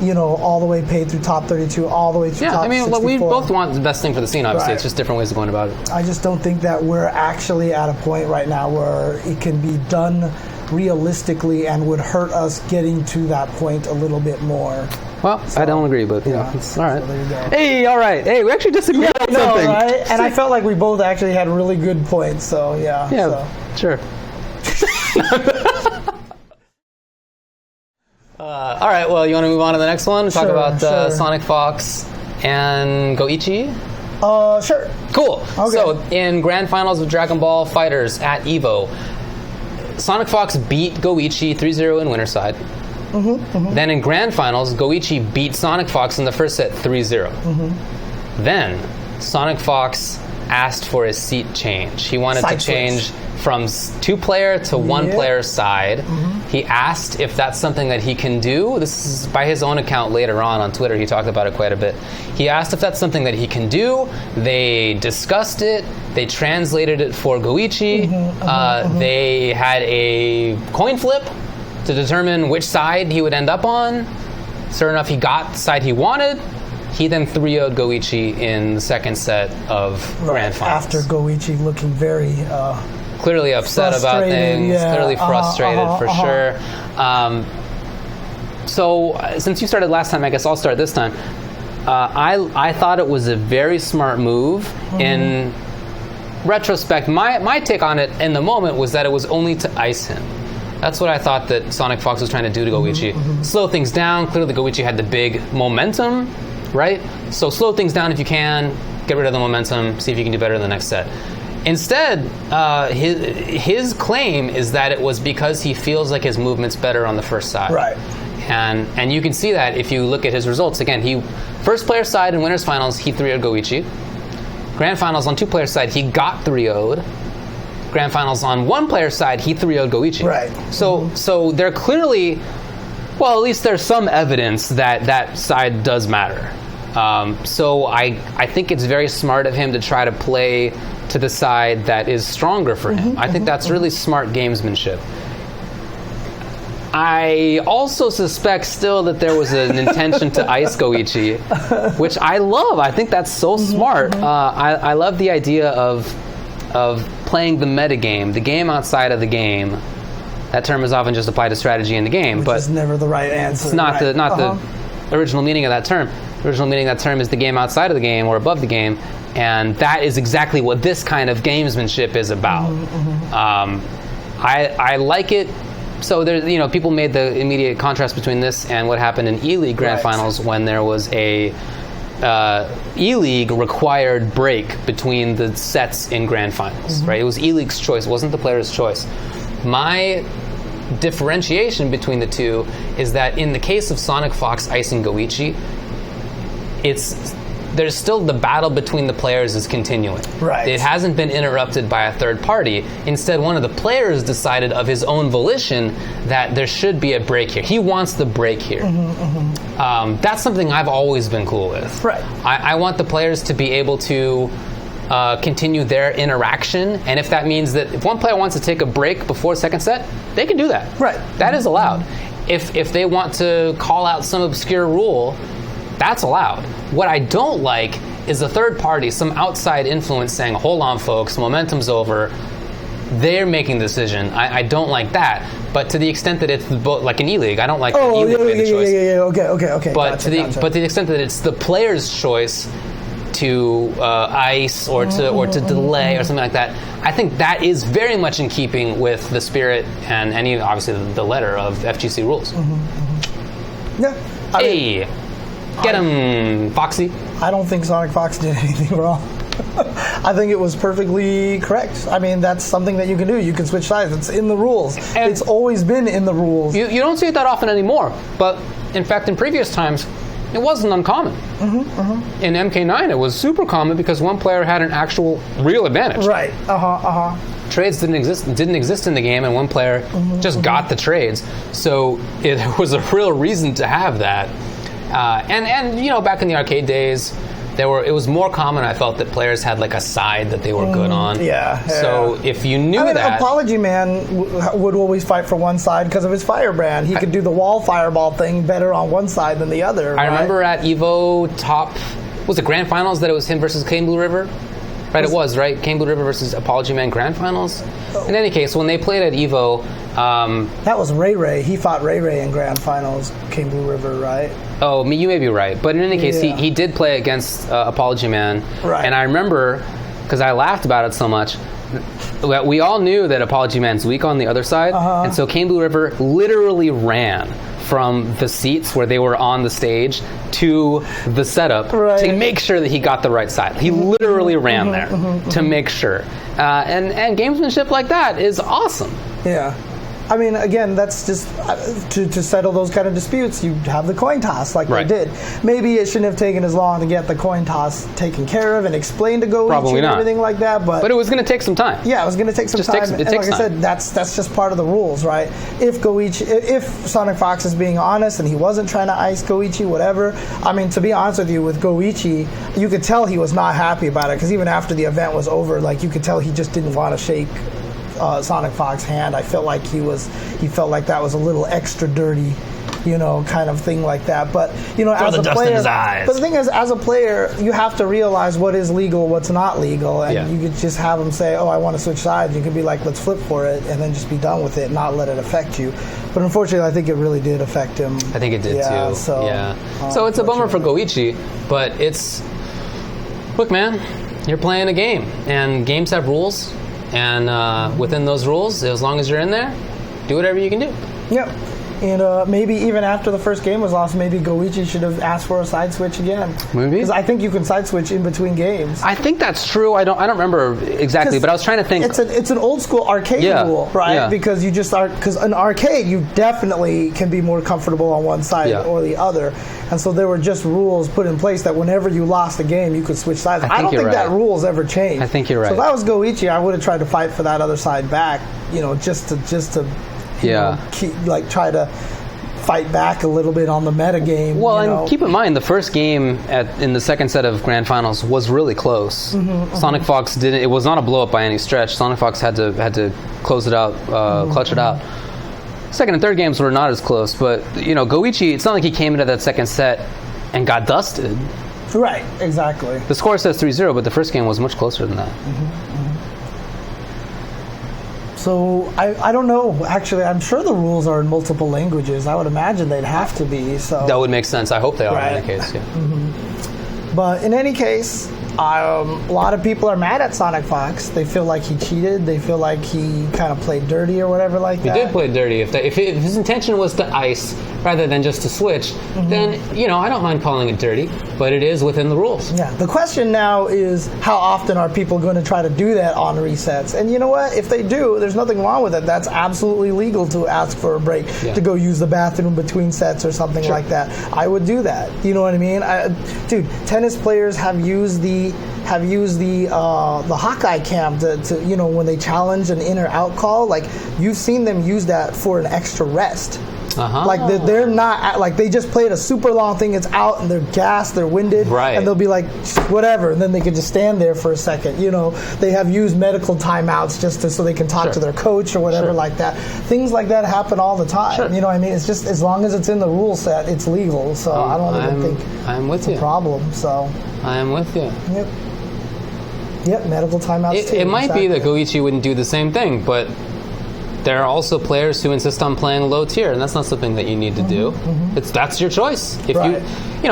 you know, all the way paid through top 32, all the way through top 64. Yeah, we both want the best thing for the scene, obviously. Right. It's just different ways of going about it. I just don't think that we're actually at a point right now where it can be done realistically and would hurt us getting to that point a little bit more. Well, so, I don't agree, but you know, it's all right. So there you go. Hey, all right. Hey, we actually disagreed on something. Right? And I felt like we both actually had really good points, so yeah. Yeah, sure. All right, well, you want to move on to the next one? Talk about Sonic Fox and Goichi? Sure. Cool. Okay. So, in Grand Finals of Dragon Ball FighterZ at EVO, Sonic Fox beat Goichi 3-0 in winner's side. Then in Grand Finals, Goichi beat Sonic Fox in the first set 3-0. Then, Sonic Fox asked for a seat change. He wanted to change from 2-player to 1-player side. He asked if that's something that he can do. This is by his own account later on Twitter. He talked about it quite a bit. He asked if that's something that he can do. They discussed it. They translated it for Goichi. They had a coin flip to determine which side he would end up on. Sure enough, he got the side he wanted. He then 3-0'd Goichi in the second set of Grand Finals. After Goichi looking very... clearly upset about things, clearly frustrated for sure. So, since you started last time, I guess I'll start this time. I thought it was a very smart move. In retrospect, my take on it in the moment was that it was only to ice him. That's what I thought that Sonic Fox was trying to do to Goichi. Slow things down. Clearly, Goichi had the big momentum, right? So slow things down if you can. Get rid of the momentum. See if you can do better in the next set. Instead, his claim is that it was because he feels like his movement's better on the first side. Right. And you can see that if you look at his results. Again, he first player side in winners finals, he 3-0'd Goichi. Grand finals on 2-player side, he got 3-0'd. Grand finals on 1-player side, he 3-0'd Goichi. Right. So they're clearly, well, at least there's some evidence that that side does matter. So I think it's very smart of him to try to play to the side that is stronger for him. I think that's really smart gamesmanship. I also suspect still that there was an intention to ice Goichi, which I love. I think that's so smart. I love the idea of playing the metagame, the game outside of the game. That term is often just applied to strategy in the game, but it's never the right answer. It's not the original meaning of that term. The original meaning of that term is the game outside of the game or above the game, and that is exactly what this kind of gamesmanship is about. I like it. So there's, people made the immediate contrast between this and what happened in E-League Grand Finals when there was a E-League required break between the sets in Grand Finals, right? It was E-League's choice. It wasn't the player's choice. My differentiation between the two is that in the case of Sonic Fox icing Goichi, there's still the battle between the players is continuing. Right. It hasn't been interrupted by a third party. Instead, one of the players decided of his own volition that there should be a break here. He wants the break here. That's something I've always been cool with. Right. I want the players to be able to continue their interaction, and if that means that if one player wants to take a break before second set, they can do that. Right. That is allowed. If they want to call out some obscure rule, that's allowed. What I don't like is a third party, some outside influence saying, hold on folks, momentum's over. They're making the decision. I don't like that. But to the extent that it's like an E-League, I don't like the E-League made the choice. Okay. But to the extent that it's the player's choice to ice or to delay or something like that, I think that is very much in keeping with the spirit and obviously the letter of FGC rules. Yeah. Get him, Foxy. I don't think Sonic Fox did anything wrong. I think it was perfectly correct. I mean, that's something that you can do. You can switch sides. It's in the rules. And it's always been in the rules. You don't see it that often anymore. But, in fact, in previous times, it wasn't uncommon. In MK9, it was super common because one player had an actual real advantage. Right. Trades didn't exist in the game, and one player just got the trades. So it was a real reason to have that. And you know, back in the arcade days, it was more common, I felt, that players had like a side that they were good on. Yeah. So if you knew that... Apology Man would always fight for one side because of his firebrand. He could do the wall fireball thing better on one side than the other. I remember at EVO was it Grand Finals that it was him versus Kane Blue River? Right, it was, right? Kane Blue River versus Apology Man Grand Finals? In any case, when they played at EVO... that was Ray Ray. He fought Ray Ray in Grand Finals, Kane Blue River, right? Oh, you may be right. But in any case, he did play against Apology Man. Right. And I remember, because I laughed about it so much, we all knew that Apology Man's weak on the other side. And so Kane Blue River literally ran from the seats where they were on the stage to the setup to make sure that he got the right side. He literally ran there to make sure. And gamesmanship like that is awesome. Yeah. I mean, again, that's just to settle those kind of disputes. You have the coin toss like they did. Maybe it shouldn't have taken as long to get the coin toss taken care of and explained to Goichi and everything like that. But it was going to take some time. Yeah, it was going to take some time. And like I said, that's just part of the rules, right? If Sonic Fox is being honest and he wasn't trying to ice Goichi, whatever. I mean, to be honest with you, with Goichi, you could tell he was not happy about it because even after the event was over, like you could tell he just didn't want to shake Sonic Fox's hand. I felt like he felt like that was a little extra dirty, you know, kind of thing like that. But you know, as a player, but the thing is, as a player, you have to realize what is legal, what's not legal, and you could just have him say, "Oh, I want to switch sides." You could be like, "Let's flip for it," and then just be done with it, and not let it affect you. But unfortunately, I think it really did affect him. I think it did too. So it's a bummer for Goichi, but look, man, you're playing a game, and games have rules. And within those rules, as long as you're in there, do whatever you can do. Yep. And maybe even after the first game was lost, maybe Goichi should have asked for a side switch again. Maybe. Because I think you can side switch in between games. I think that's true. I don't remember exactly, but I was trying to think. It's an old school arcade rule, right? Yeah. Because because in arcade you definitely can be more comfortable on one side or the other, and so there were just rules put in place that whenever you lost a game, you could switch sides. I don't think that rule's ever changed. I think you're right. So if I was Goichi, I would have tried to fight for that other side back, you know, just to. Try to fight back a little bit on the meta game. Well, and keep in mind, the first game in the second set of Grand Finals was really close. Sonic Fox didn't. It was not a blow up by any stretch. Sonic Fox had to close it out, clutch it out. Second and third games were not as close, but you know, Goichi. It's not like he came into that second set and got dusted. Right. Exactly. The score says 3-0, but the first game was much closer than that. So I don't know. Actually, I'm sure the rules are in multiple languages. I would imagine they'd have to be. So that would make sense. I hope they are in any case. Yeah. But in any case, a lot of people are mad at Sonic Fox. They feel like he cheated. They feel like he kind of played dirty or whatever like that. He did play dirty. If his intention was to ice rather than just to switch, then, you know, I don't mind calling it dirty, but it is within the rules. Yeah. The question now is, how often are people going to try to do that on resets? And you know what? If they do, there's nothing wrong with it. That's absolutely legal to ask for a break, to go use the bathroom between sets or something like that. I would do that. You know what I mean? Dude, tennis players have used the Hawkeye cam to you know, when they challenge an in or out call, like you've seen them use that for an extra rest. Like they're not like, they just played a super long thing. It's out and they're gassed, they're winded, and they'll be like whatever, and then they can just stand there for a second. You know, they have used medical timeouts just so they can talk to their coach or whatever like that. Things like that happen all the time. You know what I mean? It's just, as long as it's in the rule set, it's legal. So I don't even think it's a problem. So I am with you. Yep, medical timeouts too. It might be that Goichi wouldn't do the same thing, but there are also players who insist on playing low tier, and that's not something that you need to do. That's your choice. If you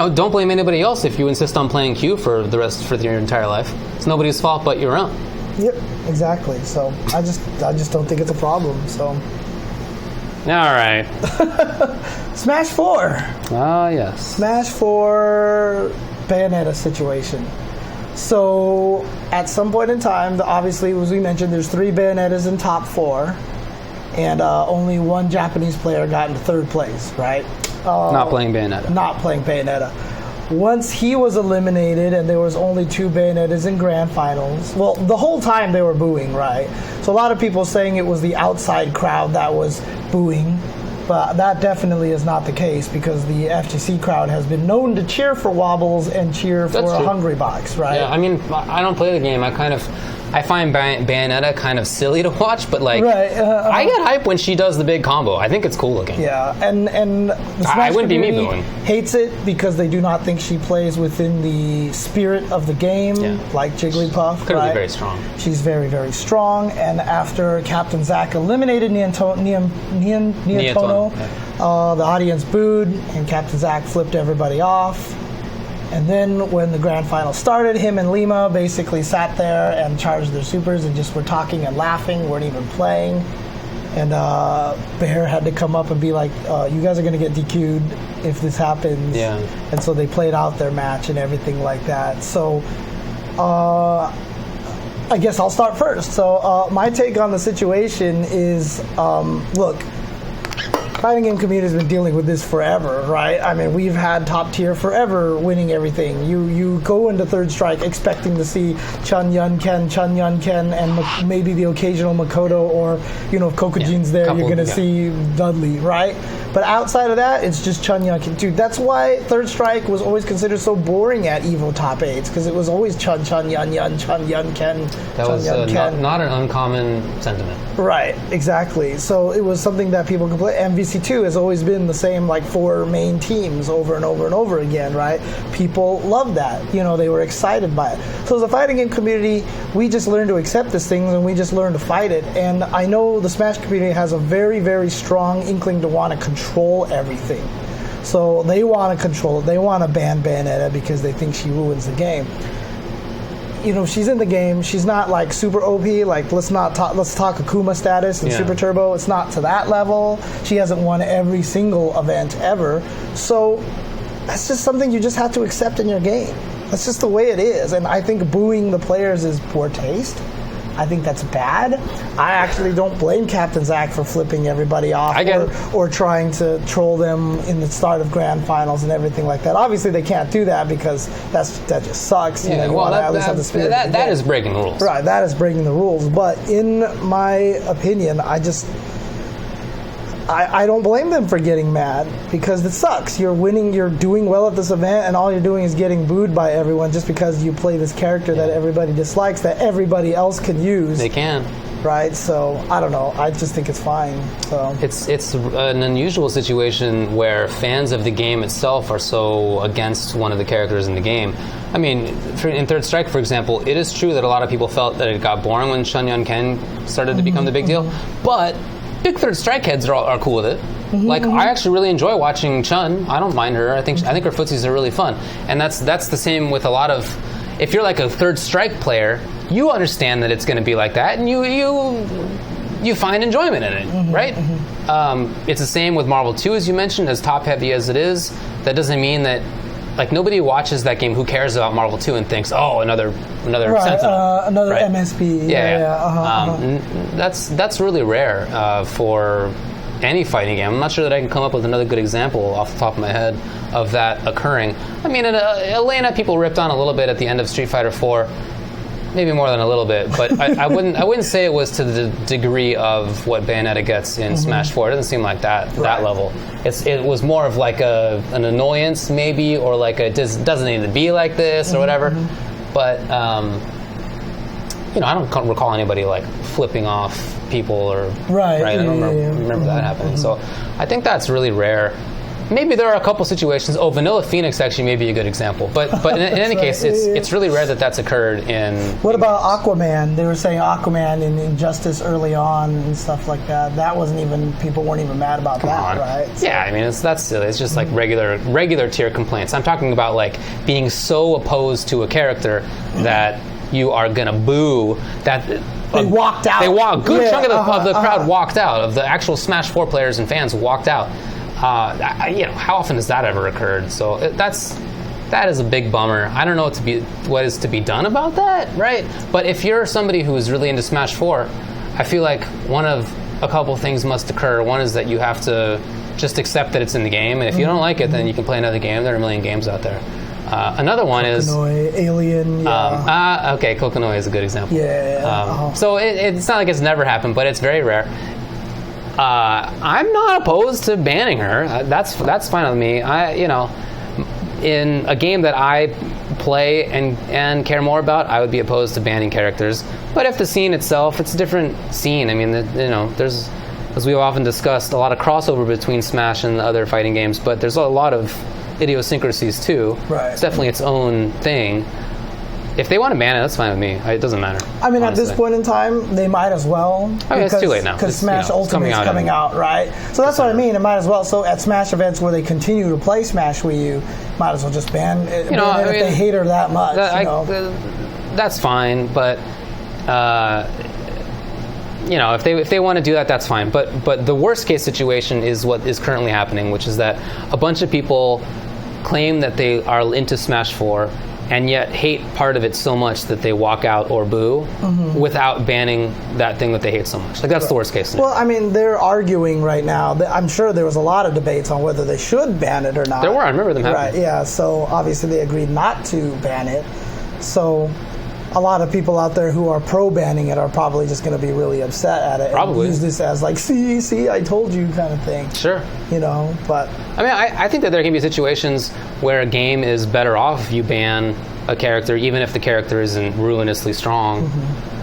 don't blame anybody else if you insist on playing Q for your entire life. It's nobody's fault but your own. Yep, exactly. So I just don't think it's a problem. So. All right. Smash 4. Ah, yes. Smash 4 Bayonetta situation. So at some point in time, obviously, as we mentioned, there's 3 Bayonettas in top 4. And only one Japanese player got into third place, right? Not playing Bayonetta. Not playing Bayonetta. once he was eliminated and there was only 2 Bayonettas in grand finals, well, the whole time they were booing, right? So a lot of people saying it was the outside crowd that was booing, but that definitely is not the case because the FGC crowd has been known to cheer for Wobbles and cheer for a Hungry Box, right? Yeah, I mean, I don't play the game. I find Bayonetta kind of silly to watch, but like, I get hype when she does the big combo. I think it's cool looking. Yeah, and the Smash community hates it because they do not think she plays within the spirit of the game, like Jigglypuff. Clearly very strong. She's very, very strong, and after Captain Zack eliminated Niantono, the audience booed, and Captain Zack flipped everybody off. And then when the grand final started, him and Lima basically sat there and charged their supers and just were talking and laughing, weren't even playing. And Bear had to come up and be like, you guys are going to get DQ'd if this happens. Yeah. And so they played out their match and everything like that. So I guess I'll start first. So my take on the situation is, look, fighting game community has been dealing with this forever, right? I mean, we've had top tier forever winning everything. You go into Third Strike expecting to see Chun Yun Ken, and maybe the occasional Makoto, or if Kokujin's there, you're going to see Dudley, right? But outside of that, it's just Chun Yun Ken. Dude, that's why Third Strike was always considered so boring at EVO Top 8s, because it was always Chun Yun Ken, That was not an uncommon sentiment. Right, exactly. So it was something that people could play. MVC2 has always been the same, like 4 main teams over and over and over again, right? People loved that. They were excited by it. So as a fighting game community, we just learned to accept these things and we just learned to fight it. And I know the Smash community has a very, very strong inkling to want to control everything. So they want to control it. They want to ban Bayonetta because they think she ruins the game. She's in the game. She's not like super OP. Like let's talk Akuma status and Super Turbo. It's not to that level. She hasn't won every single event ever. So that's just something you just have to accept in your game. That's just the way it is. And I think booing the players is poor taste. I think that's bad. I actually don't blame Captain Zack for flipping everybody off or trying to troll them in the start of grand finals and everything like that. Obviously, they can't do that because that just sucks. That is breaking the rules. Right, that is breaking the rules. But in my opinion, I don't blame them for getting mad because it sucks. You're winning, you're doing well at this event, and all you're doing is getting booed by everyone just because you play this character that everybody dislikes, that everybody else can use. They can. Right? So, I don't know. I just think it's fine. So It's an unusual situation where fans of the game itself are so against one of the characters in the game. I mean, in Third Strike, for example, it is true that a lot of people felt that it got boring when Chun Yun Ken started to become the big deal, but big Third Strike heads are cool with it. I actually really enjoy watching Chun. I don't mind her. I think her footsies are really fun. And that's the same with a lot of... If you're like a Third Strike player, you understand that it's going to be like that, and you find enjoyment in it, right? It's the same with Marvel 2, as you mentioned, as top-heavy as it is. That doesn't mean that... nobody watches that game who cares about Marvel 2 and thinks, oh, another Sentinel. Another MSP. That's really rare for any fighting game. I'm not sure that I can come up with another good example off the top of my head of that occurring. I mean, Elena, people ripped on a little bit at the end of Street Fighter 4. Maybe more than a little bit, but I wouldn't say it was to the degree of what Bayonetta gets in Smash 4. It doesn't seem like that level. It was more of like an annoyance maybe, or like it doesn't need to be like this or whatever. But I don't recall anybody like flipping off people or right. I don't remember that happening. So I think that's really rare. Maybe there are a couple situations. Oh, Vanilla Phoenix actually may be a good example. But in any case, it's really rare that's occurred in... What about Aquaman? They were saying Aquaman in Injustice early on and stuff like that. That wasn't even... People weren't even mad about that, right? So. Yeah, I mean, that's silly. It's just like regular tier complaints. I'm talking about like being so opposed to a character that you are going to boo that... They walked out. Good chunk of the crowd walked out. Of the actual Smash 4 players and fans walked out. How often has that ever occurred? So that is a big bummer. I don't know what is to be done about that, right? But if you're somebody who is really into Smash 4, I feel like one of a couple things must occur. One is that you have to just accept that it's in the game, and if you don't like it, then you can play another game. There are a million games out there. Another one is Alien. Yeah. Okay, Kokonoi is a good example. Yeah. So it's not like it's never happened, but it's very rare. I'm not opposed to banning her. That's fine with me. In a game that I play and care more about, I would be opposed to banning characters. But if the scene itself, it's a different scene. I mean, there's, as we've often discussed, a lot of crossover between Smash and the other fighting games, but there's a lot of idiosyncrasies too. Right. It's definitely its own thing. If they want to ban it, that's fine with me. It doesn't matter. I mean, honestly. at this point in time, they might as well. It's too late now. Because Smash Ultimate is coming out, right? So that's what I mean. It might as well. So at Smash events where they continue to play Smash Wii U, might as well just ban it, if they hate her that much. That's fine, but if they want to do that, that's fine. But the worst case situation is what is currently happening, which is that a bunch of people claim that they are into Smash 4 and yet hate part of it so much that they walk out or boo without banning that thing that they hate so much. Like, that's the worst case scenario. Well, I mean, they're arguing right now. I'm sure there was a lot of debates on whether they should ban it or not. There were. I remember them happening. Right, yeah. So obviously they agreed not to ban it. So a lot of people out there who are pro-banning it are probably just going to be really upset at it. Probably. And use this as like, see, I told you kind of thing. Sure. But... I mean, I think that there can be situations where a game is better off if you ban a character, even if the character isn't ruinously strong.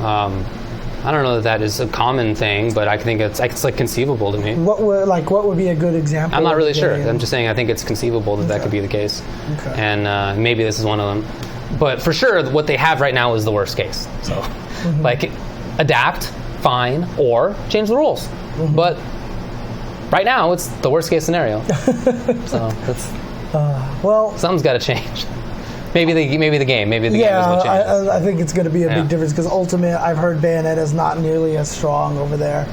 I don't know that is a common thing, but I think it's like conceivable to me. What would be a good example? I'm not really sure. I'm just saying I think it's conceivable that could be the case. Okay. And maybe this is one of them. But for sure, what they have right now is the worst case. So, adapt, fine, or change the rules. But right now, it's the worst case scenario. So that's something's got to change. Maybe the game is what changes. I think it's going to be a big difference because Ultimate, I've heard Bayonetta is not nearly as strong over there.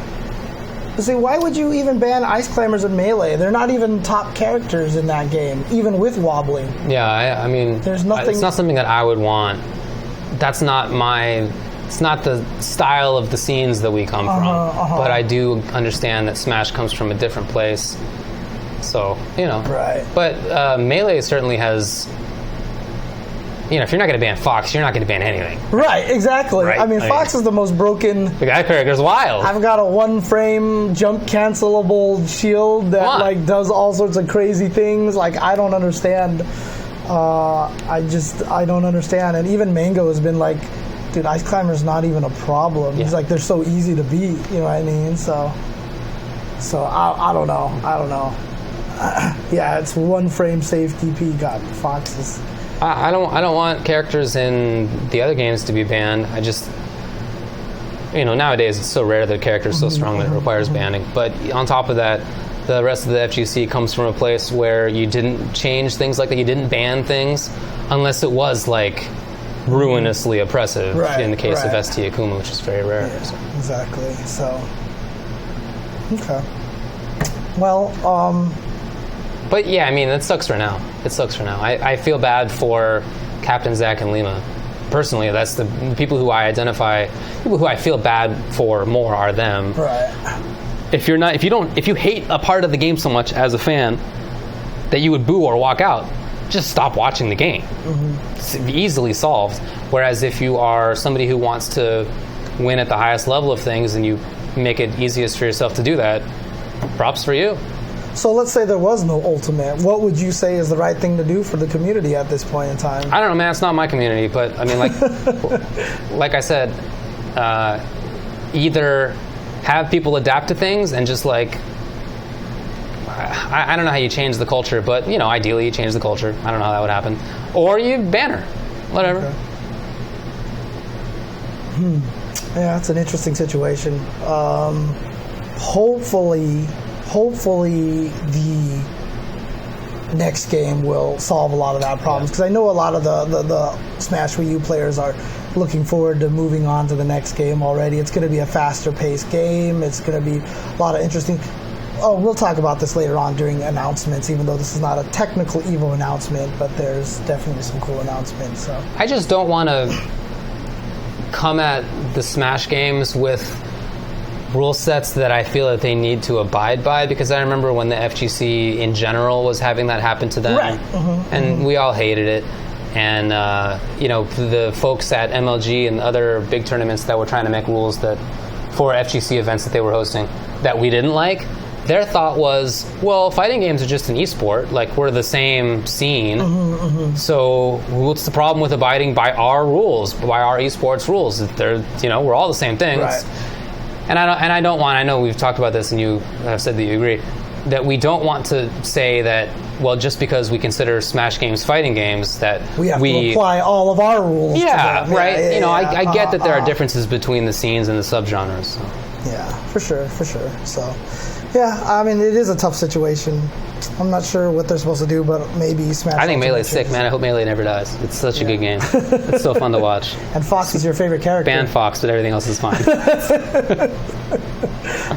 But see, why would you even ban Ice Climbers and Melee? They're not even top characters in that game, even with wobbling. Yeah, I mean, there's nothing. It's not something that I would want. That's not it's not the style of the scenes that we come from. But I do understand that Smash comes from a different place. So, Right. But Melee certainly has... if you're not going to ban Fox, you're not going to ban anything. Right, exactly. Right? I mean, Fox is the most broken... The guy character's wild. I've got a one-frame jump cancelable shield that does all sorts of crazy things. I don't understand. I don't understand. And even Mango has been like, dude, Ice Climber's not even a problem. Yeah. He's like, they're so easy to beat. You know what I mean? So I don't know. Yeah, it's one-frame safe DP. God, Fox is... I don't want characters in the other games to be banned. I just, nowadays it's so rare that a character is so strong that it requires banning. But on top of that, the rest of the FGC comes from a place where you didn't change things like that. You didn't ban things unless it was ruinously oppressive. In the case of ST Akuma, which is very rare. Yeah, so. Exactly. So, okay. Well, But yeah, I mean, it sucks for now. I feel bad for Captain Zack and Lima. Personally, that's the people who I feel bad for more are them. Right. If you hate a part of the game so much as a fan that you would boo or walk out, just stop watching the game. It's easily solved. Whereas if you are somebody who wants to win at the highest level of things and you make it easiest for yourself to do that, props for you. So let's say there was no Ultimate. What would you say is the right thing to do for the community at this point in time? I don't know, man. It's not my community. But, I mean, like I said, either have people adapt to things and just, I don't know how you change the culture. But, ideally you change the culture. I don't know how that would happen. Or you ban her. Whatever. Okay. Yeah, that's an interesting situation. Hopefully the next game will solve a lot of that problems, because I know a lot of the Smash Wii U players are looking forward to moving on to the next game already. It's going to be a faster paced game. It's going to be a lot of interesting... we'll talk about this later on during announcements, even though this is not a technical EVO announcement, but there's definitely some cool announcements. So I just don't want to come at the Smash games with rule sets that I feel that they need to abide by, because I remember when the FGC in general was having that happen to them, and we all hated it. And the folks at MLG and other big tournaments that were trying to make rules that for FGC events that they were hosting that we didn't like, their thought was, well, fighting games are just an esport. Like, we're the same scene. So what's the problem with abiding by our rules, by our esports rules? They're, we're all the same things. Right. And I know we've talked about this and you have said that you agree, that we don't want to say that, well, just because we consider Smash games fighting games, that we have to apply all of our rules to them. Right. I get that there are differences between the scenes and the subgenres. So. Yeah, for sure. So, yeah, I mean, it is a tough situation. I'm not sure what they're supposed to do, but maybe Smash. I think Melee's sick, man. I hope Melee never dies. It's such a good game. It's so fun to watch. And Fox is your favorite character. Ban Fox, but everything else is fine.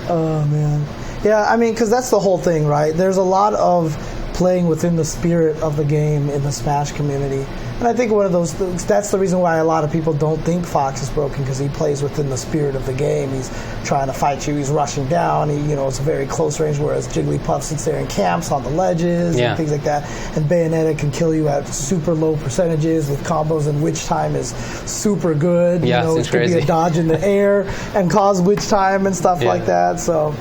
Oh, man. Yeah, I mean, because that's the whole thing, right? There's a lot of playing within the spirit of the game in the Smash community. And I think one of those things, that's the reason why a lot of people don't think Fox is broken, because he plays within the spirit of the game. He's trying to fight you, he's rushing down, it's a very close range, whereas Jigglypuff sits there and camps on the ledges and things like that. And Bayonetta can kill you at super low percentages with combos, and Witch Time is super good. Yeah, it could be a dodge in the air and cause Witch Time and stuff like that. So,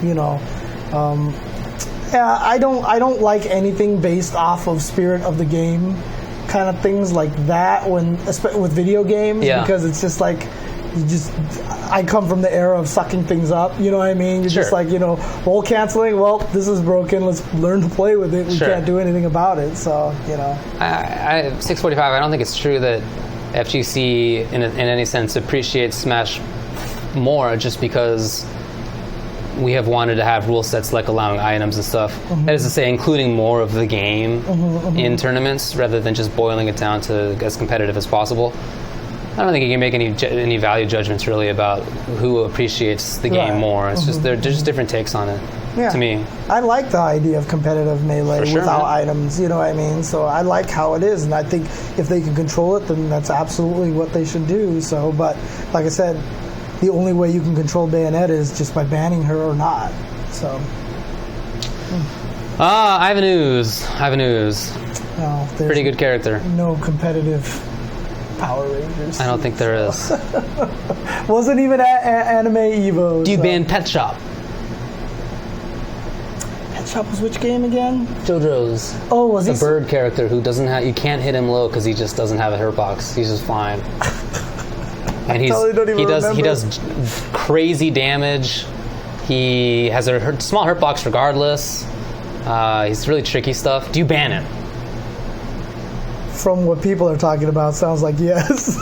I don't like anything based off of spirit of the game kind of things like that with video games, because it's just like I come from the era of sucking things up, you know what I mean? You're just like, roll canceling, well, this is broken, let's learn to play with it. We can't do anything about it, so, I 645, I don't think it's true that FGC in any sense appreciates Smash more just because we have wanted to have rule sets like allowing items and stuff. That is to say, including more of the game in tournaments rather than just boiling it down to as competitive as possible. I don't think you can make any value judgments really about who appreciates the game more. It's just they're just different takes on it. To me, I like the idea of competitive Melee without items. You know what I mean? So I like how it is, and I think if they can control it, then that's absolutely what they should do. So, but like I said, the only way you can control Bayonetta is just by banning her or not. So. I have news. No, pretty good character. No competitive Power Rangers. I don't think there is. Wasn't even Anime EVO. Do you ban Pet Shop? Pet Shop was which game again? JoJo's. Oh, was he? The bird character who doesn't have. You can't hit him low because he just doesn't have a hitbox. He's just flying. And he does crazy damage. He has a small hurtbox regardless. He's really tricky stuff. Do you ban him? From what people are talking about, sounds like yes.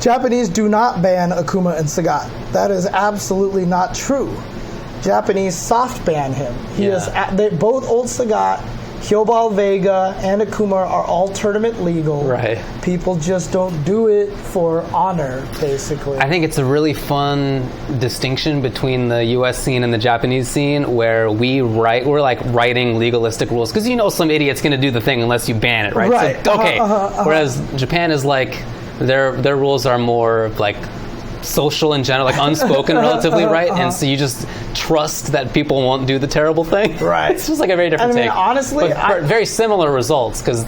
Japanese do not ban Akuma and Sagat. That is absolutely not true. Japanese soft ban him. Both Old Sagat, Hyobal Vega, and Akuma are all tournament legal. Right. People just don't do it for honor, basically. I think it's a really fun distinction between the U.S. scene and the Japanese scene, where we're like writing legalistic rules because some idiot's going to do the thing unless you ban it, right? Right. So, okay. Whereas Japan is like their rules are more like social in general, like unspoken relatively, right? And so you just trust that people won't do the terrible thing. Right. It's just like a very different take. Honestly, but very similar results because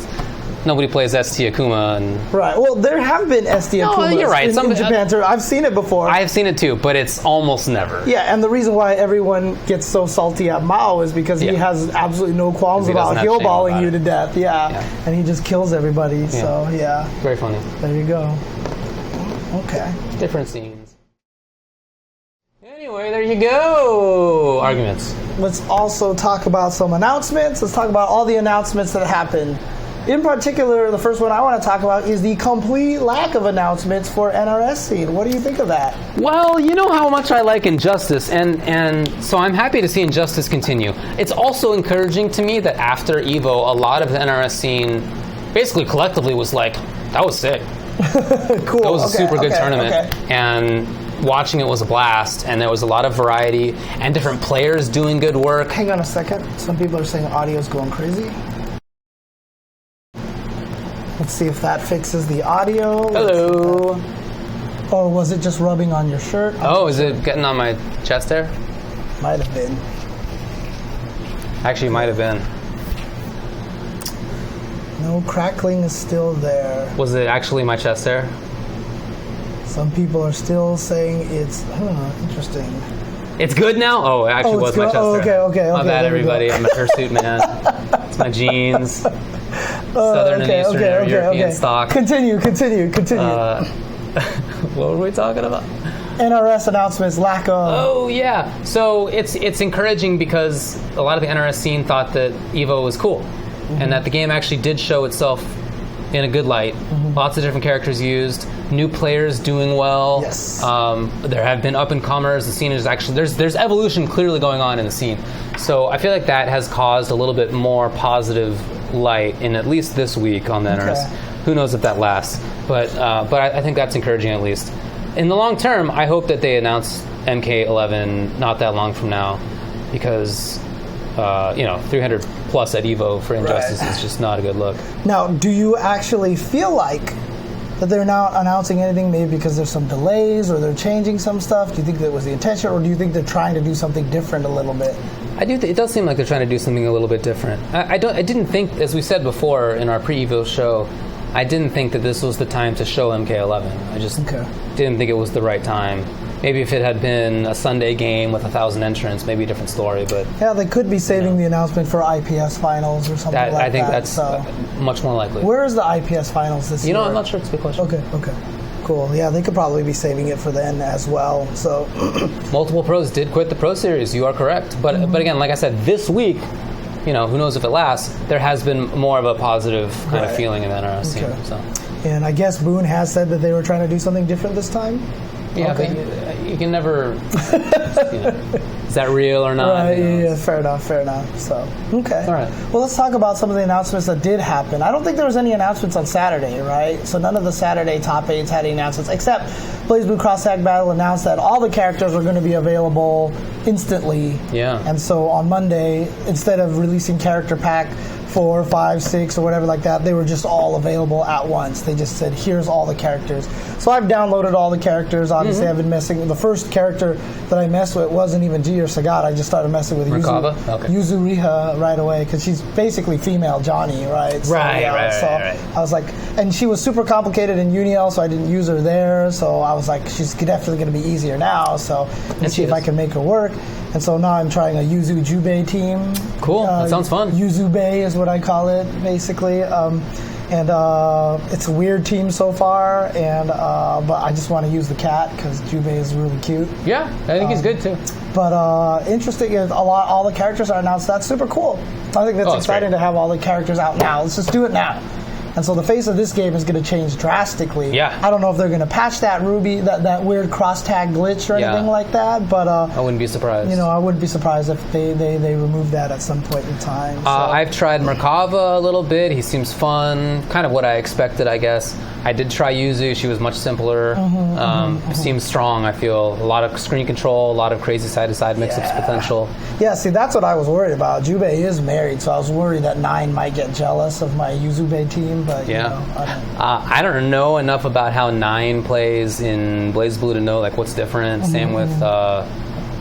nobody plays ST Akuma. And right. Well, there have been ST Akumas you're right. in Japan. I've seen it before. I've seen it too, but it's almost never. Yeah, and the reason why everyone gets so salty at Mao is because he has absolutely no qualms about heel-balling you to death. Yeah, and he just kills everybody. Yeah. So, yeah. Very funny. There you go. Okay. Different scenes. Anyway, there you go. Arguments. Let's also talk about some announcements. Let's talk about all the announcements that happened. In particular, the first one I want to talk about is the complete lack of announcements for NRS scene. What do you think of that? Well, you know how much I like Injustice, and so I'm happy to see Injustice continue. It's also encouraging to me that after EVO, a lot of the NRS scene basically collectively was like, that was sick. Cool. That was a super good tournament, and watching it was a blast, and there was a lot of variety and different players doing good work. Hang on a second. Some people are saying audio's going crazy. Let's see if that fixes the audio. Hello. Or was it just rubbing on your shirt? Is it getting on my chest hair? Might have been. Actually, might have been. No, crackling is still there. Was it actually my chest hair? Some people are still saying it's interesting. It's good now? Oh, it actually was my chest hair. Okay. My bad, everybody. I'm a hirsute man. It's my jeans. Southern and Eastern European stock. Continue. What were we talking about? NRS announcements, lack of... Oh, yeah. So it's encouraging because a lot of the NRS scene thought that EVO was cool. And that the game actually did show itself in a good light. Lots of different characters used, new players doing well. Yes. There have been up-and-comers. The scene is actually... There's evolution clearly going on in the scene. So I feel like that has caused a little bit more positive light in at least this week on the NRS. Who knows if that lasts. But I think that's encouraging at least. In the long term, I hope that they announce MK11 not that long from now, because 300 plus at EVO for Injustice is just not a good look. Now, do you actually feel like that they're now announcing anything, maybe because there's some delays or they're changing some stuff? Do you think that was the intention, or do you think they're trying to do something different a little bit? I do. It does seem like they're trying to do something a little bit different. I didn't think, as we said before in our pre-EVO show, I didn't think that this was the time to show MK11. I just didn't think it was the right time. Maybe if it had been a Sunday game with 1,000 entrants, maybe a different story. But yeah, they could be saving the announcement for IPS finals or something like that. I think that's much more likely. Where is the IPS finals this year? I'm not sure. It's a good question. Okay. Cool. Yeah, they could probably be saving it for then as well. So multiple pros did quit the Pro Series. You are correct. But again, like I said, this week, who knows if it lasts, there has been more of a positive kind of feeling in the NRS scene. So. And I guess Boone has said that they were trying to do something different this time? Yeah, but you can never... is that real or not? Right, yeah, fair enough. So, okay. All right. Well, let's talk about some of the announcements that did happen. I don't think there was any announcements on Saturday, right? So none of the Saturday top 8s had any announcements, except BlazBlue Cross Tag Battle announced that all the characters were going to be available instantly. Yeah. And so on Monday, instead of releasing character pack 4, 5, 6, or whatever like that, they were just all available at once. They just said, here's all the characters. So I've downloaded all the characters. Obviously, I've been messing with the first character that I messed with wasn't even G or Sagat. I just started messing with Yuzuriha right away, because she's basically female Johnny, right? So, right. I was like, and she was super complicated in Uniel, so I didn't use her there. So I was like, she's definitely going to be easier now. So let's see if I can make her work. And so now I'm trying a Yuzu Jubei team. Cool. That sounds fun. Yuzubei is what I call it, basically. And it's a weird team so far, and but I just want to use the cat because Jubei is really cute. Yeah, I think he's good too. But interesting is all the characters are announced. That's super cool. I think that's exciting to have all the characters out now. Let's just do it now. And so the face of this game is going to change drastically. Yeah. I don't know if they're going to patch that that weird cross-tag glitch or anything like that, but... I wouldn't be surprised. I wouldn't be surprised if they remove that at some point in time. So. I've tried Merkava a little bit. He seems fun. Kind of what I expected, I guess. I did try Yuzu. She was much simpler. Seems strong, I feel. A lot of screen control, a lot of crazy side-to-side mix-ups potential. Yeah, see, that's what I was worried about. Jubei is married, so I was worried that 9 might get jealous of my Yuzubei team. But, I don't know enough about how 9 plays in BlazBlue to know what's different. Same with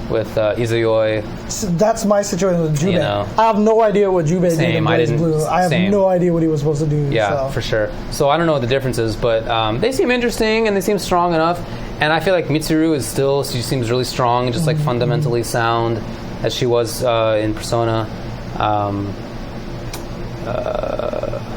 Izuyoi. So that's my situation with Jubei. I have no idea what Jubei did in BlazBlue. I have no idea what he was supposed to do. Yeah, for sure. So I don't know what the difference is, but they seem interesting and they seem strong enough. And I feel like Mitsuru she seems really strong, just fundamentally sound as she was in Persona.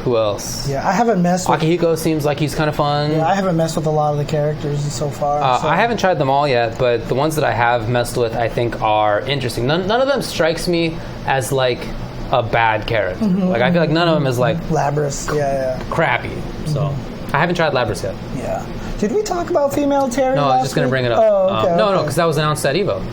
Who else? Yeah, I haven't messed with... Akihiko seems like he's kind of fun. Yeah, I haven't messed with a lot of the characters so far. I haven't tried them all yet, but the ones that I have messed with, I think, are interesting. None of them strikes me as, a bad character. I feel like none of them is, Labrys, crappy. So, I haven't tried Labrys yet. Yeah. Did we talk about female Terry No, I was just going to bring it up. Oh, okay. No, because that was announced at EVO.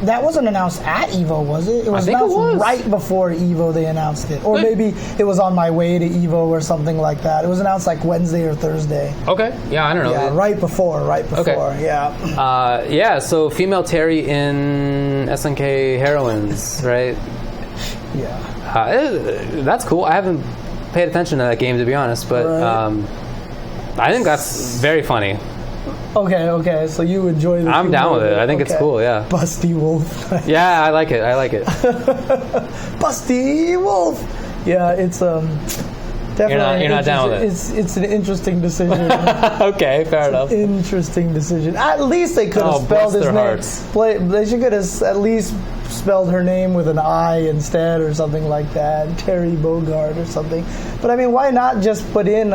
That wasn't announced at EVO, was it? It was announced right before EVO they announced it. Or maybe it was on my way to EVO or something like that. It was announced Wednesday or Thursday. Okay. Yeah, I don't know. Yeah, right before, okay. Yeah. So female Terry in SNK Heroines, right? Yeah. That's cool. I haven't paid attention to that game, to be honest, but I think that's very funny. Okay, so you enjoy the I'm down with it. I think it's cool, yeah. Busty Wolf. Yeah, I like it. Busty Wolf. Yeah, it's definitely you're not down with it. It's an interesting decision. Okay, fair enough. Interesting decision. At least they could have spelled his name. They should have at least spelled her name with an I instead or something like that. Terry Bogard or something. But I mean, why not just put in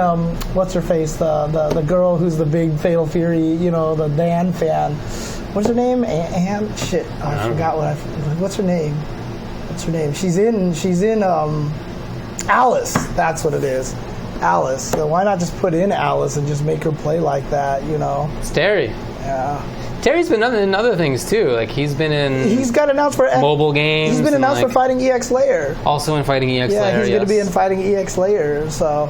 what's her face, the girl who's the big Fatal Fury, the Dan fan. What's her name? Anne? Shit, I forgot what's her name? She's in Alice. That's what it is. Alice. So why not just put in Alice and just make her play like that, It's Terry. Yeah. Terry's been in other things too. Like he's got announced for mobile games. He's been announced for Fighting EX Layer. Also in Fighting EX Layer. Yeah, he's going to be in Fighting EX Layer. So,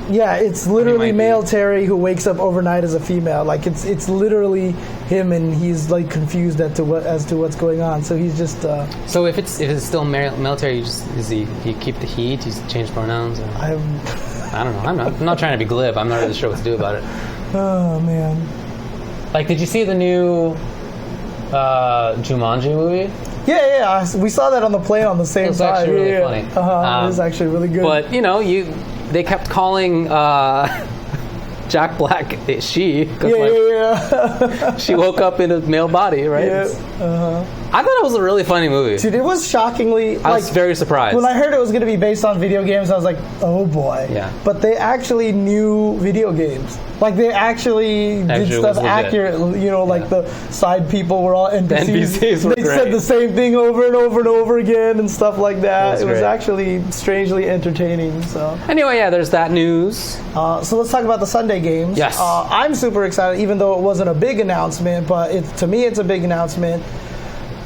it's literally male Terry who wakes up overnight as a female. Like it's literally him, and he's like confused as to what's going on. So he's just. So if it's still male Terry, he keep the heat? He's changed pronouns? Or? I don't know. I'm not trying to be glib. I'm not really sure what to do about it. Oh man. Like, did you see the new Jumanji movie? Yeah. We saw that on the plane on the same time. It's actually really funny. It was actually really good. But, they kept calling Jack Black she. Yeah. She woke up in a male body, right? Yeah. I thought it was a really funny movie. Dude, it was shockingly... I was very surprised. When I heard it was going to be based on video games, I was like, oh boy. Yeah. But they actually knew video games. Like, they actually did stuff accurately. The side people were all NPCs. The NPCs were They said the same thing over and over and over again and stuff like that. It was actually strangely entertaining. So anyway, there's that news. So let's talk about the Sunday games. Yes. I'm super excited, even though it wasn't a big announcement, but to me it's a big announcement.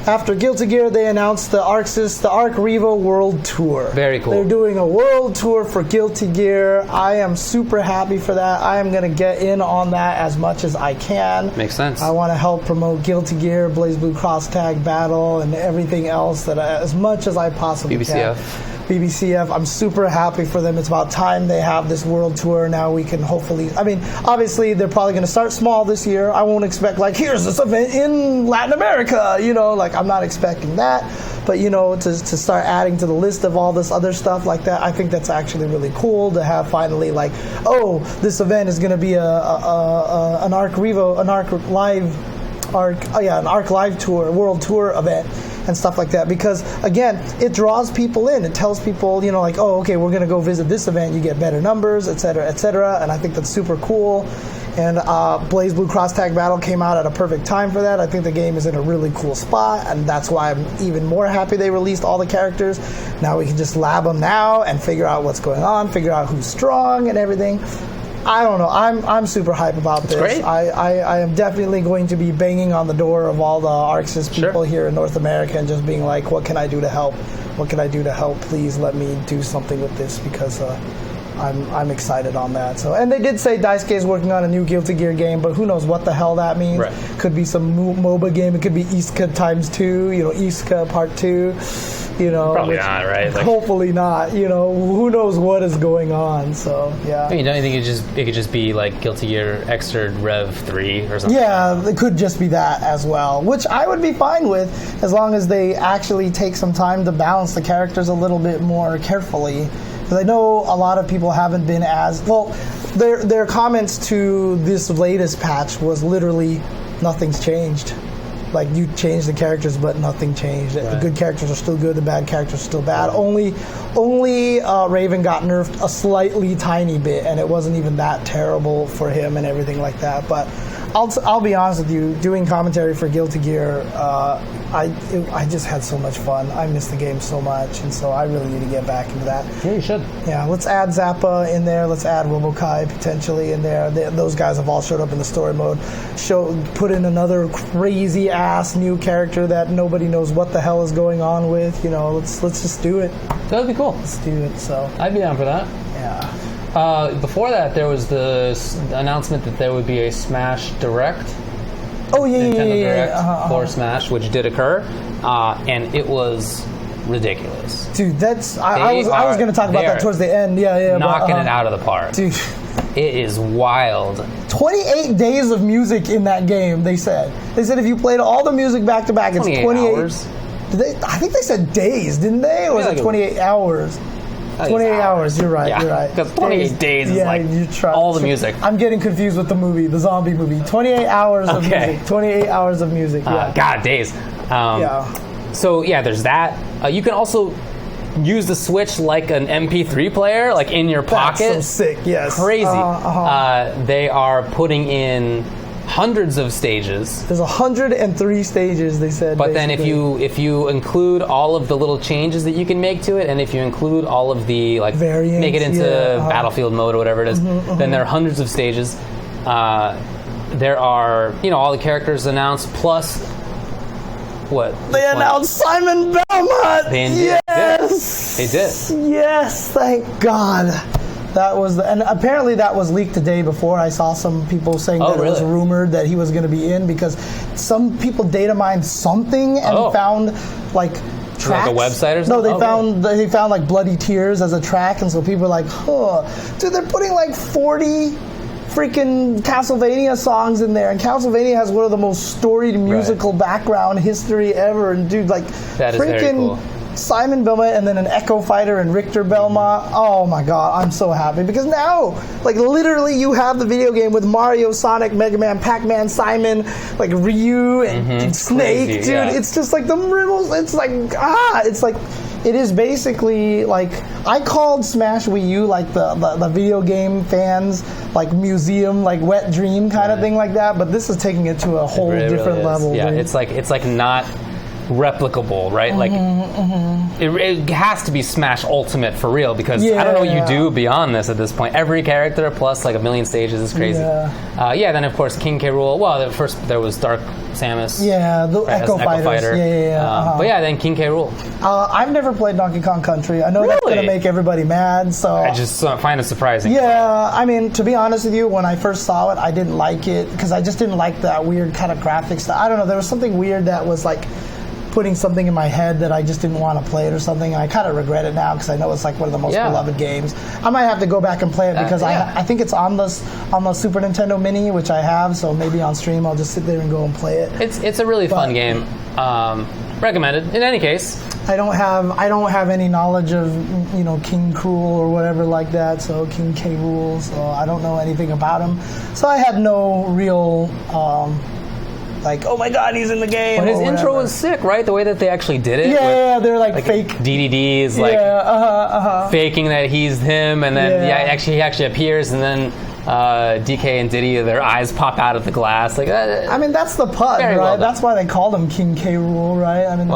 After Guilty Gear, they announced the Arc Revo World Tour. Very cool. They're doing a world tour for Guilty Gear. I am super happy for that. I am going to get in on that as much as I can. Makes sense. I want to help promote Guilty Gear, BlazBlue Cross Tag Battle, and everything else as much as I possibly can. BBCF, I'm super happy for them. It's about time they have this world tour. Now we can hopefully... I mean, obviously, they're probably going to start small this year. I won't expect, here's this event in Latin America, I'm not expecting that. But, to start adding to the list of all this other stuff like that, I think that's actually really cool to have finally, this event is going to be an Arc Revo, an Arc Live tour, world tour event. And stuff like that, because again, it draws people in. It tells people, okay, we're going to go visit this event. You get better numbers, etc., and I think that's super cool. And BlazBlue Cross Tag Battle came out at a perfect time for that. I think the game is in a really cool spot, and that's why I'm even more happy they released all the characters. Now we can just lab them now and figure out what's going on, figure out who's strong and everything. I don't know. I'm super hype about this. Great. I am definitely going to be banging on the door of all the ArcSys people here in North America and just being like, what can I do to help? What can I do to help? Please let me do something with this, because I'm excited on that. So, and they did say Daisuke is working on a new Guilty Gear game, but who knows what the hell that means. Right. Could be some MOBA game. It could be Isuka times 2, Isuka part 2. Probably not, right? Hopefully not. Who knows what is going on? So yeah. I mean, don't you think it could just be like Guilty Gear Xrd Rev 3 or something? Yeah, it could just be that as well, which I would be fine with as long as they actually take some time to balance the characters a little bit more carefully. Because I know a lot of people haven't been as well. Their comments to this latest patch was literally nothing's changed. Like, you changed the characters, but nothing changed. Right. The good characters are still good, the bad characters are still bad. Only Raven got nerfed a slightly tiny bit, and it wasn't even that terrible for him and everything like that. But I'll be honest with you, doing commentary for Guilty Gear, I just had so much fun. I missed the game so much, and so I really need to get back into that. Yeah, you should. Yeah, let's add Zappa in there. Let's add Robokai potentially in there. Those guys have all showed up in the story mode. Put in another crazy ass new character that nobody knows what the hell is going on with. Let's just do it. That would be cool. Let's do it. So I'd be down for that. Yeah. Before that, there was the announcement that there would be a Smash Direct. Oh, yeah, Nintendo yeah. Direct for Smash, which did occur. And it was ridiculous. Dude, I was going to talk about that towards the end. Yeah. Knocking it out of the park. Dude. It is wild. 28 days of music in that game, they said. They said if you played all the music back to back, it's 28 hours. I think they said days, didn't they? Or was it 28 hours? 28 hours. You're right. You're right. Because 28 days is like all the music. I'm getting confused with the movie, the zombie movie. 28 hours of music. 28 hours of music. Yeah. God, days. So yeah, there's that. You can also use the Switch like an MP3 player, like in your pocket. That's so sick. Yes. Crazy. They are putting in hundreds of stages. There's 103 stages, they said. But basically. Then if you include all of the little changes that you can make to it, and if you include all of the like variants, make it into Battlefield mode or whatever it is, then there are hundreds of stages. There are all the characters announced plus what they announced Simon Belmont. Yes, they did. Yes, thank God. That was and apparently that was leaked the day before. I saw some people saying that it was rumored that he was going to be in because some people data mined something and found like tracks. Like a website or something? No, they found like Bloody Tears as a track, and so people are like, dude, they're putting like 40 freaking Castlevania songs in there, and Castlevania has one of the most storied musical background history ever, and dude, like that is very cool. Simon Belmont and then an Echo Fighter and Richter Belmont. Oh my God, I'm so happy because now, like literally, you have the video game with Mario, Sonic, Mega Man, Pac-Man, Simon, like Ryu and Snake. Crazy, dude, it's just like the riddles. It's like it is basically like I called Smash Wii U like the video game fans like museum, like wet dream kind of thing like that. But this is taking it to a whole different level. Yeah, dude. It's like not replicable, right? Like it has to be Smash Ultimate for real because I don't know what you do beyond this at this point. Every character plus like a million stages is crazy. Then of course King K. Rool. Well, first there was Dark Samus. Yeah, the Echo Fighter. But then King K. Rool. I've never played Donkey Kong Country. I know that's going to make everybody mad, so I just find it surprising. Yeah, I mean, to be honest with you, when I first saw it, I didn't like it because I just didn't like that weird kind of graphics. I don't know, there was something weird that was like putting something in my head that I just didn't want to play it or something, and I kind of regret it now because I know it's like one of the most beloved games. I might have to go back and play it because I think it's on the Super Nintendo Mini, which I have, so maybe on stream I'll just sit there and go and play it. It's a really fun game. Recommended. In any case, I don't have any knowledge of King Cruel or whatever like that. So King K. Rool. So I don't know anything about him. So I had no real. Like, oh my God, he's in the game. But his intro was sick, right? The way that they actually did it. Yeah, they're like fake DDDs, like faking that he's him, and then he actually appears, and then DK and Diddy, their eyes pop out of the glass. Like, I mean, that's the pun, right? Well, that's why they called him King K. Rool, right? I mean,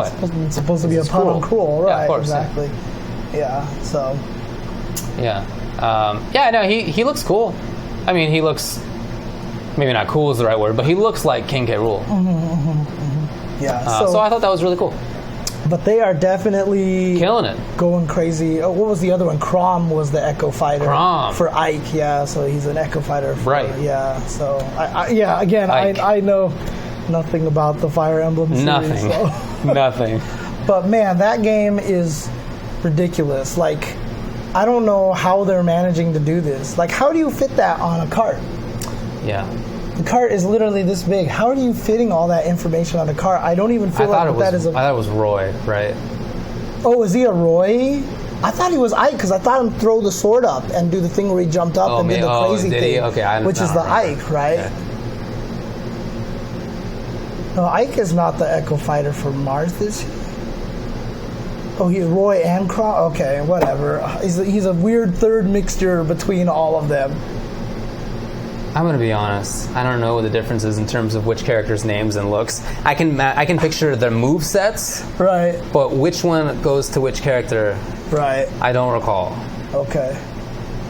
it's supposed to be a pun on Cruel, right? Yeah, of course, exactly. Yeah. So. Yeah. No, he looks cool. I mean, he looks. Maybe not cool is the right word, but he looks like King K. Rool. Yeah. So I thought that was really cool. But they are definitely killing it, going crazy. Oh, what was the other one? Crom was the Echo Fighter for Ike. Yeah, so he's an Echo Fighter. Right. Yeah. So I know nothing about the Fire Emblem series. Nothing. So. Nothing. But man, that game is ridiculous. Like, I don't know how they're managing to do this. Like, how do you fit that on a cart? Yeah. The cart is literally this big. How are you fitting all that information on a cart? I don't even feel like that is a... I thought it was Roy, right? Oh, is he a Roy? I thought he was Ike because I thought him throw the sword up and do the thing where he jumped up and did the crazy thing. Okay, which is the Ike, right? Yeah. No, Ike is not the Echo Fighter for Marth, is he? Oh, he's Roy and Crom? Okay, whatever. He's a weird third mixture between all of them. I'm going to be honest. I don't know what the difference is in terms of which character's names and looks. I can picture their move sets. Right. But which one goes to which character? Right. I don't recall. Okay.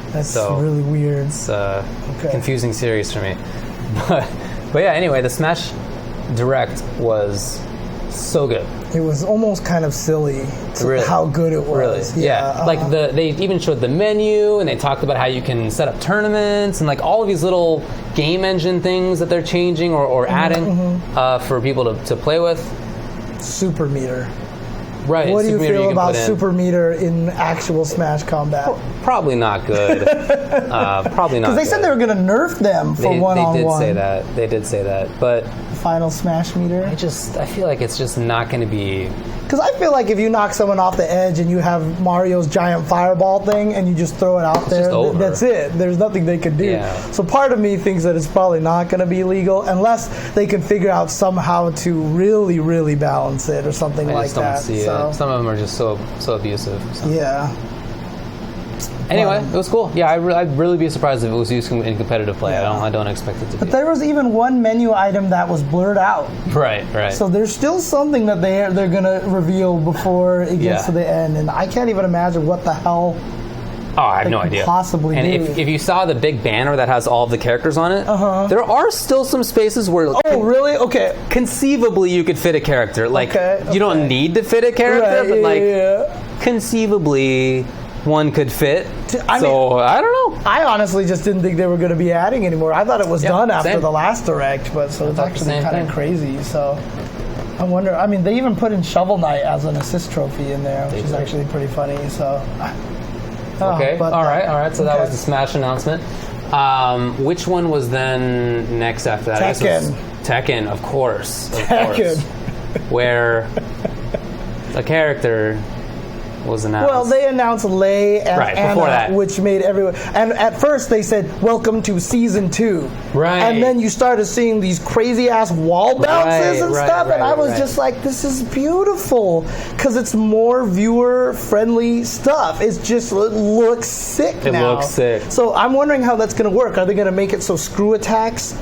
That's really weird. It's a confusing series for me. But yeah, anyway, the Smash Direct was so good. It was almost kind of silly how good it was. Really? Yeah. Like they even showed the menu, and they talked about how you can set up tournaments and like all of these little game engine things that they're changing or adding for people to play with. Super meter. Right. What do you feel about Super Meter in actual Smash combat? Probably not good. Probably not. Because they said they were going to nerf them for one-on-one. They did say that. They did say that. But final Smash Meter. I feel like it's just not going to be. Because I feel like if you knock someone off the edge and you have Mario's giant fireball thing and you just throw it out there, that's it. There's nothing they could do. Yeah. So part of me thinks that it's probably not going to be legal unless they can figure out somehow to really, really balance it or something like that. I just don't see it. Some of them are just so abusive. So. Yeah. Anyway, it was cool. Yeah, I'd really be surprised if it was used in competitive play. Yeah. I don't expect it to be. But there was even one menu item that was blurred out. Right. So there's still something that they're going to reveal before it gets to the end, and I can't even imagine what the hell. Oh, I have no idea. Possibly. And if you saw the big banner that has all of the characters on it, there are still some spaces where. Oh, really? Okay. Conceivably, you could fit a character. Like you don't need to fit a character, but conceivably. One could fit. I don't know. I honestly just didn't think they were going to be adding anymore. I thought it was done after the last Direct, but so it's actually kind of crazy. So I wonder. I mean, they even put in Shovel Knight as an assist trophy in there, which is actually pretty funny. So okay, all right. So that was the Smash announcement. Which one was then next after that? Tekken, of course. Tekken, where a character was announced. Well, they announced Lei and Anna, which made everyone. And at first they said, "Welcome to Season 2." Right. And then you started seeing these crazy ass wall bounces and stuff, and I was just like, "This is beautiful," because it's more viewer friendly stuff. It looks sick now. It looks sick. So I'm wondering how that's going to work. Are they going to make it so screw attacks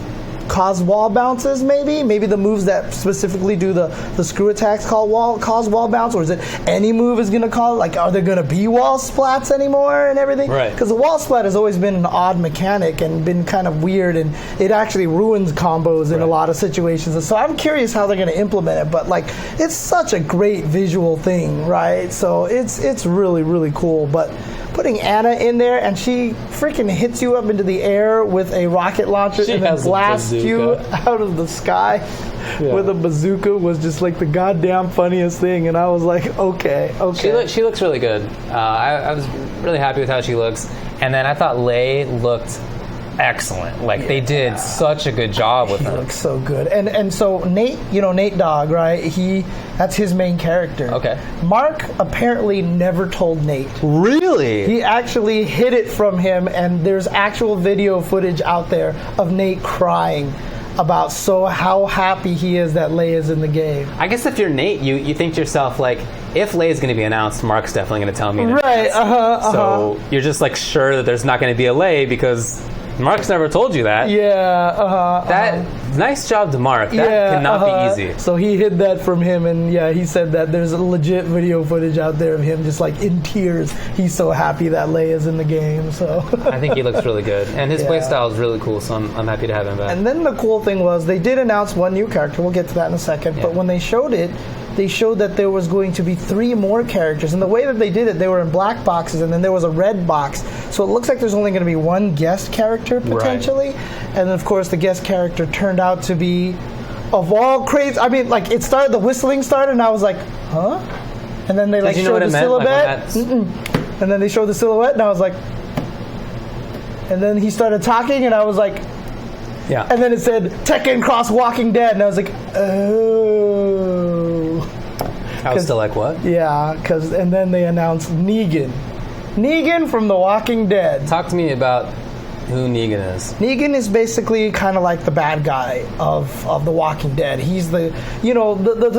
cause wall bounces? Maybe the moves that specifically do the screw attacks cause wall bounce, or is it any move is going to cause, like, are there going to be wall splats anymore and everything? Right. Because the wall splat has always been an odd mechanic and been kind of weird, and it actually ruins combos in a lot of situations. And so I'm curious how they're going to implement it, but like, it's such a great visual thing, right? So it's really, really cool. But putting Anna in there, and she freaking hits you up into the air with a rocket launcher and then blasts you out of the sky with a bazooka was just like the goddamn funniest thing. And I was like, okay. She looks really good. I was really happy with how she looks. And then I thought Lei looked excellent. Like, they did such a good job with her. He looks so good. And so Nate, Nate Dogg, right? That's his main character. Okay. Mark apparently never told Nate. Really? He actually hid it from him, and there's actual video footage out there of Nate crying about how happy he is that Lei is in the game. I guess if you're Nate, you think to yourself, like, if Lei is going to be announced, Mark's definitely going to tell me. Right, So you're just, like, sure that there's not going to be a Lei because Mark's never told you that. Yeah, nice job to Mark. That cannot be easy. So he hid that from him, and he said that there's a legit video footage out there of him just like in tears. He's so happy that Lei is in the game. So I think he looks really good, and his playstyle is really cool. So I'm happy to have him back. And then the cool thing was they did announce one new character. We'll get to that in a second. Yeah. But when they showed it, they showed that there was going to be 3 more characters. And the way that they did it, they were in black boxes, and then there was a red box. So it looks like there's only going to be 1 guest character, potentially. Right. And then, of course, the guest character turned out to be, of all crazy... I mean, like, the whistling started, and I was like, huh? And then they, showed the silhouette. Like, and then they showed the silhouette, and I was like... And then he started talking, and I was like... Yeah. And then it said, Tekken Cross Walking Dead, and I was like, oh... I was still like, what? Yeah, and then they announced Negan. Negan from The Walking Dead. Talk to me about who Negan is. Negan is basically kind of like the bad guy of The Walking Dead. He's the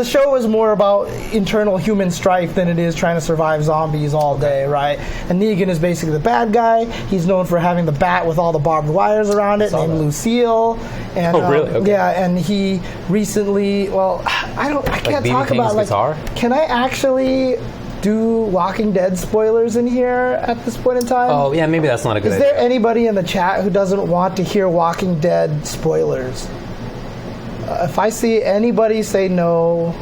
show is more about internal human strife than it is trying to survive zombies all day, right? And Negan is basically the bad guy. He's known for having the bat with all the barbed wires around it, named Lucille. And, really? Okay. Yeah, and he recently, I can't talk about, like, guitar? Can I actually do Walking Dead spoilers in here at this point in time? Oh, yeah, maybe that's not a good idea. Is there anybody in the chat who doesn't want to hear Walking Dead spoilers? If I see anybody say no...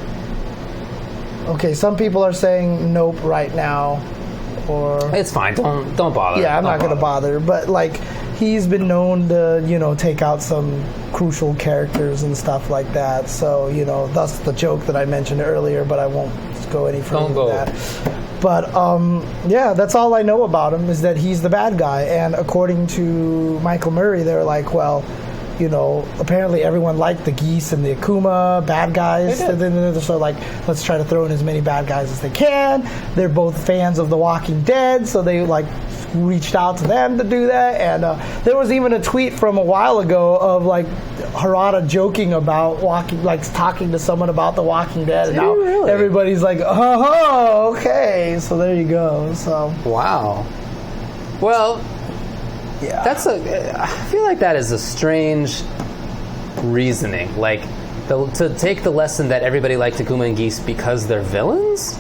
Okay, some people are saying nope right now. Or it's fine. Don't bother. Yeah, I'm not going to bother. But, like, he's been known to, take out some crucial characters and stuff like that. So, that's the joke that I mentioned earlier, but I won't go any further than that. But yeah, that's all I know about him is that he's the bad guy. And according to Michael Murray, they're like, well, you know, apparently everyone liked the Geese and the Akuma bad guys. So like, let's try to throw in as many bad guys as they can. They're both fans of The Walking Dead, so they like reached out to them to do that. And there was even a tweet from a while ago of like Harada joking about talking to someone about The Walking Dead, and now everybody's like, oh, okay, so there you go. So wow. Well, yeah, I feel like that is a strange reasoning. Like to take the lesson that everybody liked Akuma and Geese because they're villains.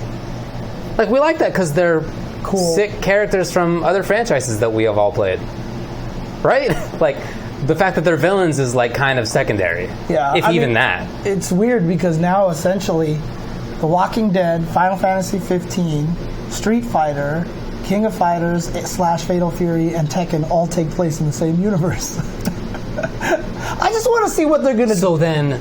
Like we like that because they're cool, sick characters from other franchises that we have all played, right? Like the fact that they're villains is like kind of secondary. Yeah, if even that. It's weird because now essentially, The Walking Dead, Final Fantasy 15, Street Fighter, King of Fighters / Fatal Fury, and Tekken all take place in the same universe. I just want to see what they're going to do. So then,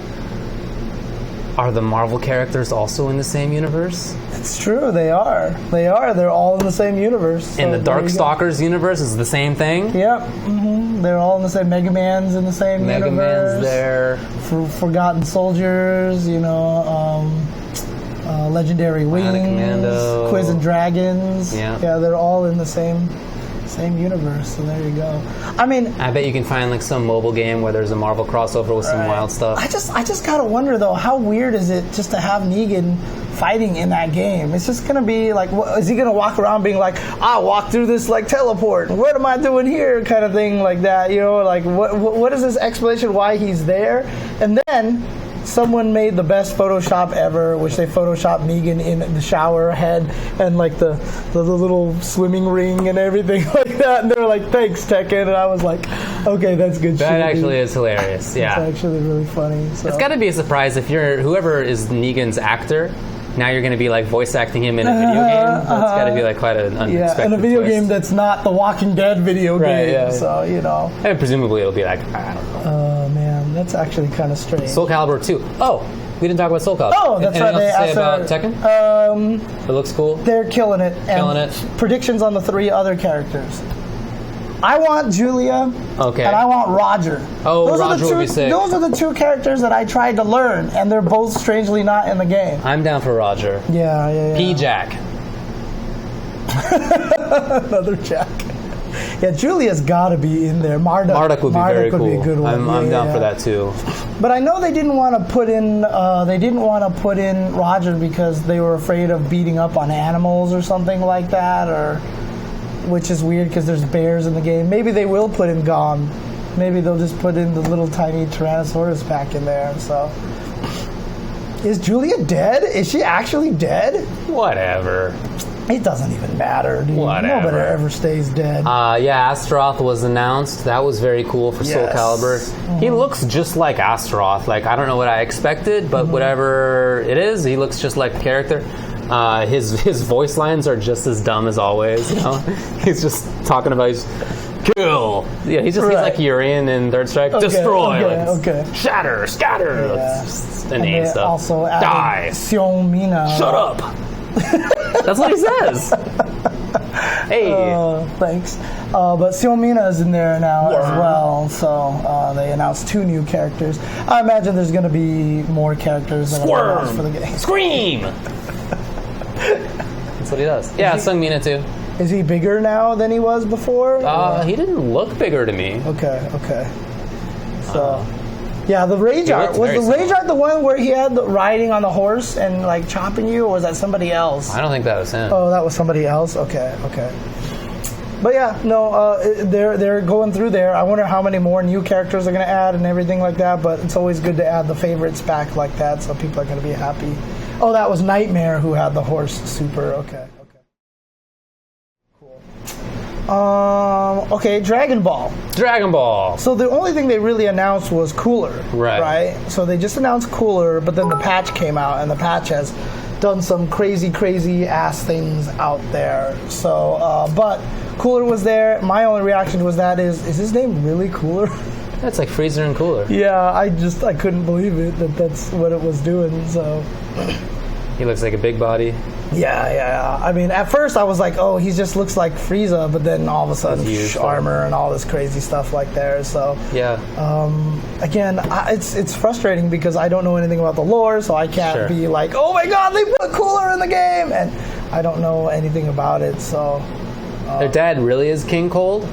are the Marvel characters also in the same universe? It's true, they are. They're all in the same universe. So in the Darkstalkers universe is the same thing? Yep. Mm-hmm. They're all in the same. Mega Man's in the same universe. Mega Man's there. Forgotten Soldiers, you know, Legendary Wings, Quiz and Dragons. Yeah, they're all in the same universe. So there you go. I mean, I bet you can find like some mobile game where there's a Marvel crossover with some wild stuff. I just gotta wonder though, how weird is it just to have Negan fighting in that game? It's just gonna be like, is he gonna walk around being like, I walked through this like teleport, what am I doing here, kind of thing like that? You know, like what is this explanation why he's there? And then someone made the best Photoshop ever, which they photoshopped Negan in the shower head and like the little swimming ring and everything like that. And they were like, thanks, Tekken. And I was like, okay, that's good shit. That actually is hilarious. Yeah. It's actually really funny. So. It's got to be a surprise if you're whoever is Negan's actor. Now you're going to be like voice acting him in a video game. That's got to be like quite an unexpected in a video twist. game that's not the Walking Dead video game. Yeah. So, you know. And presumably it'll be like, I don't know. Oh, man. That's actually kind of strange. Soul Calibur 2. Oh, we didn't talk about Soul Calibur. Oh, that's right. Anything else to say about Tekken? It looks cool. They're killing it. Predictions on the 3 other characters. I want Julia, and I want Roger. Oh, Roger would be sick. Those are the 2 characters that I tried to learn, and they're both strangely not in the game. I'm down for Roger. Yeah. P-Jack. Another Jack. Yeah, Julia's got to be in there. Marduk would be very cool. Be a good one. I'm down for that too. But I know they didn't want to put in. Roger because they were afraid of beating up on animals or something like that, which is weird because there's bears in the game. Maybe they will put in Gon. Maybe they'll just put in the little tiny Tyrannosaurus pack in there. So, is Julia dead? Is she actually dead? Whatever. It doesn't even matter, dude. Whatever. Nobody ever stays dead. Astaroth was announced. That was very cool for Soul Calibur. Mm-hmm. He looks just like Astaroth. Like, I don't know what I expected, but whatever it is, he looks just like the character. His voice lines are just as dumb as always. You know, he's just talking about his kill. Yeah, he's like Urien in Third Strike. Destroy. Shatter. Scatter. Yeah. And name stuff. Also die. Xiong Mina. Shut up. That's what he says. Hey. Thanks. But Xiong Mina is in there now as well. So they announced 2 new characters. I imagine there's going to be more characters than announced for the game. Scream. That's what he does. Yeah, Sung Mina too. Is he bigger now than he was before? He didn't look bigger to me. Okay. So, yeah, the Rage Art. Was the Rage Art the one where he had the riding on the horse and like chopping you, or was that somebody else? I don't think that was him. Oh, that was somebody else? Okay. But yeah, no, they're going through there. I wonder how many more new characters they're going to add and everything like that, but it's always good to add the favorites back like that, so people are going to be happy. Oh, that was Nightmare who had the horse super. Okay. Cool. Okay, Dragon Ball. So the only thing they really announced was Cooler. Right? So they just announced Cooler, but then the patch came out, and the patch has done some crazy ass things out there. So, but Cooler was there. My only reaction was is his name really Cooler? That's like Freezer and Cooler. Yeah, I couldn't believe it that's what it was doing. So, He looks like a big body. Yeah. I mean, at first I was like, oh, he just looks like Frieza, but then all of a sudden, armor and all this crazy stuff like there. So yeah. Again, it's frustrating because I don't know anything about the lore, so I can't be like, oh my god, they put Cooler in the game, and I don't know anything about it. So their dad really is King Cold?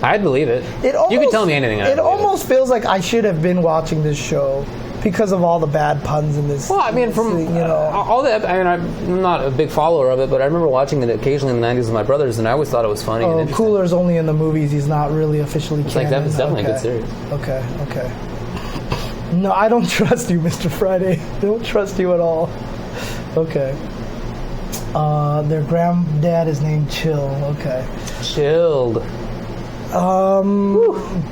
I'd believe it. You could tell me anything. It almost feels like I should have been watching this show because of all the bad puns in this. Well, I mean, I'm not a big follower of it, but I remember watching it occasionally in the 90s with my brothers, and I always thought it was funny. Oh, Cooler's only in the movies. He's not really officially canon. It's definitely a good series. Okay. No, I don't trust you, Mr. Friday. I don't trust you at all. Okay. Their granddad is named Chill. Okay. Chilled.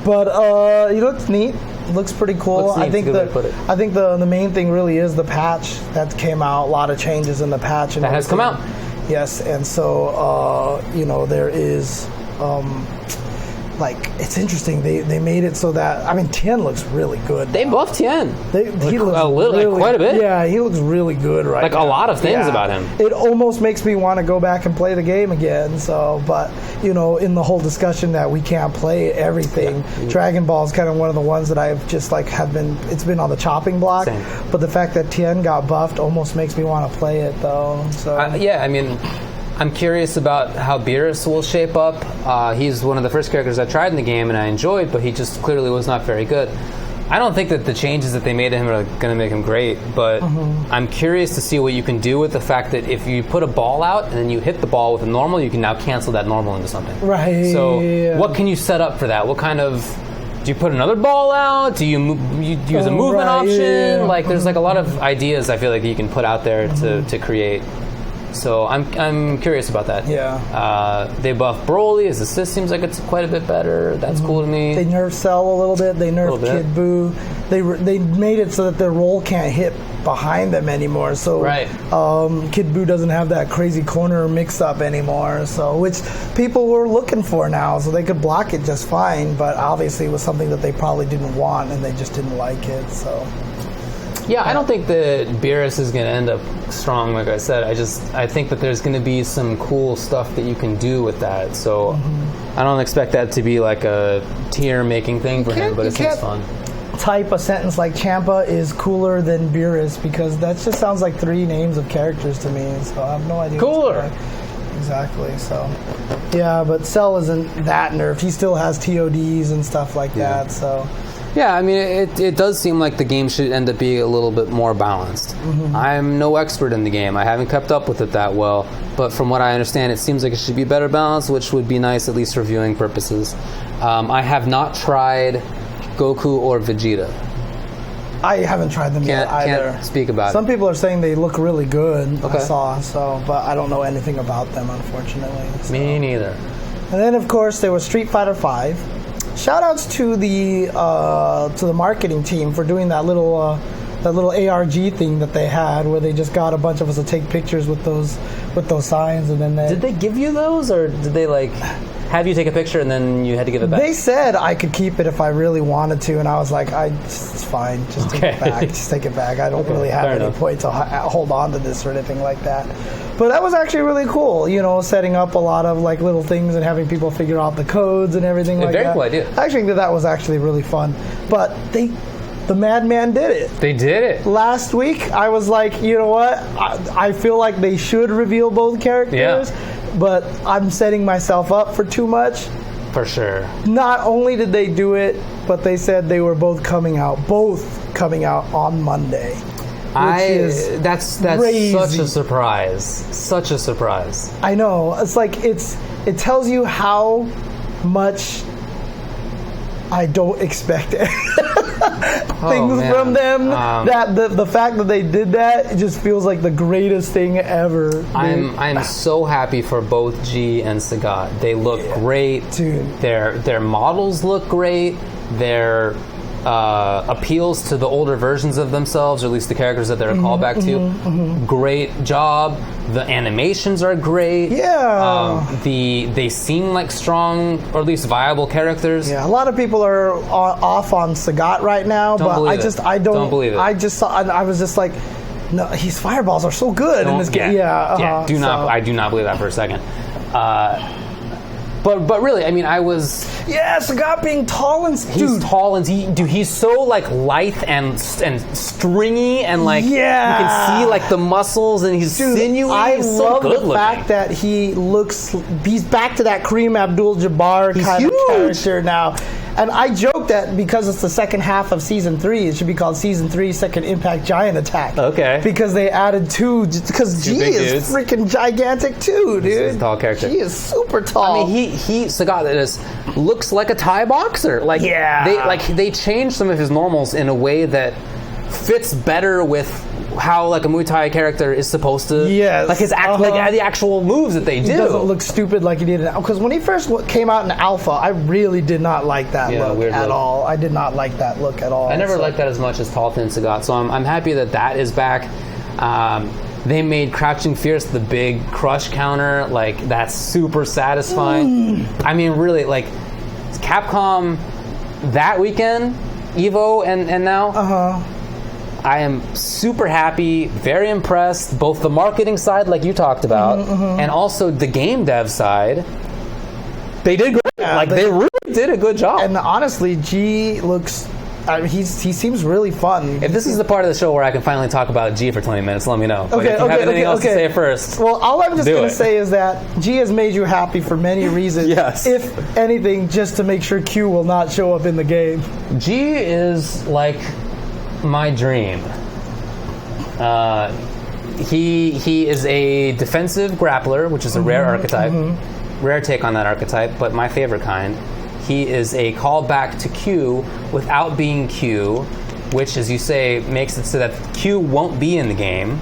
But he looks neat. Looks pretty cool. I think the main thing really is the patch that came out. A lot of changes in the patch. And that has come out. Yes, and so there is it's interesting. They made it so that Tien looks really good. They buffed Tien. He looks quite a bit. Yeah, he looks really good right now. A lot of things about him. It almost makes me want to go back and play the game again. So, but in the whole discussion that we can't play everything, Dragon Ball is kind of one of the ones that I've just it's been on the chopping block. Same. But the fact that Tien got buffed almost makes me want to play it though. So I'm curious about how Beerus will shape up. He's one of the first characters I tried in the game and I enjoyed, but he just clearly was not very good. I don't think that the changes that they made to him are going to make him great, but I'm curious to see what you can do with the fact that if you put a ball out and then you hit the ball with a normal, you can now cancel that normal into something. Right. So what can you set up for that? What kind of... Do you put another ball out? Do you use a movement option? There's a lot of ideas I feel like you can put out there to create. So I'm curious about that. Yeah. They buffed Broly. His assist seems like it's quite a bit better. That's cool to me. They nerfed Cell a little bit. They nerfed Kid Buu. They made it so that their roll can't hit behind them anymore. So Kid Buu doesn't have that crazy corner mix-up anymore. So which people were looking for now. So they could block it just fine. But obviously it was something that they probably didn't want and they just didn't like it. So... Yeah, I don't think that Beerus is going to end up strong, like I said. I think that there's going to be some cool stuff that you can do with that. So I don't expect that to be like a tier-making thing for him, but it seems fun. Type a sentence like Champa is cooler than Beerus because that just sounds like 3 names of characters to me. So I have no idea. Cooler! Exactly. So, yeah, but Cell isn't that nerfed. He still has TODs and stuff like that, so... Yeah, it does seem like the game should end up being a little bit more balanced. I'm no expert in the game. I haven't kept up with it that well. But from what I understand, it seems like it should be better balanced, which would be nice, at least for viewing purposes. I have not tried Goku or Vegeta. I haven't tried them yet either. Can't speak about Some people are saying they look really good, Okay. I saw, but I don't know anything about them, unfortunately. So. Me neither. And then, of course, there was Street Fighter V. Shout-outs to the marketing team for doing that little ARG thing that they had, where they just got a bunch of us to take pictures with those signs, and then did they give you those, or did they have you take a picture and then you had to give it back? They said I could keep it if I really wanted to, and I was like, it's fine, just take it back. Just take it back. I don't really have any point to hold on to this or anything like that. But that was actually really cool, setting up a lot of little things and having people figure out the codes and everything like that. Very cool idea. I actually think that was actually really fun. But the Madman did it. They did it. Last week, I was like, you know what? I feel like they should reveal both characters, but I'm setting myself up for too much. For sure. Not only did they do it, but they said they were both coming out on Monday. That's crazy. Such a surprise. Such a surprise. I know. It's it tells you how much I don't expect things from them. That the fact that they did that, it just feels like the greatest thing ever. I'm so happy for both G and Sagat. They look great. Dude. Their models look great. Their appeals to the older versions of themselves, or at least the characters that they're a callback to. Great job. The animations are great. Yeah. They seem like strong, or at least viable characters. Yeah. A lot of people are off on Sagat right now, Don't believe it. I don't believe it. I was just like, No, his fireballs are so good in this game. Yeah. I do not believe that for a second. But really, I mean, I was... Yeah, Sagat being tall and... He's tall and... he's so, like, lithe and stringy and, like... Yeah. You can see, like, the muscles and he's sinewy. I he's love so the fact that he looks... He's back to that Kareem Abdul-Jabbar kind of character now. And I joke that because it's the second half of Season 3, it should be called Season 3 Second Impact Giant Attack. Okay. Because they added two... Because G is freaking gigantic too, dude. He's a tall character. He is super tall. I mean, Sagat looks like a Thai boxer. Like, they changed some of his normals in a way that fits better with how like a Muay Thai character is supposed to, like his like the actual moves that they do. He doesn't look stupid like he did in because when he first came out in Alpha, I really did not like that look at all. I did not like that look at all. I never liked that as much as Tall Thin Sagat, so I'm happy that is back. They made Crouching Fierce the big crush counter, like that's super satisfying. I mean, really, like Capcom that weekend, EVO and now. I am super happy, very impressed, both the marketing side, like you talked about, and also the game dev side. They did great. They really did a good job. And honestly, G looks... he seems really fun. If this is the part of the show where I can finally talk about G for 20 minutes, let me know. But if you have anything else to say first, well, all I'm just going to say is that G has made you happy for many reasons. Yes. If anything, just to make sure Q will not show up in the game. G is like... my dream. He is a defensive grappler, which is a rare archetype, rare take on that archetype, but my favorite kind. He is a callback to Q without being Q, which, as you say, makes it so that Q won't be in the game.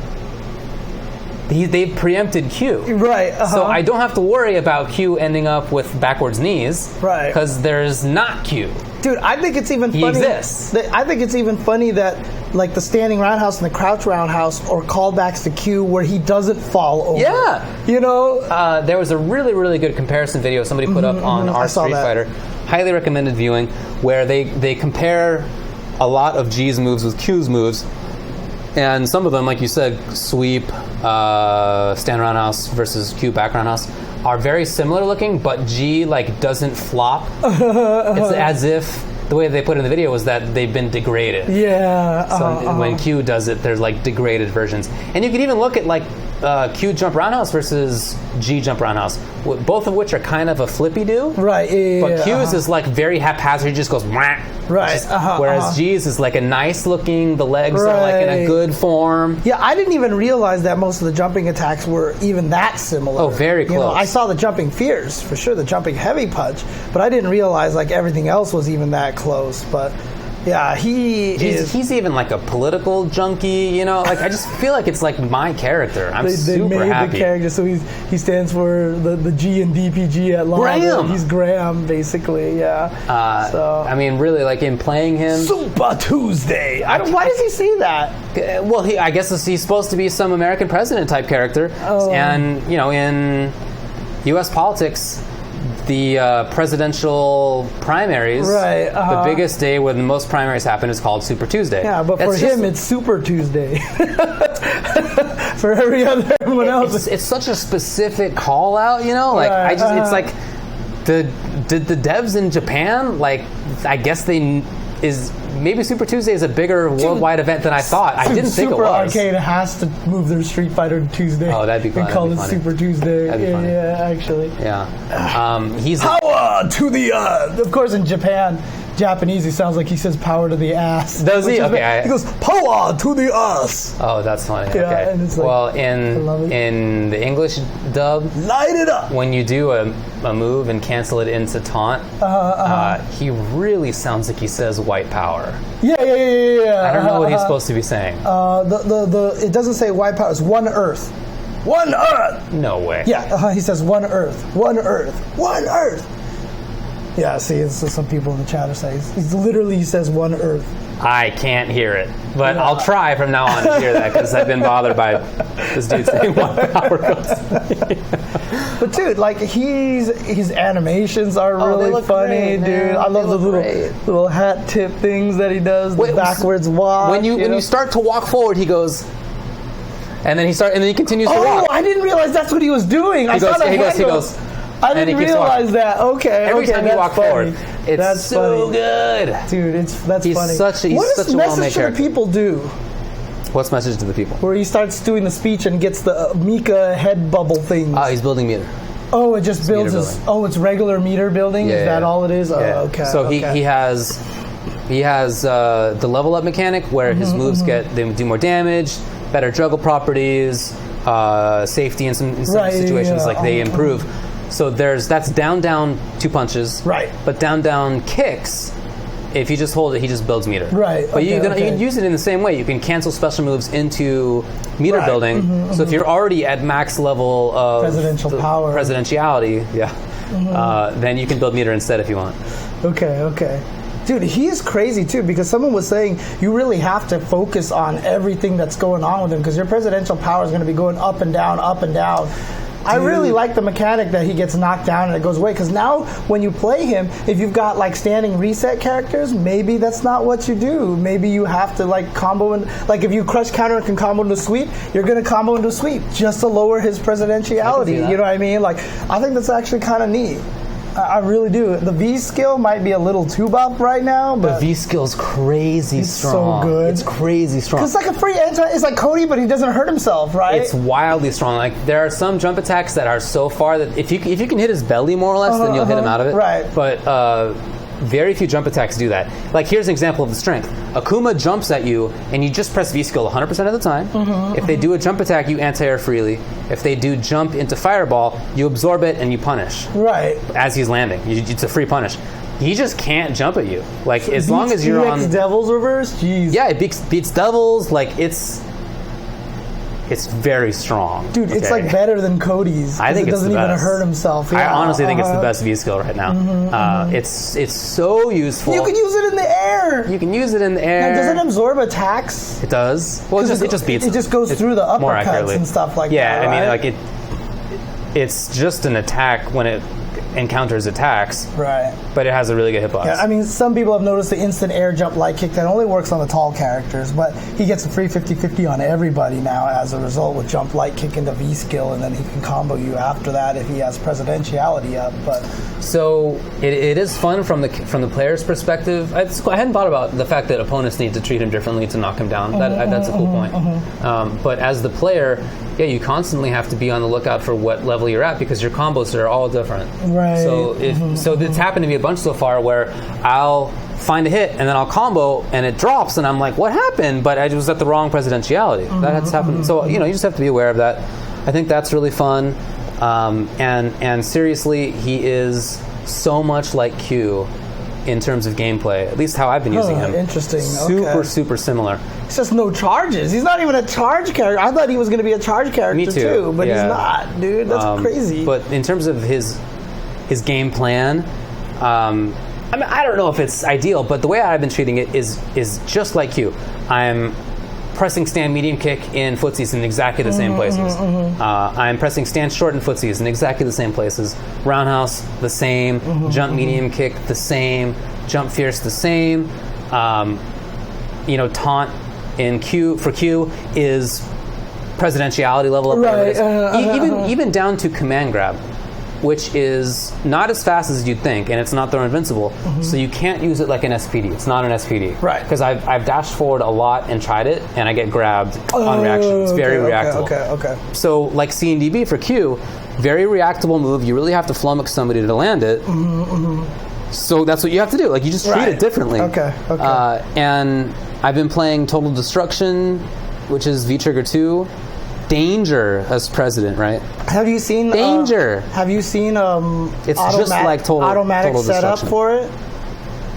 They've preempted Q. Right. So I don't have to worry about Q ending up with backwards knees. Right. Because there's not Q. Dude, I think it's even funny. He exists. I think it's even funny that like the standing roundhouse and the crouch roundhouse are callbacks to Q where he doesn't fall over. Yeah. You know? There was a really, really good comparison video somebody put up on our Street Fighter. Highly recommended viewing, where they compare a lot of G's moves with Q's moves. And some of them, like you said, sweep, stand roundhouse versus Q back roundhouse, are very similar looking, but G like doesn't flop. It's as if the way they put it in the video was that they've been degraded. Yeah. So when Q does it, there's like degraded versions, and you can even look at like Q jump roundhouse versus G jump roundhouse, both of which are kind of a flippy do. Right. But Q's is like very haphazard. He just goes whack. Right. Whereas G's is like a nice looking. The legs are like in a good form. Yeah, I didn't even realize that most of the jumping attacks were even that similar. Oh, very close. You know, I saw the jumping fierce for sure, the jumping heavy punch, but I didn't realize like everything else was even that close. But yeah, he's even like a political junkie, you know. Like I just feel like it's like my character. I'm they super made happy. The character, so he stands for the G and DPG at Lava. Graham. He's Graham, basically. Yeah. So I mean, really, like in playing him, Super Tuesday. Why does he say that? Well, I guess he's supposed to be some American president type character, and you know, in U.S. politics, the presidential primaries, the biggest day when the most primaries happen is called Super Tuesday. Yeah, but for him, it's Super Tuesday. For everyone else, it's such a specific call out, you know. Like it's like the devs in Japan, like I guess maybe Super Tuesday is a bigger worldwide event than I thought. I didn't think it was. Super Arcade has to move their Street Fighter to Tuesday. Oh, that'd be fun. And call it Super Tuesday. That'd be funny. Yeah, actually. Yeah. He's power to the of course, in Japanese, he sounds like he says power to the ass. Does he? Okay. He goes, power to the ass. Oh, that's funny. Yeah, okay. and it's like, well, in the English dub, light it up. When you do a move and cancel it into taunt, he really sounds like he says white power. Yeah. I don't know what he's supposed to be saying. It doesn't say white power. It's one Earth. One Earth. No way. Yeah. He says one Earth. One Earth. One Earth. Yeah, see, it's some people in the chat are saying he says one Earth. I can't hear it, but I'll try from now on to hear that because I've been bothered by this dude saying one power. But dude, like his animations are really funny, great, dude. I love the little hat tip things that he does, the backwards walk. When you start to walk forward, he goes, And then he continues to walk. Oh, I didn't realize that's what he was doing. I saw the handles. I didn't realize that. Okay. Every time you walk forward, it's that's so good. Dude, that's funny. He's such a well-made character. What does message to the people do? What's message to the people? Where he starts doing the speech and gets the Mika head bubble thing. Oh, he's building meter. Oh, it just builds his... Oh, it's regular meter building? Yeah, is that all it is? Oh, okay. So he has the level up mechanic where his moves they do more damage, better juggle properties, safety in some situations they improve. So that's down 2 punches. Right. But down kicks, if you just hold it, he just builds meter. Right. But you can use it in the same way. You can cancel special moves into meter building. So if you're already at max level of presidentiality, then you can build meter instead if you want. Okay. Dude, he is crazy too, because someone was saying you really have to focus on everything that's going on with him, because your presidential power is going to be going up and down, up and down. I really like the mechanic that he gets knocked down and it goes away, because now when you play him, if you've got like standing reset characters, maybe that's not what you do. Maybe you have to like combo and like if you crush counter and can combo into sweep, you're going to combo into sweep just to lower his presidentiality. You know what I mean? Like, I think that's actually kind of neat. I really do. The V skill might be a little too buff right now, but the V skill's crazy strong. So good. It's crazy strong. It's like a free anti. It's like Cody, but he doesn't hurt himself, right? It's wildly strong. Like there are some jump attacks that are so far that if you can hit his belly more or less, then you'll hit him out of it. Right. But very few jump attacks do that. Like here's an example of the strength. Akuma jumps at you, and you just press V skill 100% of the time. If they do a jump attack, you anti-air freely. If they do jump into fireball, you absorb it and you punish. Right. As he's landing, it's a free punish. He just can't jump at you. Like as long as you're on Devil's reverse. Jeez. Yeah, it beats Devils. Like it's very strong. Dude, it's like better than Cody's. I think it doesn't even hurt himself. I honestly think it's the best V skill right now. It's so useful. You can use it in the air. You can use it in the air. Now, does it absorb attacks? It does. Well, it just beats. It just goes through the uppercuts and stuff like that. Yeah, right? I mean, like it's just an attack when it encounters attacks. Right. But it has a really good hitbox. Yeah, I mean, some people have noticed the instant air jump light kick that only works on the tall characters, but he gets a free 50-50 on everybody now as a result with jump light kick into V skill, and then he can combo you after that if he has presidentiality up. But so it is fun from the player's perspective. I hadn't thought about the fact that opponents need to treat him differently to knock him down. That's a cool point. But as the player, you constantly have to be on the lookout for what level you're at, because your combos are all different. Right. So it's happened to me a bunch so far where I'll find a hit and then I'll combo and it drops and I'm like, what happened? But I was at the wrong presidentiality. That has happened. So you just have to be aware of that. I think that's really fun. And seriously, he is so much like Q in terms of gameplay, at least how I've been using him. Interesting. Super similar. It's just no charges. He's not even a charge character. I thought he was going to be a charge character too, but he's not, dude. That's crazy. But in terms of his game plan, I mean, I don't know if it's ideal, but the way I've been treating it is just like you. I'm pressing stand medium kick in footsies in exactly the same places. I'm pressing stand short in footsies in exactly the same places. Roundhouse, the same. Jump medium kick, the same. Jump fierce, the same. Taunt in Q is presidentiality level up. Right. Even down to command grab, which is not as fast as you'd think, and it's not throw invincible, so you can't use it like an SPD. It's not an SPD. Right. Because I've dashed forward a lot and tried it, and I get grabbed on reaction. It's very reactable. Okay. So like CNDB for Q, very reactable move. You really have to flummox somebody to land it. So that's what you have to do. Like, you just treat it differently. Okay. And I've been playing Total Destruction, which is V-Trigger 2. Danger as president, right? Have you seen Danger? Have you seen it's just like automatic setup destruction. for it?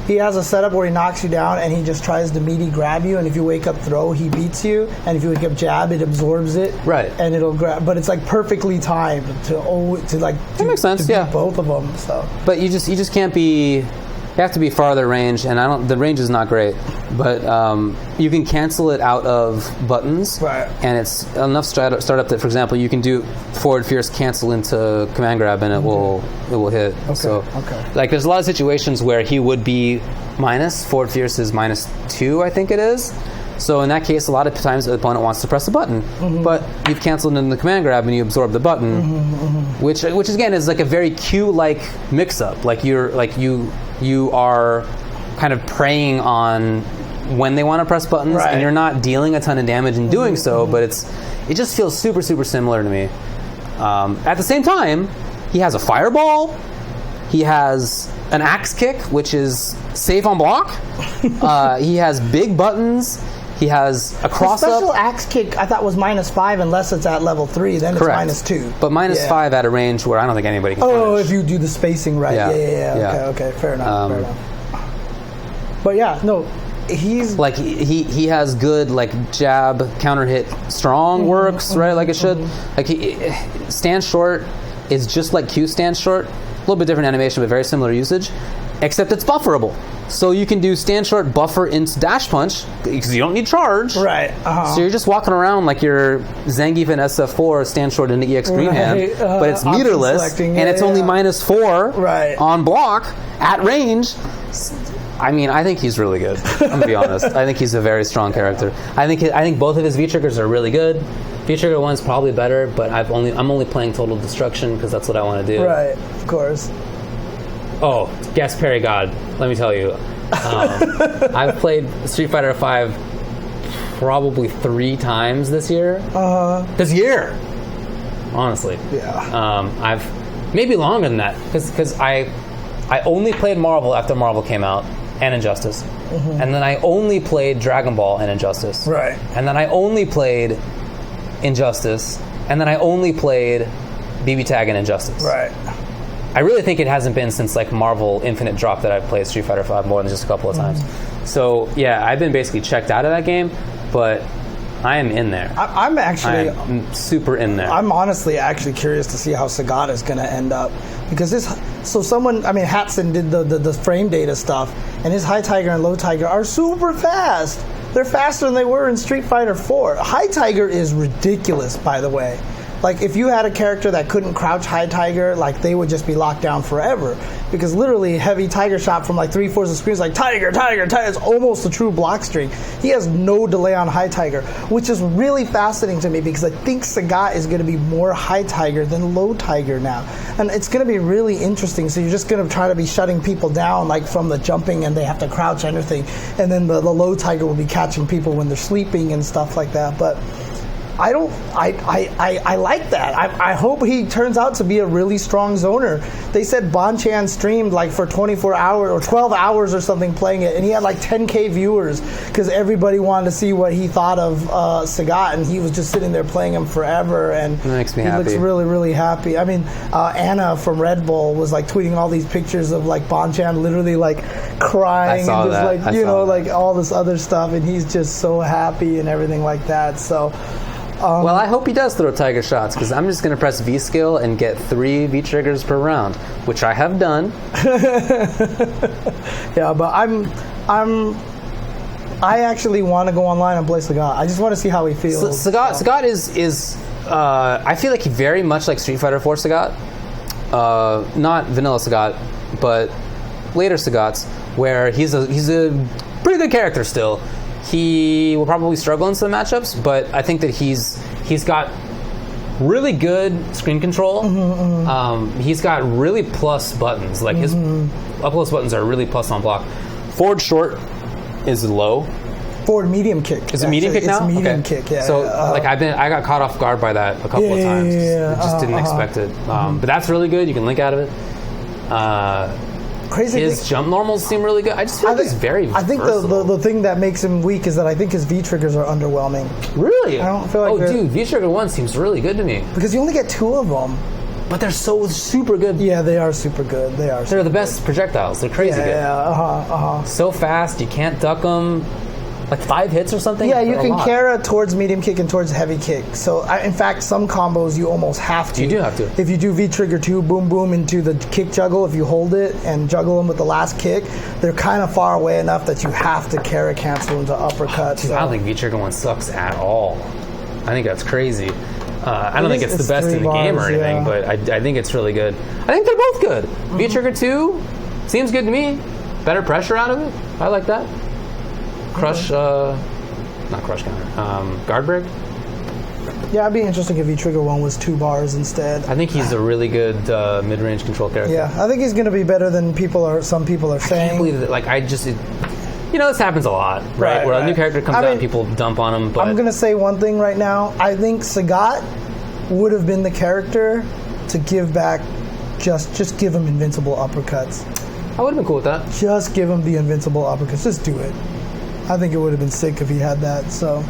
He has a setup where he knocks you down and he just tries to meaty grab you, and if you wake up throw, he beats you, and if you wake up jab, it absorbs it. Right. And it'll grab, but it's like perfectly timed that makes sense. To beat both of them. So. But you just can't be. You have to be farther range, and the range is not great, but you can cancel it out of buttons, right? And it's enough startup that, for example, you can do forward fierce cancel into command grab, and it will hit. Like, there's a lot of situations where he would be minus forward fierce is -2, I think it is, So in that case, a lot of times the opponent wants to press a button, but you've canceled in the command grab and you absorb the button, which again is like a very Q-like mix-up. Like you are kind of preying on when they want to press buttons, and you're not dealing a ton of damage in doing so, but it just feels super, super similar to me. At the same time, he has a fireball. He has an axe kick, which is safe on block. He has big buttons. He has a cross-up. The special axe kick I thought was -5 unless it's at level 3, then Correct. It's -2. But -5 at a range where I don't think anybody can punish. If you do the spacing right. Yeah. Okay, fair enough. But yeah, no, he's... Like, he has good, like, jab, counter hit, strong works, right, like it should. Like, stand short is just like Q stand short. A little bit different animation, but very similar usage. Except it's bufferable. So you can do stand short, buffer into dash punch, because you don't need charge. Right. So you're just walking around like you're Zangief in SF4, stand short into EX Green Hand, but it's meterless, and it's only -4 on block at range. I mean, I think he's really good. I'm gonna be honest. I think he's a very strong character. I think both of his V triggers are really good. V trigger 1's probably better, but I'm only playing Total Destruction because that's what I want to do. Right, of course. Oh, guess Parry God. Let me tell you, I've played Street Fighter V probably 3 times this year. This year, honestly. Yeah. I've maybe longer than that because I only played Marvel after Marvel came out and Injustice, and then I only played Dragon Ball and Injustice. Right. And then I only played Injustice, and then I only played BB Tag and Injustice. Right. I really think it hasn't been since like Marvel Infinite Drop that I've played Street Fighter V more than just a couple of times. So yeah, I've been basically checked out of that game, but I am in there. I'm actually super in there. I'm honestly actually curious to see how Sagat is going to end up, because Hatson did the frame data stuff, and his High Tiger and Low Tiger are super fast. They're faster than they were in Street Fighter 4. High Tiger is ridiculous, by the way. Like, if you had a character that couldn't crouch High Tiger, like, they would just be locked down forever. Because literally, heavy Tiger shot from like 3/4 of the screen is like, Tiger, Tiger, Tiger. It's almost a true block string. He has no delay on High Tiger, which is really fascinating to me because I think Sagat is going to be more High Tiger than Low Tiger now. And it's going to be really interesting. So you're just going to try to be shutting people down, like, from the jumping, and they have to crouch and everything. And then the Low Tiger will be catching people when they're sleeping and stuff like that. But I like that. I hope he turns out to be a really strong zoner. They said Bonchan streamed like for 24 hours or 12 hours or something playing it, and he had like 10K viewers because everybody wanted to see what he thought of Sagat, and he was just sitting there playing him forever, and that makes me happy. Looks really, really happy. I mean, Anna from Red Bull was like tweeting all these pictures of like Bonchan literally like crying and just like, you know, like all this other stuff, and he's just so happy and everything like that. So well, I hope he does throw Tiger shots, because I'm just going to press V skill and get 3 V triggers per round, which I have done. Yeah, but I actually want to go online and play Sagat. I just want to see how he feels. Sagat is I feel like he very much like Street Fighter 4 Sagat, not vanilla Sagat, but later Sagats, where he's a pretty good character still. He will probably struggle in some matchups, but I think that he's got really good screen control. He's got really plus buttons. Like his up close buttons are really plus on block. Forward short is low. Forward medium kick. Is it medium kick now? It's medium kick. Yeah. So I got caught off guard by that a couple of times. I just didn't expect it. But that's really good. You can link out of it. Crazy. His jump normals seem really good. I just feel like he's very versatile. I think the thing that makes him weak is that I think his V triggers are underwhelming. Really? I don't feel like dude, V trigger 1 seems really good to me. Because you only get 2 of them. But they're so super good. Yeah, they are super good. They're the best projectiles. They're crazy good. Yeah, So fast, you can't duck them. Like 5 hits or something? Yeah, you can Kara towards medium kick and towards heavy kick. So, in fact, some combos you almost have to. You do have to. If you do V trigger 2, boom, boom, into the kick juggle, if you hold it and juggle them with the last kick, they're kind of far away enough that you have to Kara cancel into uppercut. Dude, I don't think V trigger 1 sucks at all. I think that's crazy. I don't think it's the best in the game or anything, but I think it's really good. I think they're both good. V trigger 2 seems good to me. Better pressure out of it. I like that. Crush not crush counter. Guard break. Yeah, I'd be interested if Trigger 1 was 2 bars instead. I think he's a really good mid-range control character. Yeah, I think he's going to be better than some people are saying. I can't believe that. Like, this happens a lot, right? Where a new character comes out and people dump on him. But I'm going to say one thing right now. I think Sagat would have been the character to give back, just give him invincible uppercuts. I would have been cool with that. Just give him the invincible uppercuts. Just do it. I think it would have been sick if he had that, so...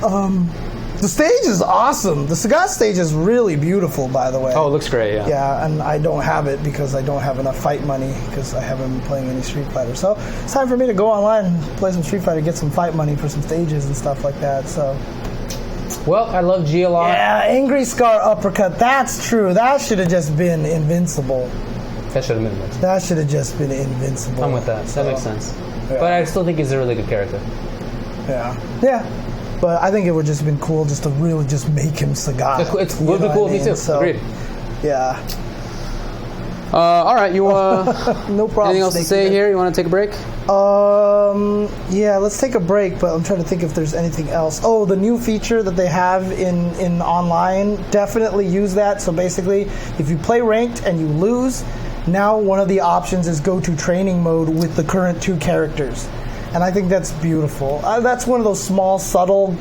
the stage is awesome. The Sagat stage is really beautiful, by the way. Oh, it looks great, yeah. Yeah, and I don't have it because I don't have enough fight money because I haven't been playing any Street Fighter. So it's time for me to go online and play some Street Fighter, get some fight money for some stages and stuff like that. So, well, I love G a lot. Yeah, Angry Scar uppercut. That's true. That should have just been invincible. That should have been invincible. That should have just been invincible. I'm with that. That makes sense. Yeah. But I still think he's a really good character. Yeah. Yeah. But I think it would just have been cool just to really just make him Sagat. It would be cool with me too. So, agreed. Yeah. All right, you no problem. Anything else to say here? You want to take a break? Yeah, let's take a break, but I'm trying to think if there's anything else. Oh, the new feature that they have in online, definitely use that. So basically, if you play ranked and you lose, now one of the options is go to training mode with the current 2 characters. And I think that's beautiful. That's one of those small, subtle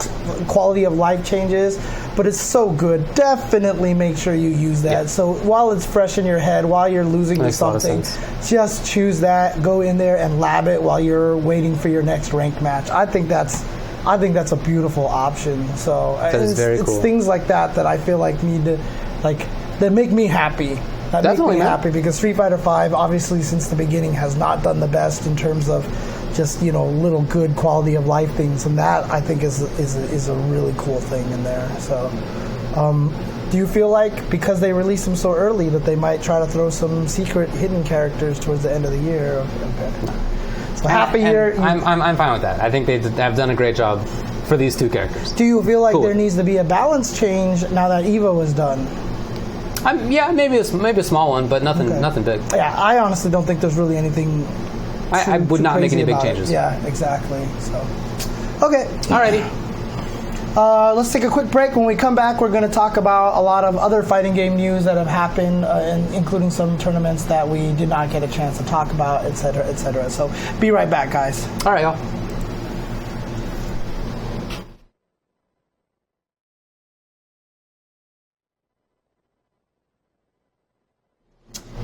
quality of life changes, but it's so good. Definitely make sure you use that. Yeah. So while it's fresh in your head, while you're losing to something, just choose that, go in there and lab it while you're waiting for your next ranked match. I think that's a beautiful option. So that is very cool. It's things like that I feel like that make me happy. That make me happy because Street Fighter V, obviously since the beginning, has not done the best in terms of just little good quality of life things, and that I think is a really cool thing in there. So, do you feel like because they released them so early that they might try to throw some secret hidden characters towards the end of the year? Okay. So happy year. I'm fine with that. I think they've done a great job for these 2 characters. Do you feel like there needs to be a balance change now that EVO is done? Yeah, maybe a small one, but nothing big. Yeah, I honestly don't think there's really anything. I would not make any big changes. Yeah, exactly. So, okay. Alrighty. Let's take a quick break. When we come back, we're going to talk about a lot of other fighting game news that have happened, including some tournaments that we did not get a chance to talk about, etc., etc. So, be right back, guys. All right, y'all.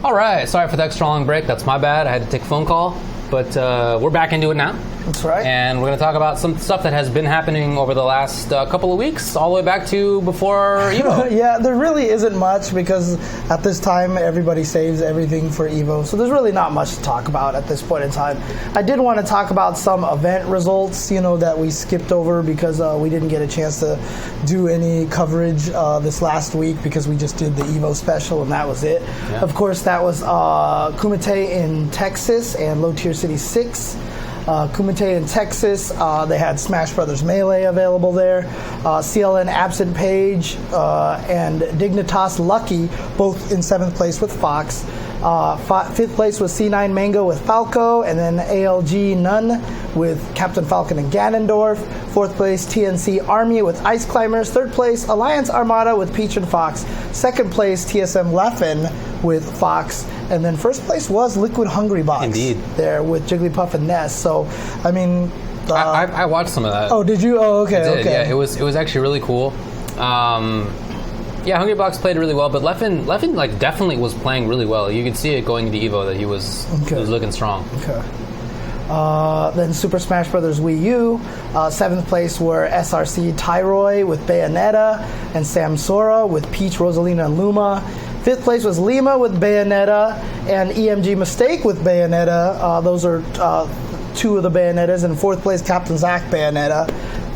All right, sorry for the extra long break. That's my bad. I had to take a phone call, but we're back into it now. That's right. And we're going to talk about some stuff that has been happening over the last couple of weeks, all the way back to before EVO. Yeah, there really isn't much because at this time everybody saves everything for EVO, so there's really not much to talk about at this point in time. I did want to talk about some event results, that we skipped over because we didn't get a chance to do any coverage this last week because we just did the EVO special and that was it. Yeah. Of course, that was Kumite in Texas and Low Tier City 6. Kumite in Texas, they had Smash Brothers Melee available there. CLN Absent Page and Dignitas Lucky, both in 7th place with Fox. 5th place was C9 Mango with Falco, and then ALG Nunn with Captain Falcon and Ganondorf. 4th place TNC Army with Ice Climbers. 3rd place Alliance Armada with Peach and Fox. 2nd place TSM Leffen with Fox. And then 1st place was Liquid Hungry Box. Indeed. There with Jigglypuff and Ness. So, I mean... I watched some of that. Oh, did you? Oh, okay. I did, okay. Yeah, it was actually really cool. Yeah, Hungry Box played really well, but Leffen definitely was playing really well. You could see it going into EVO that he was looking strong. Okay. Then Super Smash Bros. Wii U. 7th place were SRC Tyroy with Bayonetta and Samsora with Peach, Rosalina, and Luma. 5th place was Lima with Bayonetta and EMG Mistake with Bayonetta. Those are 2 of the Bayonettas. And 4th place, Captain Zack Bayonetta.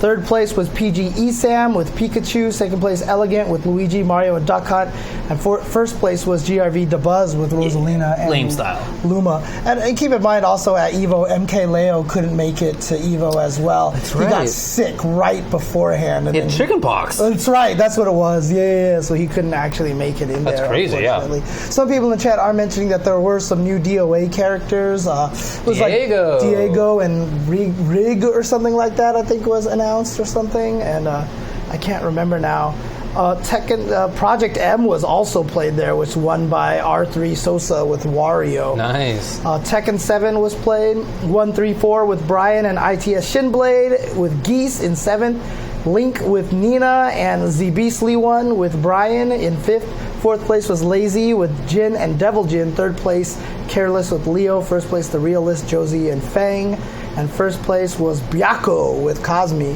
Third place was PG Esam with Pikachu. Second place, Elegant with Luigi, Mario, and Duck Hunt. And first place was GRV DeBuzz with Rosalina and Lame style. Luma. And keep in mind also at EVO, MK Leo couldn't make it to EVO as well. That's right. He got sick right beforehand. He had chicken pox. That's right. That's what it was. Yeah. So he couldn't actually make it in there. That's crazy, yeah. Some people in the chat are mentioning that there were some new DOA characters. It was Diego and Rig or something like that, I think was announced or something. And I can't remember now. Tekken Project M was also played there, which won by R3 Sosa with Wario. Nice. Tekken 7 was played. 1-3-4 with Brian and ITS Shinblade with Geese in 7th. Link with Nina and Z Beastly One with Brian in 5th. Fourth place was Lazy with Jin and Devil Jin. Third place, Careless with Leo. First place, The Realist, Josie and Fang. And first place was Byako with Cosme.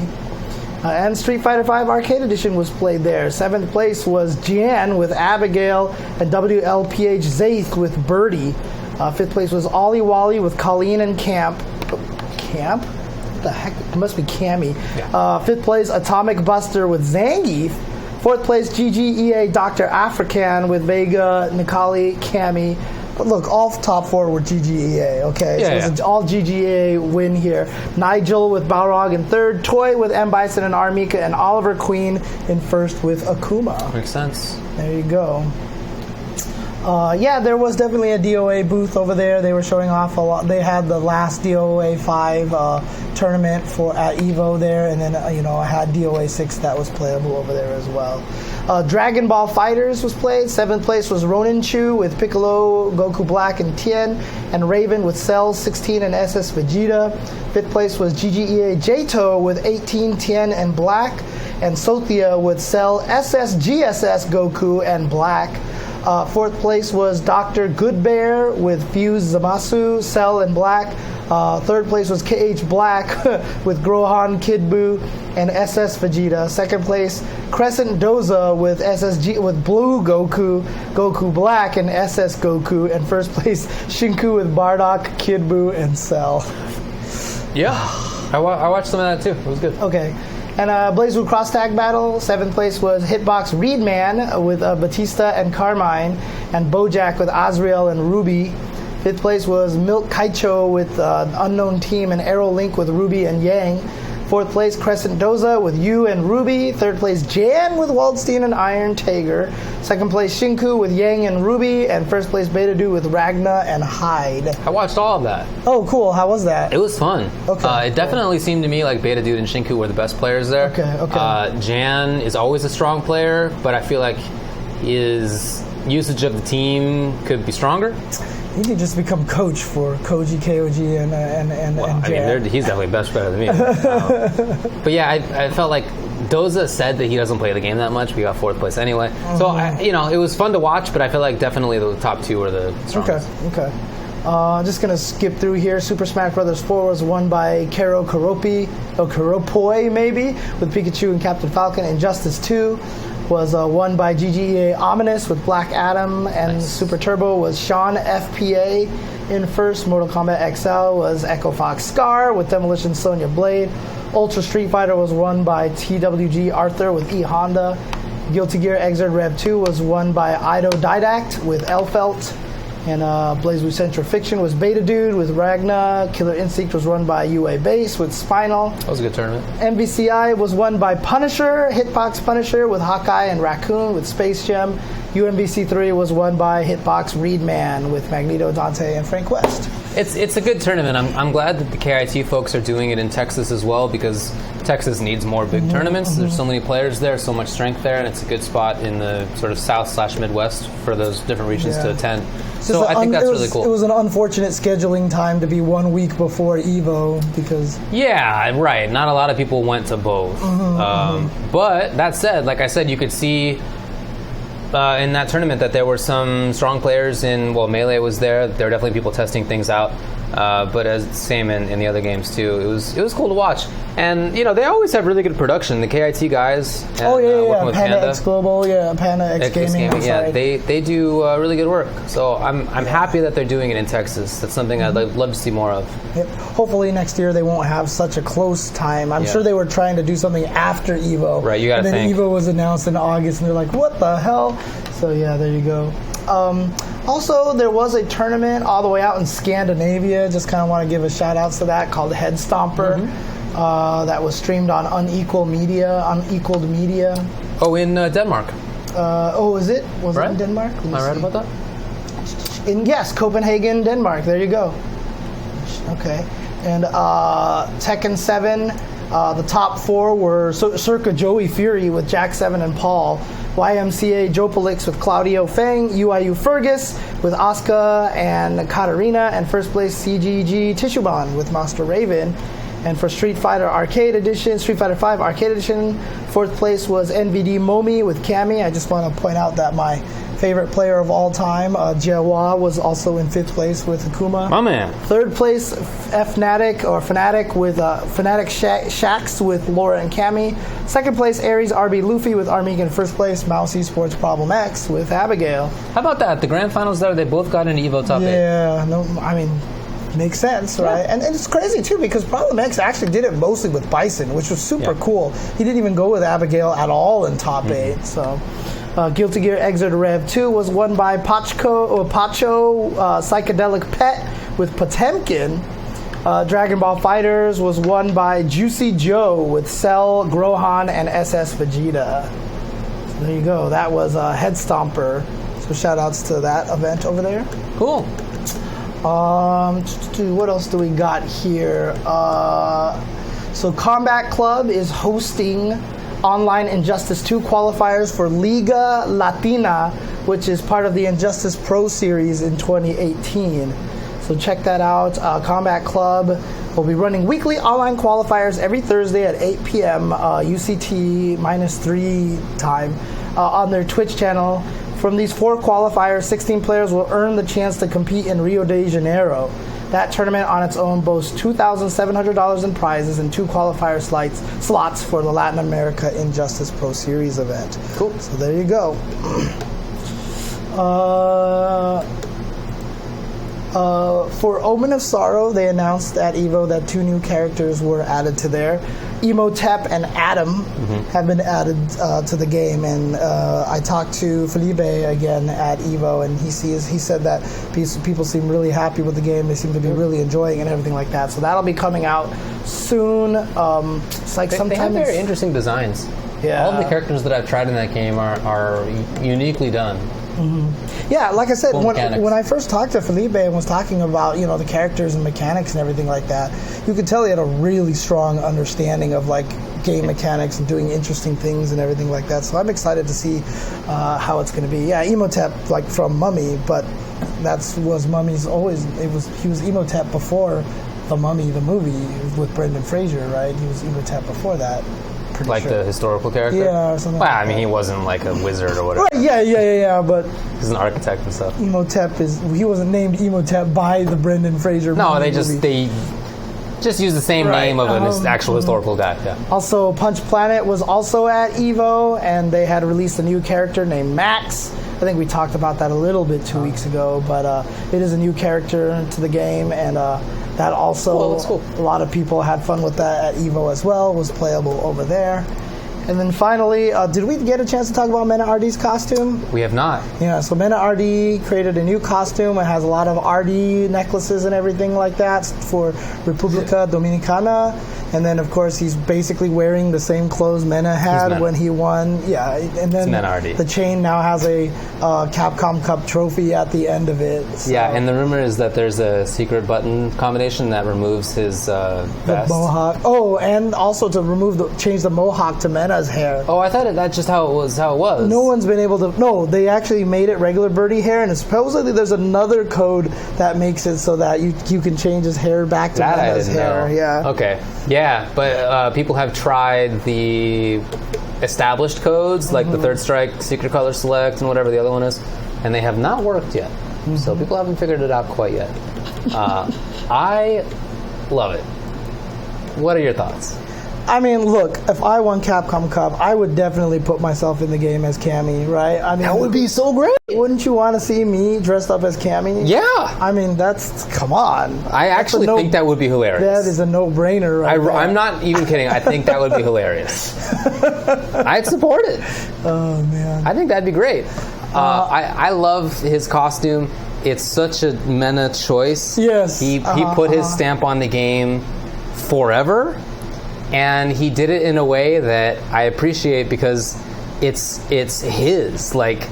And Street Fighter V Arcade Edition was played there. Seventh place was Jian with Abigail and WLPH Zaith with Birdie. Fifth place was Ollie Wally with Colleen and Camp. Camp? What the heck? It must be Cammy. Yeah. Fifth place, Atomic Buster with Zangief. Fourth place, GGEA Dr. African with Vega, Nikali, Cammy. But look, all top four were GGEA, okay? So it was an all GGEA win here. Nigel with Balrog in third, Toy with M. Bison and Armika, and Oliver Queen in first with Akuma. Makes sense. There you go. There was definitely a DOA booth over there. They were showing off a lot. They had the last DOA 5 tournament at EVO there, and then I had DOA 6 that was playable over there as well. Dragon Ball Fighters was played. 7th place was Ronin Chu with Piccolo, Goku Black, and Tien, and Raven with Cell 16 and SS Vegeta. 5th place was GGEA Jato with 18, Tien, and Black, and Sothia with Cell SS GSS Goku and Black. Fourth place was Dr. Goodbear with Fuse Zamasu, Cell, and Black. Third place was KH Black with Grohan, Kid Buu, and SS Vegeta. Second place, Crescent Doza with SSG with Blue Goku, Goku Black, and SS Goku. And first place, Shinku with Bardock, Kid Buu, and Cell. Yeah, I watched some of that too. It was good. Okay. And BlazBlue Cross Tag Battle, 7th place was Hitbox Reedman with Batista and Carmine, and Bojack with Azrael and Ruby. 5th place was Milk Kaicho with Unknown Team, and Arrow Link with Ruby and Yang. 4th place, Crescent Doza with Yu and Ruby. 3rd place, Jan with Waldstein and Iron Tiger. 2nd place, Shinku with Yang and Ruby. And 1st place, Beta Dude with Ragna and Hyde. I watched all of that. Oh, cool. How was that? It was fun. Okay. It definitely seemed to me like Beta Dude and Shinku were the best players there. Okay. Jan is always a strong player, but I feel like his usage of the team could be stronger. You need to just become coach for Koji, KOG, and Jan. He's definitely better than me. But yeah, I felt like Doza said that he doesn't play the game that much. We got 4th place anyway. So, it was fun to watch, but I feel like definitely the top 2 were the strongest. Okay. Just going to skip through here. Super Smash Bros. 4 was won by Karo Kuropoi, maybe, with Pikachu and Captain Falcon. Injustice 2 was won by GGEA Ominous with Black Adam, and nice. Super Turbo was Sean FPA in first. Mortal Kombat XL was Echo Fox Scar with Demolition Sonya Blade. Ultra Street Fighter was won by TWG Arthur with E Honda. Guilty Gear Xrd Rev 2 was won by Ido Didact with Elfelt. And BlazBlue Central Fiction was Beta Dude with Ragna. Killer Instinct was run by UA Base with Spinal. That was a good tournament. MVCI was won by Punisher, Hitbox Punisher with Hawkeye and Raccoon with Space Gem. UMBC3 was won by Hitbox Reedman with Magneto, Dante, and Frank West. It's a good tournament. I'm glad that the KIT folks are doing it in Texas as well, because Texas needs more big tournaments. There's so many players there, so much strength there, and it's a good spot in the sort of South/Midwest for those different regions to attend. So I think that's really cool. It was an unfortunate scheduling time to be 1 week before EVO because... Yeah, right. Not a lot of people went to both. But that said, like I said, you could see in that tournament that there were some strong players in... Well, Melee was there. There were definitely people testing things out. but as same in the other games too. It was cool to watch, and they always have really good production. The KIT guys. And, Panda X Global, Panda X Gaming. Yeah, they do really good work. So I'm happy that they're doing it in Texas. That's something I'd love to see more of. Yep. Hopefully next year they won't have such a close time. I'm sure they were trying to do something after EVO. Right, you got to think. And then EVO was announced in August, and they're like, what the hell? So yeah, there you go. Also, there was a tournament all the way out in Scandinavia. Just kind of want to give a shout out to that, called Head Stomper. That was streamed on Unequaled Media. Oh, in Denmark. Is it? Was it in Denmark? Am I right about that? Yes, Copenhagen, Denmark. There you go. Okay. And Tekken 7, the top 4 were Circa Joey Fury with Jack 7 and Paul, YMCA Jopolix with Claudio Fang, UIU Fergus with Asuka and Katarina, and first place CGG Tishuban with Master Raven. And for Street Fighter Arcade Edition, Street Fighter 5 Arcade Edition, fourth place was NVD Momi with Cammy. I just want to point out that my favorite player of all time, Jiahua, was also in 5th place with Akuma. My man. Third place, Fnatic with Fnatic Shax with Laura and Cammy. Second place, Aries RB Luffy with Armik. First place, Mouse Esports Problem X with Abigail. How about that? The grand finals there, they both got into EVO Top 8. Yeah, no, I mean, makes sense, right? And it's crazy too, because Problem X actually did it mostly with Bison, which was super cool. He didn't even go with Abigail at all in top 8. So Guilty Gear Exit Rev 2 was won by Pacho Psychedelic Pet with Potemkin. Dragon Ball Fighters was won by Juicy Joe with Cell, Grohan, and SS Vegeta. So there you go. That was Head Stomper. So shout outs to that event over there. Cool. What else do we got here? So Combat Club is hosting online Injustice 2 qualifiers for Liga Latina, which is part of the Injustice Pro Series in 2018. So check that out. Combat Club will be running weekly online qualifiers every Thursday at 8 p.m. UCT -3 time on their Twitch channel. From these 4 qualifiers, 16 players will earn the chance to compete in Rio de Janeiro. That tournament on its own boasts $2,700 in prizes and 2 qualifier slots for the Latin America Injustice Pro Series event. Cool. So there you go. For Omen of Sorrow, they announced at EVO that 2 new characters were added to there. Emotep and Adam have been added to the game, and I talked to Felipe again at EVO, and he said that people seem really happy with the game. They seem to be really enjoying it and everything like that. So that'll be coming out soon. It's like they have very interesting designs. Yeah. All of the characters that I've tried in that game are uniquely done. Yeah, like I said, Cool when I first talked to Felipe and was talking about the characters and mechanics and everything like that, you could tell he had a really strong understanding of like game mechanics and doing interesting things and everything like that. So I'm excited to see how it's going to be. Yeah, Emotep like from Mummy, but was Mummy's always. He was Emotep before the Mummy, the movie with Brendan Fraser, right? He was Emotep before that. Like the historical character? Yeah, or something I mean, he wasn't like a wizard or whatever. Right, yeah, but he's an architect and stuff. Emotep he wasn't named Emotep by the Brendan Fraser movie. No, they just use the same name of an actual historical guy. Yeah. Also, Punch Planet was also at EVO, and they had released a new character named Max. I think we talked about that a little bit 2 weeks ago, but it is a new character to the game, and that also, cool. A lot of people had fun with that at EVO as well. It was playable over there. And then finally, did we get a chance to talk about Mena RD's costume? We have not. Yeah, so Mena RD created a new costume. It has a lot of RD necklaces and everything like that for República Dominicana. And then, of course, he's basically wearing the same clothes Mena had when he won. Yeah, and then the chain now has a Capcom Cup trophy at the end of it. So. Yeah, and the rumor is that there's a secret button combination that removes his vest. The mohawk. Oh, and also to change the mohawk to Mena's hair. Oh, I thought that's just how it was. No one's been able to. No, they actually made it regular birdie hair, and supposedly there's another code that makes it so that you can change his hair back to Mena's hair. Know. Yeah. Okay. Yeah, but people have tried the established codes, like the Third Strike, Secret Color Select, and whatever the other one is, and they have not worked yet. So people haven't figured it out quite yet. I love it. What are your thoughts? I mean, look, if I won Capcom Cup, I would definitely put myself in the game as Cammy, right? I mean, that would be so great. Wouldn't you want to see me dressed up as Cammy? Yeah. I mean, come on. I actually think that would be hilarious. That is a no-brainer right there. I'm not even kidding. I think that would be hilarious. I'd support it. Oh, man. I think that'd be great. I love his costume. It's such a meta choice. Yes. He put his stamp on the game forever. And he did it in a way that I appreciate because it's his. Like,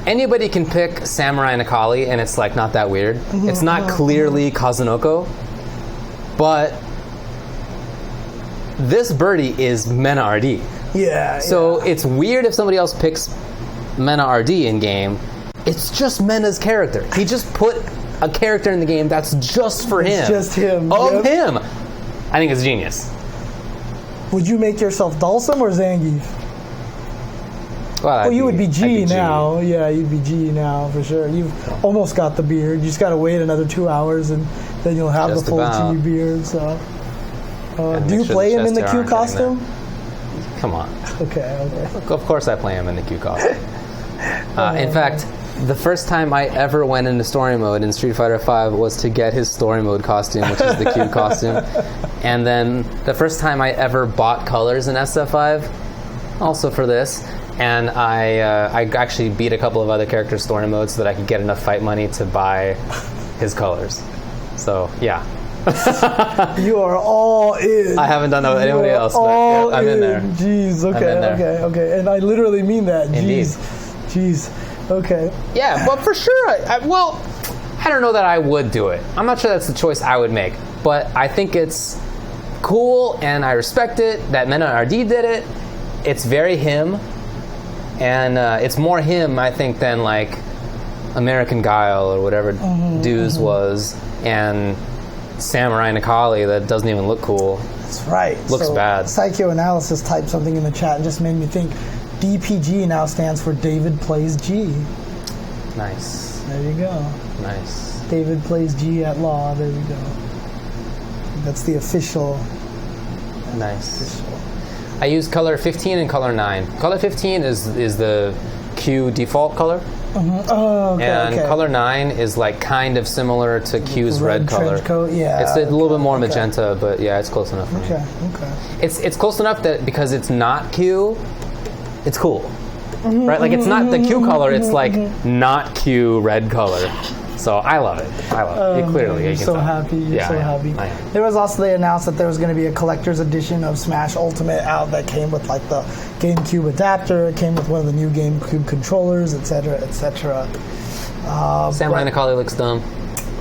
anybody can pick Samurai and Akali, and it's like not that weird. It's not clearly Kazunoko, but this birdie is Mena RD. Yeah. So it's weird if somebody else picks Mena RD in game. It's just Mena's character. He just put a character in the game that's just for him. It's just him. Of him. I think it's genius. Would you make yourself Dhalsim or Zangief? Well, you would be G now. Yeah, you'd be G now for sure. You've almost got the beard. You just got to wait another 2 hours, and then you'll have just the full G beard. So, do you play him in the Q costume? Come on. Okay. Of course, I play him in the Q costume. In fact, the first time I ever went into story mode in Street Fighter V was to get his story mode costume, which is the Q costume. And then the first time I ever bought colors in SF5, also for this. And I actually beat a couple of other characters' story modes so that I could get enough fight money to buy his colors. So, yeah. You are all in. I haven't done that with anybody else, but yeah, I'm in there. Jeez, okay. And I literally mean that. Jeez. Okay. Yeah, but for sure, I don't know that I would do it. I'm not sure that's the choice I would make, but I think it's cool and I respect it that Mena RD did it. It's very him, and it's more him, I think, than like American Guile or whatever Dues was, and Samurai Nakali that doesn't even look cool. That's right. Looks bad. Psychoanalysis typed something in the chat and just made me think DPG now stands for David Plays G. Nice. There you go. Nice. David Plays G at law. There you go. That's the official. Nice. I use color 15 and color 9. Color 15 is the Q default color. Oh, okay. And color 9 is like kind of similar to Q's red color. Coat? Yeah. It's a little bit more magenta, but yeah, it's close enough for me. Okay. It's close enough that because it's not Q, it's cool. Right? Like it's not the Q color, it's like not Q red color. So I love it. It clearly. You're so happy. You're so happy. I am. There was also, they announced that there was going to be a collector's edition of Smash Ultimate out that came with like the GameCube adapter. It came with one of the new GameCube controllers, etc., etc. Samurai Nakali looks dumb.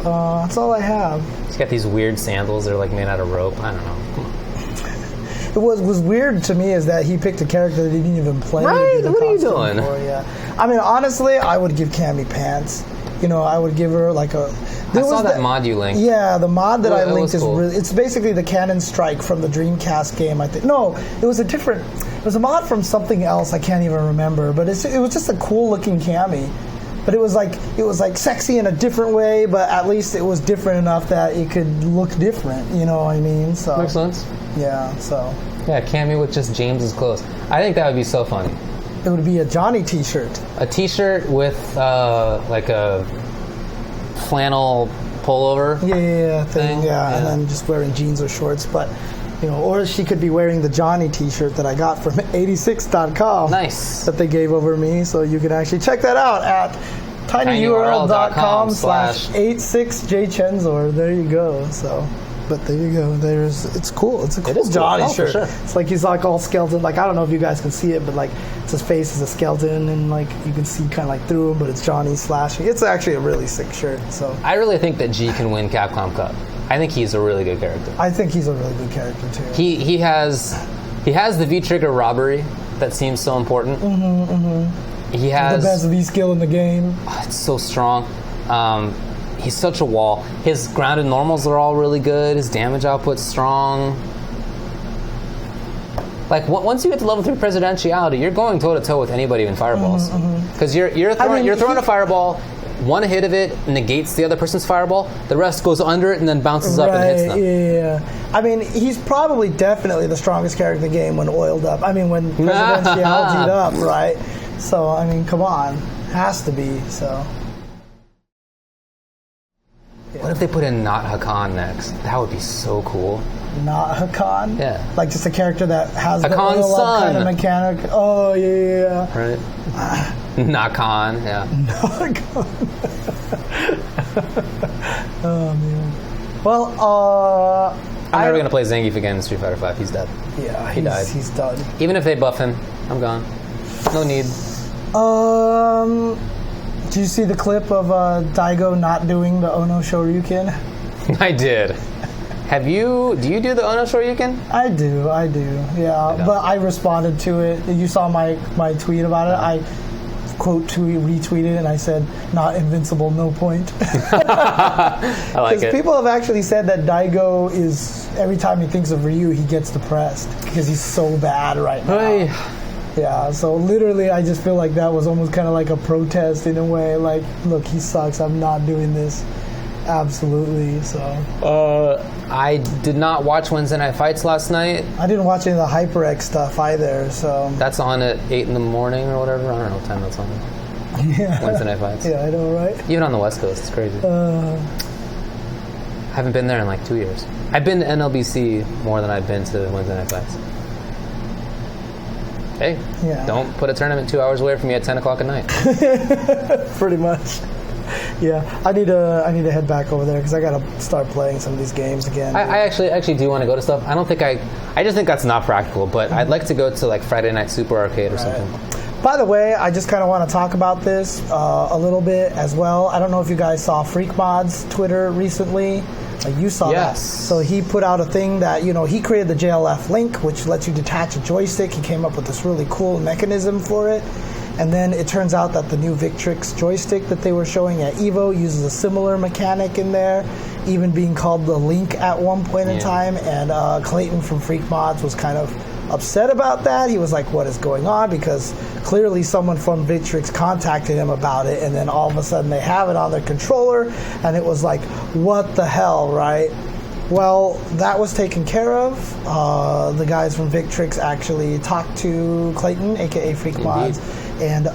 That's all I have. He's got these weird sandals that are like made out of rope. I don't know. Come on. What was weird to me is that he picked a character that he didn't even play. Right? What are you doing? I mean, honestly, I would give Cammy pants. You know, I would give her like a... I saw that mod you linked. Yeah, the mod that I linked is cool. really... It's basically the Cannon Strike from the Dreamcast game, I think. No, it was a different... It was a mod from something else, I can't even remember. But it was just a cool-looking Cammy. But it was like sexy in a different way, but at least it was different enough that it could look different, you know what I mean? So makes sense. Yeah, so... Yeah, Cammy with just James's clothes. I think that would be so funny. It would be a Johnny t-shirt. A t-shirt with like a flannel pullover. Thing. And then just wearing jeans or shorts. But, you know, or she could be wearing the Johnny t-shirt that I got from 86.com. Nice. That they gave over me. So you can actually check that out at tinyurl.com/86jchensor. There you go. So... But there you go. It's cool. It's a cool Johnny shirt. Sure. It's like he's like all skeleton. Like I don't know if you guys can see it, but like it's his face is a skeleton, and like you can see kind of like through him. But it's Johnny slashing. It's actually a really sick shirt. So I really think that G can win Capcom Cup. I think he's a really good character. I think he's a really good character too. He has the V trigger robbery that seems so important. He has the best V skill in the game. Oh, it's so strong. He's such a wall. His grounded normals are all really good. His damage output's strong. Like once you get to level 3 presidentiality, you're going toe to toe with anybody in fireballs. Because you're throwing a fireball one hit of it negates the other person's fireball. The rest goes under it and then bounces up and hits them. Yeah. I mean, he's probably definitely the strongest character in the game when oiled up. I mean, when presidential'd up, right? So, I mean, come on. Has to be, so. Yeah. What if they put in Not Hakan next? That would be so cool. Not Hakan? Yeah. Like just a character that has Hakan's the oil up kind of mechanic. Oh, yeah. Right. Nakan, yeah. Nakan. Oh, man. Well, I'm never going to play Zangief again in Street Fighter V. He's dead. Yeah, he died. He's done. Even if they buff him, I'm gone. No need. Did you see the clip of Daigo not doing the Ono Shoryuken? I did. Do you do the Ono Shoryuken? I do, yeah. But I responded to it. You saw my tweet about it. I retweeted and I said, not invincible, no point. I like it. Because people have actually said that Daigo is, every time he thinks of Ryu, he gets depressed because he's so bad right now. Hey. Yeah, so literally I just feel like that was almost kind of like a protest in a way. Like, look, he sucks. I'm not doing this. Absolutely, so. I did not watch Wednesday Night Fights last night. I didn't watch any of the HyperX stuff either, so. That's on at 8 in the morning or whatever. I don't know what time that's on. Yeah. Wednesday Night Fights. Yeah, I know, right? Even on the West Coast, it's crazy. I haven't been there in like 2 years. I've been to NLBC more than I've been to Wednesday Night Fights. Hey, don't put a tournament 2 hours away from me at 10 o'clock at night. Pretty much. Yeah, I need to head back over there because I got to start playing some of these games again. I actually do want to go to stuff. I just think that's not practical, but I'd like to go to like Friday Night Super Arcade or something. By the way, I just kind of want to talk about this a little bit as well. I don't know if you guys saw Freak Mod's Twitter recently. You saw that. So he put out a thing that, he created the JLF link, which lets you detach a joystick. He came up with this really cool mechanism for it. And then it turns out that the new Victrix joystick that they were showing at EVO uses a similar mechanic in there, even being called the Link at one point in time. And Clayton from Freak Mods was kind of upset about that. He was like, what is going on? Because clearly someone from Victrix contacted him about it, and then all of a sudden they have it on their controller, and it was like, what the hell, right? Well, that was taken care of. The guys from Victrix actually talked to Clayton, aka Freak Mods, and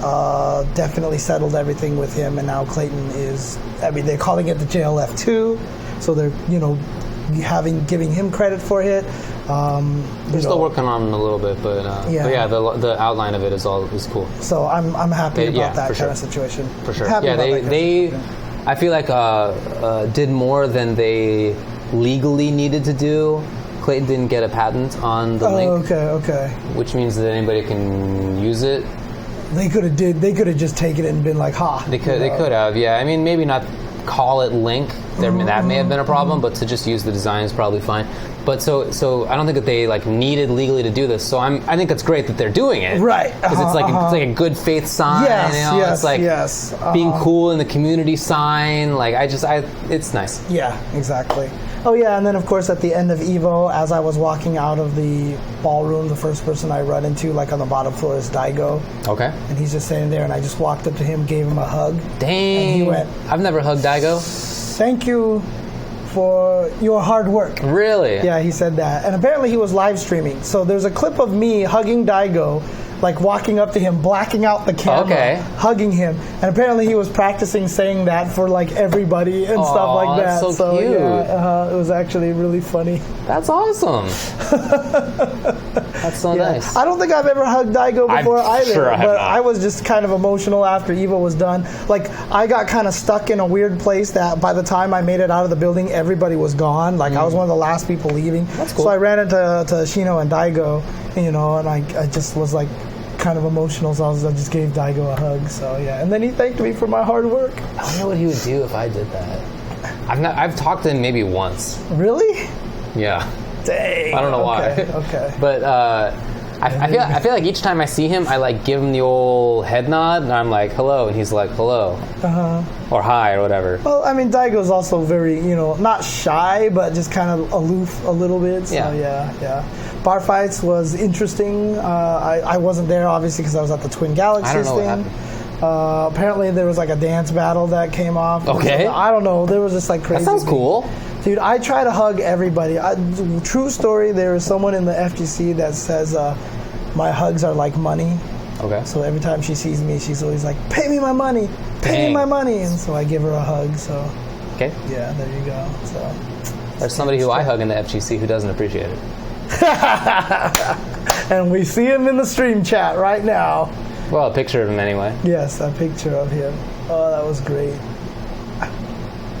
definitely settled everything with him, and now Clayton is, they're calling it the JLF2, so they're, giving him credit for it. We're still working on it a little bit, but the outline of it is cool. So I'm happy about that kind of situation. For sure. They I feel like did more than they legally needed to do. Clayton didn't get a patent on the link. Okay. Which means that anybody can use it. They could have just taken it and been like, ha. They could have, yeah. I mean, maybe not call it Link. That may have been a problem, but to just use the design is probably fine. But so I don't think that they needed legally to do this. So I think it's great that they're doing it, right? Because it's like a good faith sign. It's like being cool in the community sign. It's nice. Yeah, exactly. Oh yeah, and then of course at the end of EVO, as I was walking out of the ballroom, the first person I run into, on the bottom floor, is Daigo. Okay. And he's just sitting there, and I just walked up to him, gave him a hug. Dang. And he went, I've never hugged Daigo. Thank you for your hard work. Really? Yeah, he said that. And apparently he was live streaming. So there's a clip of me hugging Daigo, walking up to him, blacking out the camera, hugging him. And apparently he was practicing saying that for everybody and stuff like that. That's so cute. Yeah, it was actually really funny. That's awesome. That's so nice. I don't think I've ever hugged Daigo before either, but I was just kind of emotional after EVO was done. I got kind of stuck in a weird place that by the time I made it out of the building, everybody was gone. I was one of the last people leaving. That's cool. So I ran into Shino and Daigo, and I just was kind of emotional, so I just gave Daigo a hug. So yeah, and then he thanked me for my hard work. I wonder what he would do if I did that. I've talked to him maybe once. Really? Yeah. Dang. I don't know why. Okay. But I feel like each time I see him, I give him the old head nod, and I'm like, hello, and he's like, hello, or hi, or whatever. Well, Daigo's also very, not shy, but just kind of aloof a little bit. So yeah. Bar Fights was interesting. I wasn't there obviously because I was at the Twin Galaxies I don't know thing. what happened. Apparently there was like a dance battle that came off. Okay. I don't know. There was just like crazy. That sounds cool. Dude, I try to hug everybody. True story, there is someone in the FGC that says my hugs are like money. Okay. So every time she sees me, she's always like, pay me my money. Pay me my money. And so I give her a hug. So okay. Yeah, there you go. So there's somebody who I hug in the FGC who doesn't appreciate it. And we see him in the stream chat right now. Well, a picture of him anyway. Yes, a picture of him. Oh, that was great.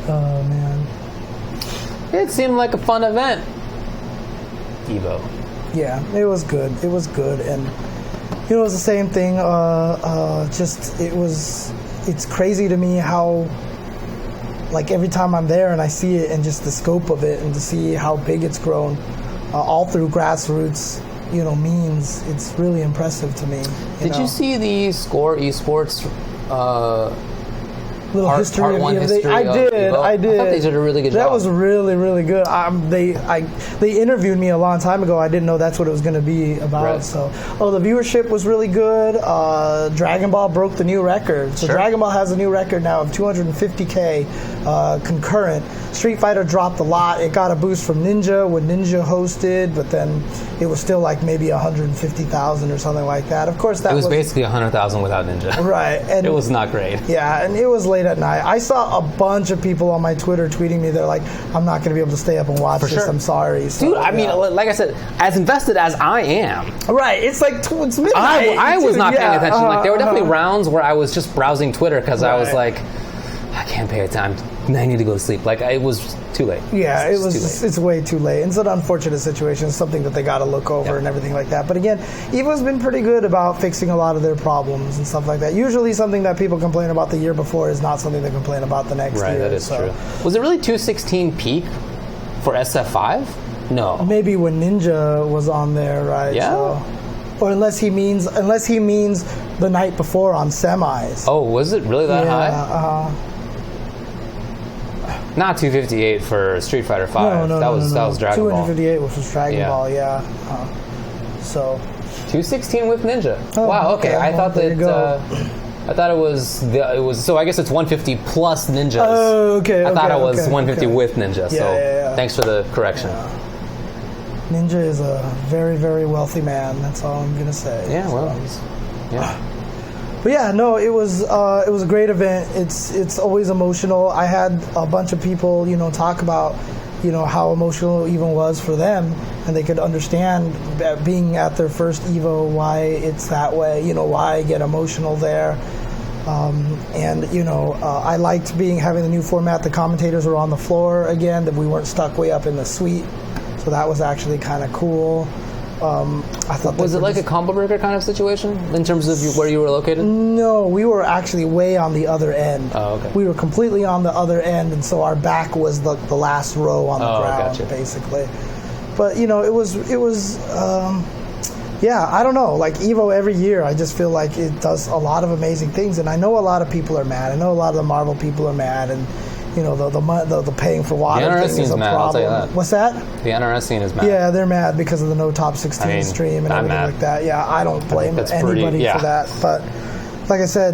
Oh, man. It seemed like a fun event. EVO. Yeah, it was good. It was good. And, you know, it was the same thing. It's crazy to me how, like, every time I'm there and I see it and just the scope of it and to see how big it's grown all through grassroots, you know, means it's really impressive to me. Did you see the Score Esports little history of EVO? I did. I thought they did a really good job. That was really, really good. They interviewed me a long time ago. I didn't know that's what it was going to be about. Right. So, the viewership was really good. Dragon Ball broke the new record. So Dragon Ball has a new record now of 250K concurrent. Street Fighter dropped a lot. It got a boost from Ninja when Ninja hosted, but then it was still like maybe 150,000 or something like that. Of course, that was basically 100,000 without Ninja. Right. And it was not great. Yeah, and it was late at night. I saw a bunch of people on my Twitter tweeting me. They're like, I'm not going to be able to stay up and watch this. I'm sorry. So, dude, I mean, like I said, as invested as I am. Right. It's like it's midnight. I was not paying attention. Like there were definitely rounds where I was just browsing Twitter because I was like, I can't pay attention. I need to go to sleep. Like it was too late. Yeah, it's way too late. It's an unfortunate situation. It's something that they got to look over and everything like that. But again, EVO's been pretty good about fixing a lot of their problems and stuff like that. Usually something that people complain about the year before is not something they complain about the next year. Right, that is true. Was it really 216 peak for SF5? No. Maybe when Ninja was on there, right? Yeah. So, or unless he means the night before on semis. Oh, was it really that high? Not 258 for Street Fighter 5. No, that was Dragon Ball. 258 was Dragon Ball, yeah. So 216 with Ninja. Oh, wow. Okay. I thought that. I thought it was. So I guess it's 150 plus Ninjas. Oh, okay. I thought it was 150 with Ninja. So thanks for the correction. Yeah. Ninja is a very, very wealthy man. That's all I'm gonna say. Yeah. Well. Yeah. But yeah, no, it was a great event. It's always emotional. I had a bunch of people, you know, talk about, you know, how emotional it even was for them, and they could understand being at their first EVO why it's that way. You know, why I get emotional there. And you know, I liked having the new format. The commentators were on the floor again. That we weren't stuck way up in the suite, so that was actually kind of cool. I thought was it like a combo breaker kind of situation in terms of where you were located? No, we were actually way on the other end. Oh, okay. We were completely on the other end, and so our back was the last row on the ground, basically. But you know, it was yeah, I don't know. Like EVO every year, I just feel like it does a lot of amazing things, and I know a lot of people are mad. I know a lot of the Marvel people are mad, and you know, the paying for water thing is a problem. I'll tell you that. What's that? The NRS scene is mad. Yeah, they're mad because of the no top 16 stream and everything like that. Yeah, I don't blame anybody for that. But like I said,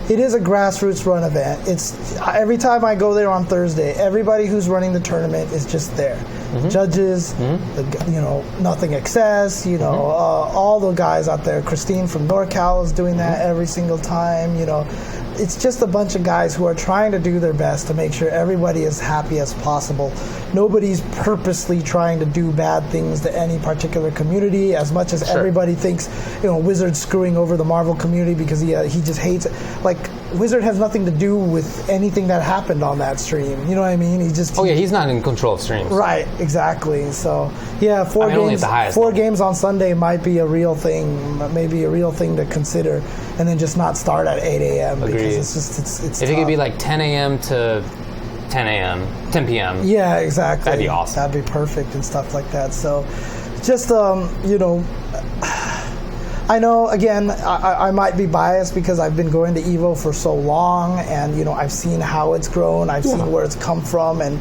it is a grassroots run event. It's every time I go there on Thursday, everybody who's running the tournament is just there. Mm-hmm. Judges, you know, Nothing Excess, you know, all the guys out there. Christine from NorCal is doing that every single time, you know. It's just a bunch of guys who are trying to do their best to make sure everybody is happy as possible. Nobody's purposely trying to do bad things to any particular community, as much as everybody thinks, you know, Wizard's screwing over the Marvel community because he just hates it. Like, Wizard has nothing to do with anything that happened on that stream. You know what I mean? He's not in control of streams. Right, exactly. So, yeah, four games on Sunday might be a real thing, maybe a real thing to consider, and then just not start at 8 a.m. Agreed. Because it's if tough. It could be like 10 a.m. to 10 p.m. Yeah, exactly. That'd be awesome. That'd be perfect and stuff like that. So, just, you know, I know, again, I might be biased because I've been going to EVO for so long, and, you know, I've seen how it's grown, I've seen where it's come from, and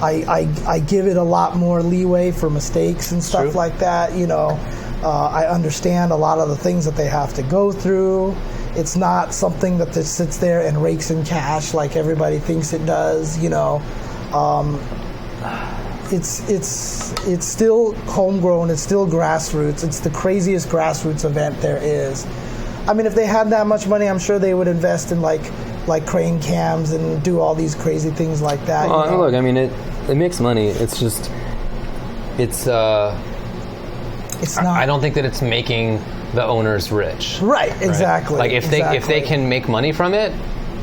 I give it a lot more leeway for mistakes and stuff like that, you know. I understand a lot of the things that they have to go through. It's not something that just sits there and rakes in cash like everybody thinks it does, you know. It's still homegrown. It's still grassroots. It's the craziest grassroots event there is. I mean, if they had that much money, I'm sure they would invest in like crane cams and do all these crazy things like that. Well, look, I mean, it makes money. It's just, it's not. I don't think that it's making the owners rich. Right, exactly. Like if they can make money from it,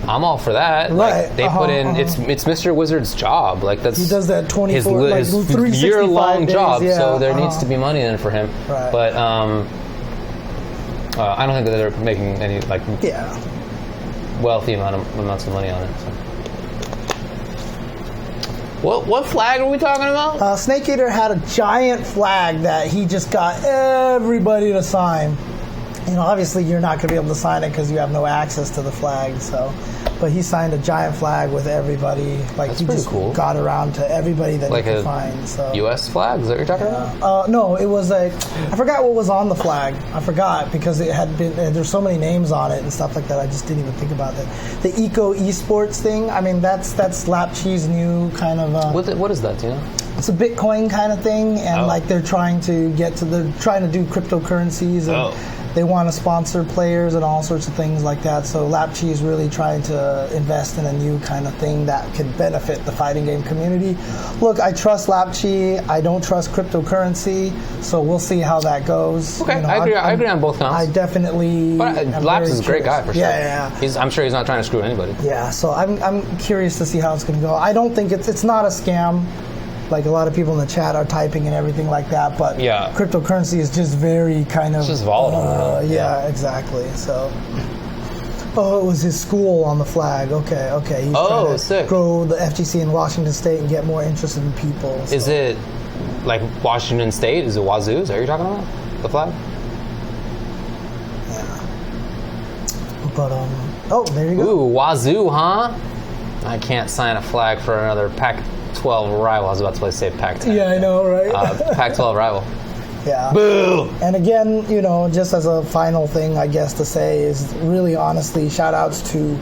I'm all for that. Right. Like they put in it's Mr. Wizard's job. Like that's he does that 24 his year-long job. Yeah, so there needs to be money in it for him. Right. But I don't think that they're making any wealthy amounts of money on it. So. What flag are we talking about? Snake Eater had a giant flag that he just got everybody to sign. You know, obviously you're not going to be able to sign it because you have no access to the flag. So, but he signed a giant flag with everybody. Like That's he pretty just cool. got around to everybody that like he could find. So U.S. flag? Is that what you're talking about? No, it was I forgot what was on the flag. I forgot because it had been. There's so many names on it and stuff like that. I just didn't even think about it. The Eco Esports thing. I mean, that's Lapchi's new kind of. What is that? Do you know? It's a Bitcoin kind of thing, and like they're trying to do cryptocurrencies and. They want to sponsor players and all sorts of things like that. So Lapchi is really trying to invest in a new kind of thing that could benefit the fighting game community. Look, I trust Lapchi. I don't trust cryptocurrency. So we'll see how that goes. Okay, you know, I agree on both counts. I definitely. But Laps is a great guy for sure. Yeah. I'm sure he's not trying to screw anybody. Yeah. So I'm curious to see how it's going to go. I don't think it's not a scam. Like a lot of people in the chat are typing and everything like that, but cryptocurrency is just very kind of... It's just volatile. Yeah, exactly. So, it was his school on the flag. Okay. He's trying to grow the FGC in Washington State and get more interested in people. So. Is it like Washington State? Is it Wazoo? Is that what you're talking about? The flag? Yeah. But, there you go. Ooh, Wazoo, huh? I can't sign a flag for another Pac-12 rival. I was about to say Pac-10. Yeah, I know, right? Pac-12 rival. Yeah. Boo! And again, you know, just as a final thing, I guess, to say is really honestly, shout outs to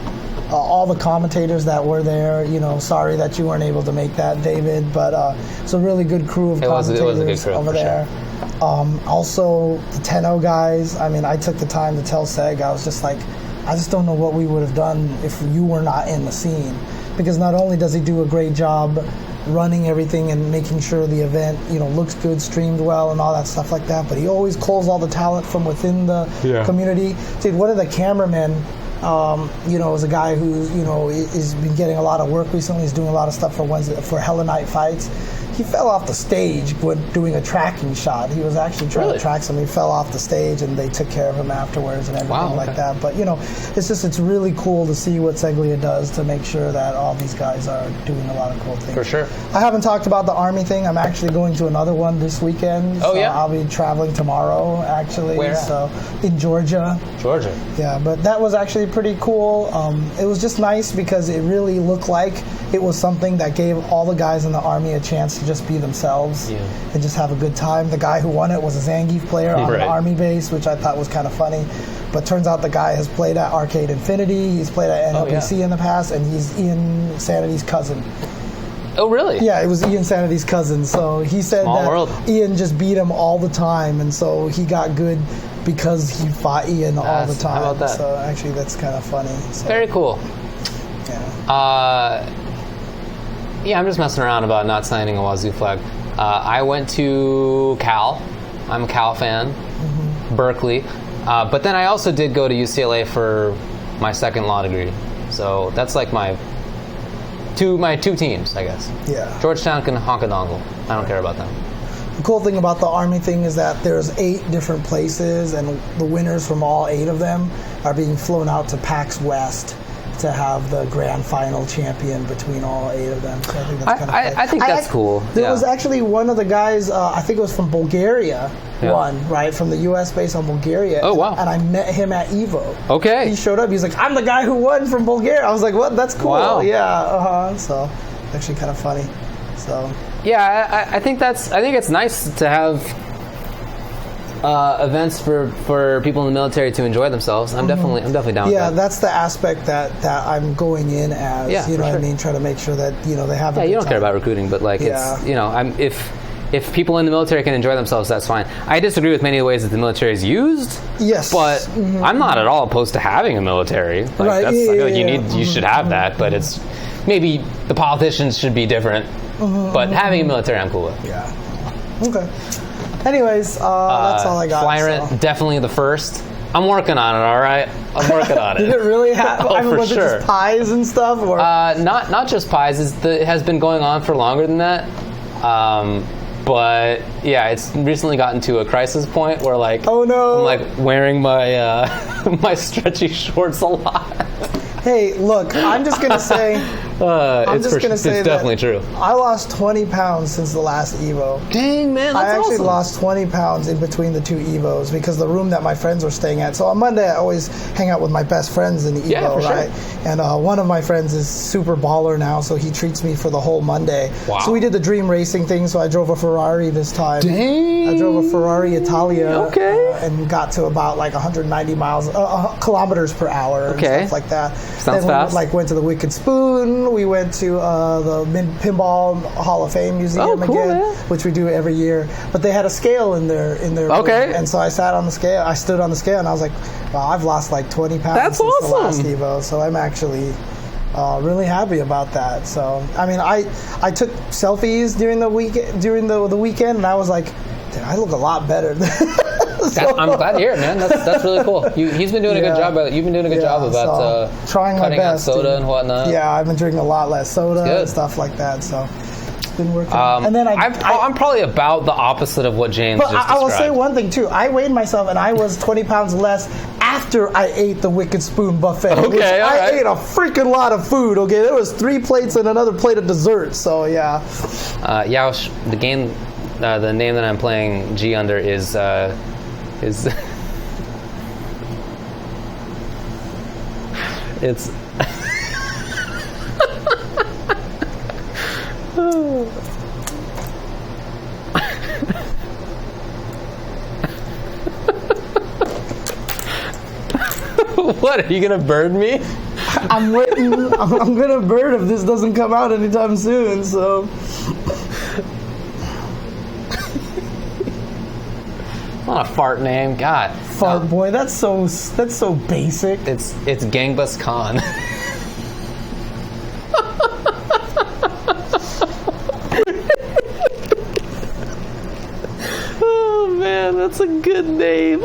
all the commentators that were there. You know, sorry that you weren't able to make that, David, but it's a really good crew of commentators it was a good crew, over there. Sure. Also, the Tenno guys, I mean, I took the time to tell Seg, I was just like, I just don't know what we would have done if you were not in the scene. Because not only does he do a great job running everything and making sure the event, you know, looks good, streamed well, and all that stuff like that, but he always calls all the talent from within the community. Dude, one of the cameramen, you know, is a guy who, you know, has been getting a lot of work recently. He's doing a lot of stuff for Hella Night Fights. He fell off the stage when doing a tracking shot. He was actually trying to track somebody. He fell off the stage, and they took care of him afterwards and everything like that. But, you know, it's really cool to see what Seglia does to make sure that all these guys are doing a lot of cool things. For sure. I haven't talked about the Army thing. I'm actually going to another one this weekend. Oh, yeah? I'll be traveling tomorrow, actually. Where? So, in Georgia. Georgia. Yeah, but that was actually pretty cool. It was just nice because it really looked like it was something that gave all the guys in the Army a chance to just be themselves and just have a good time. The guy who won it was a Zangief player on the Army base, which I thought was kind of funny. But turns out the guy has played at Arcade Infinity, he's played at NLPC in the past, and he's Ian Sanity's cousin. Oh, really? Yeah, it was Ian Sanity's cousin. So he said Ian just beat him all the time, and so he got good because he fought Ian all the time. How about that? So actually, that's kind of funny. So. Very cool. Yeah. Yeah, I'm just messing around about not signing a Wazoo flag. I went to Cal. I'm a Cal fan. Berkeley. But then I also did go to UCLA for my second law degree. So that's like my two teams, I guess. Yeah. Georgetown can honk a dongle. I don't care about them. The cool thing about the Army thing is that there's 8 different places, and the winners from all 8 of them are being flown out to PAX West to have the grand final champion between all 8 of them. So I think that's kind of I think that's cool. There was actually one of the guys, I think it was from Bulgaria, won, right? From the U.S. base on Bulgaria. Oh, wow. And I met him at EVO. Okay. He showed up. He's like, I'm the guy who won from Bulgaria. I was like, what? That's cool. Wow. Yeah, So actually kind of funny. So. Yeah, I think it's nice to have events for people in the military to enjoy themselves, I'm definitely down with that. Yeah, that's the aspect that I'm going in as. Yeah, you know what sure. I mean? Trying to make sure that they have. Yeah, you don't care about recruiting, but like it's if people in the military can enjoy themselves, that's fine. I disagree with many of the ways that the military is used. Yes, but I'm not at all opposed to having a military. Like, right? I feel like you should have that, but it's maybe the politicians should be different. But having a military, I'm cool with. Yeah. Okay. Anyways, that's all I got. Flyrant, definitely the first. I'm working on it, all right? I'm working on it. Did it really have? Oh, for was sure. it just pies and stuff? Or? Not just pies. It has been going on for longer than that. But yeah, it's recently gotten to a crisis point where like, oh no, I'm like wearing my my stretchy shorts a lot. Hey, look, I'm just gonna say. It's definitely true. I lost 20 pounds since the last EVO. Dang, man, that's I actually awesome. lost 20 pounds in between the 2 EVOs because the room that my friends were staying at. So on Monday, I always hang out with my best friends in the EVO, right? Sure. And one of my friends is super baller now, so he treats me for the whole Monday. Wow. So we did the dream racing thing, so I drove a Ferrari this time. Dang. I drove a Ferrari Italia. Okay. And got to about like 190 kilometers per hour and stuff like that. Sounds then fast. We went to the Wicked Spoon. We went to the Pinball Hall of Fame Museum again, man. Which we do every year. But they had a scale in their room. And so I sat on the scale. I stood on the scale, and I was like, "Wow, I've lost like 20 pounds since the last EVO." So I'm actually really happy about that. So I mean, I took selfies during the weekend, and I was like, "Dude, I look a lot better." I'm glad to hear it, man. That's really cool. He's been doing a good job. You've been doing a good job about trying cutting my best, out soda and whatnot. Yeah, I've been drinking a lot less soda and stuff like that. So it's been working. And then I'm probably about the opposite of what James just described. I will say one thing too. I weighed myself, and I was 20 pounds less after I ate the Wicked Spoon buffet. Okay, I ate a freaking lot of food. Okay, there was 3 plates and another plate of dessert. So yeah. The game, the name that I'm playing G under is. It's what, are you gonna bird me? I'm waiting. I'm gonna bird if this doesn't come out anytime soon. So. Not a fart name, God. Fart boy, that's so basic. It's Gangbus Khan. Oh man, that's a good name.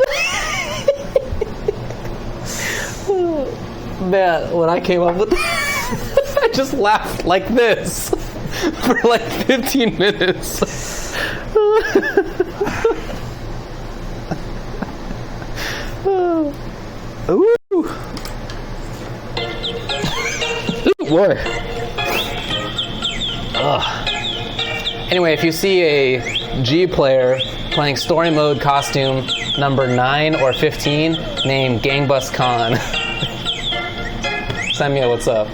Man, when I came up with that, I just laughed like this for like 15 minutes. Ooh. Ooh, boy. Ugh. Anyway, if you see a G player playing story mode costume number 9 or 15 named Gangbus Khan, send me a what's up.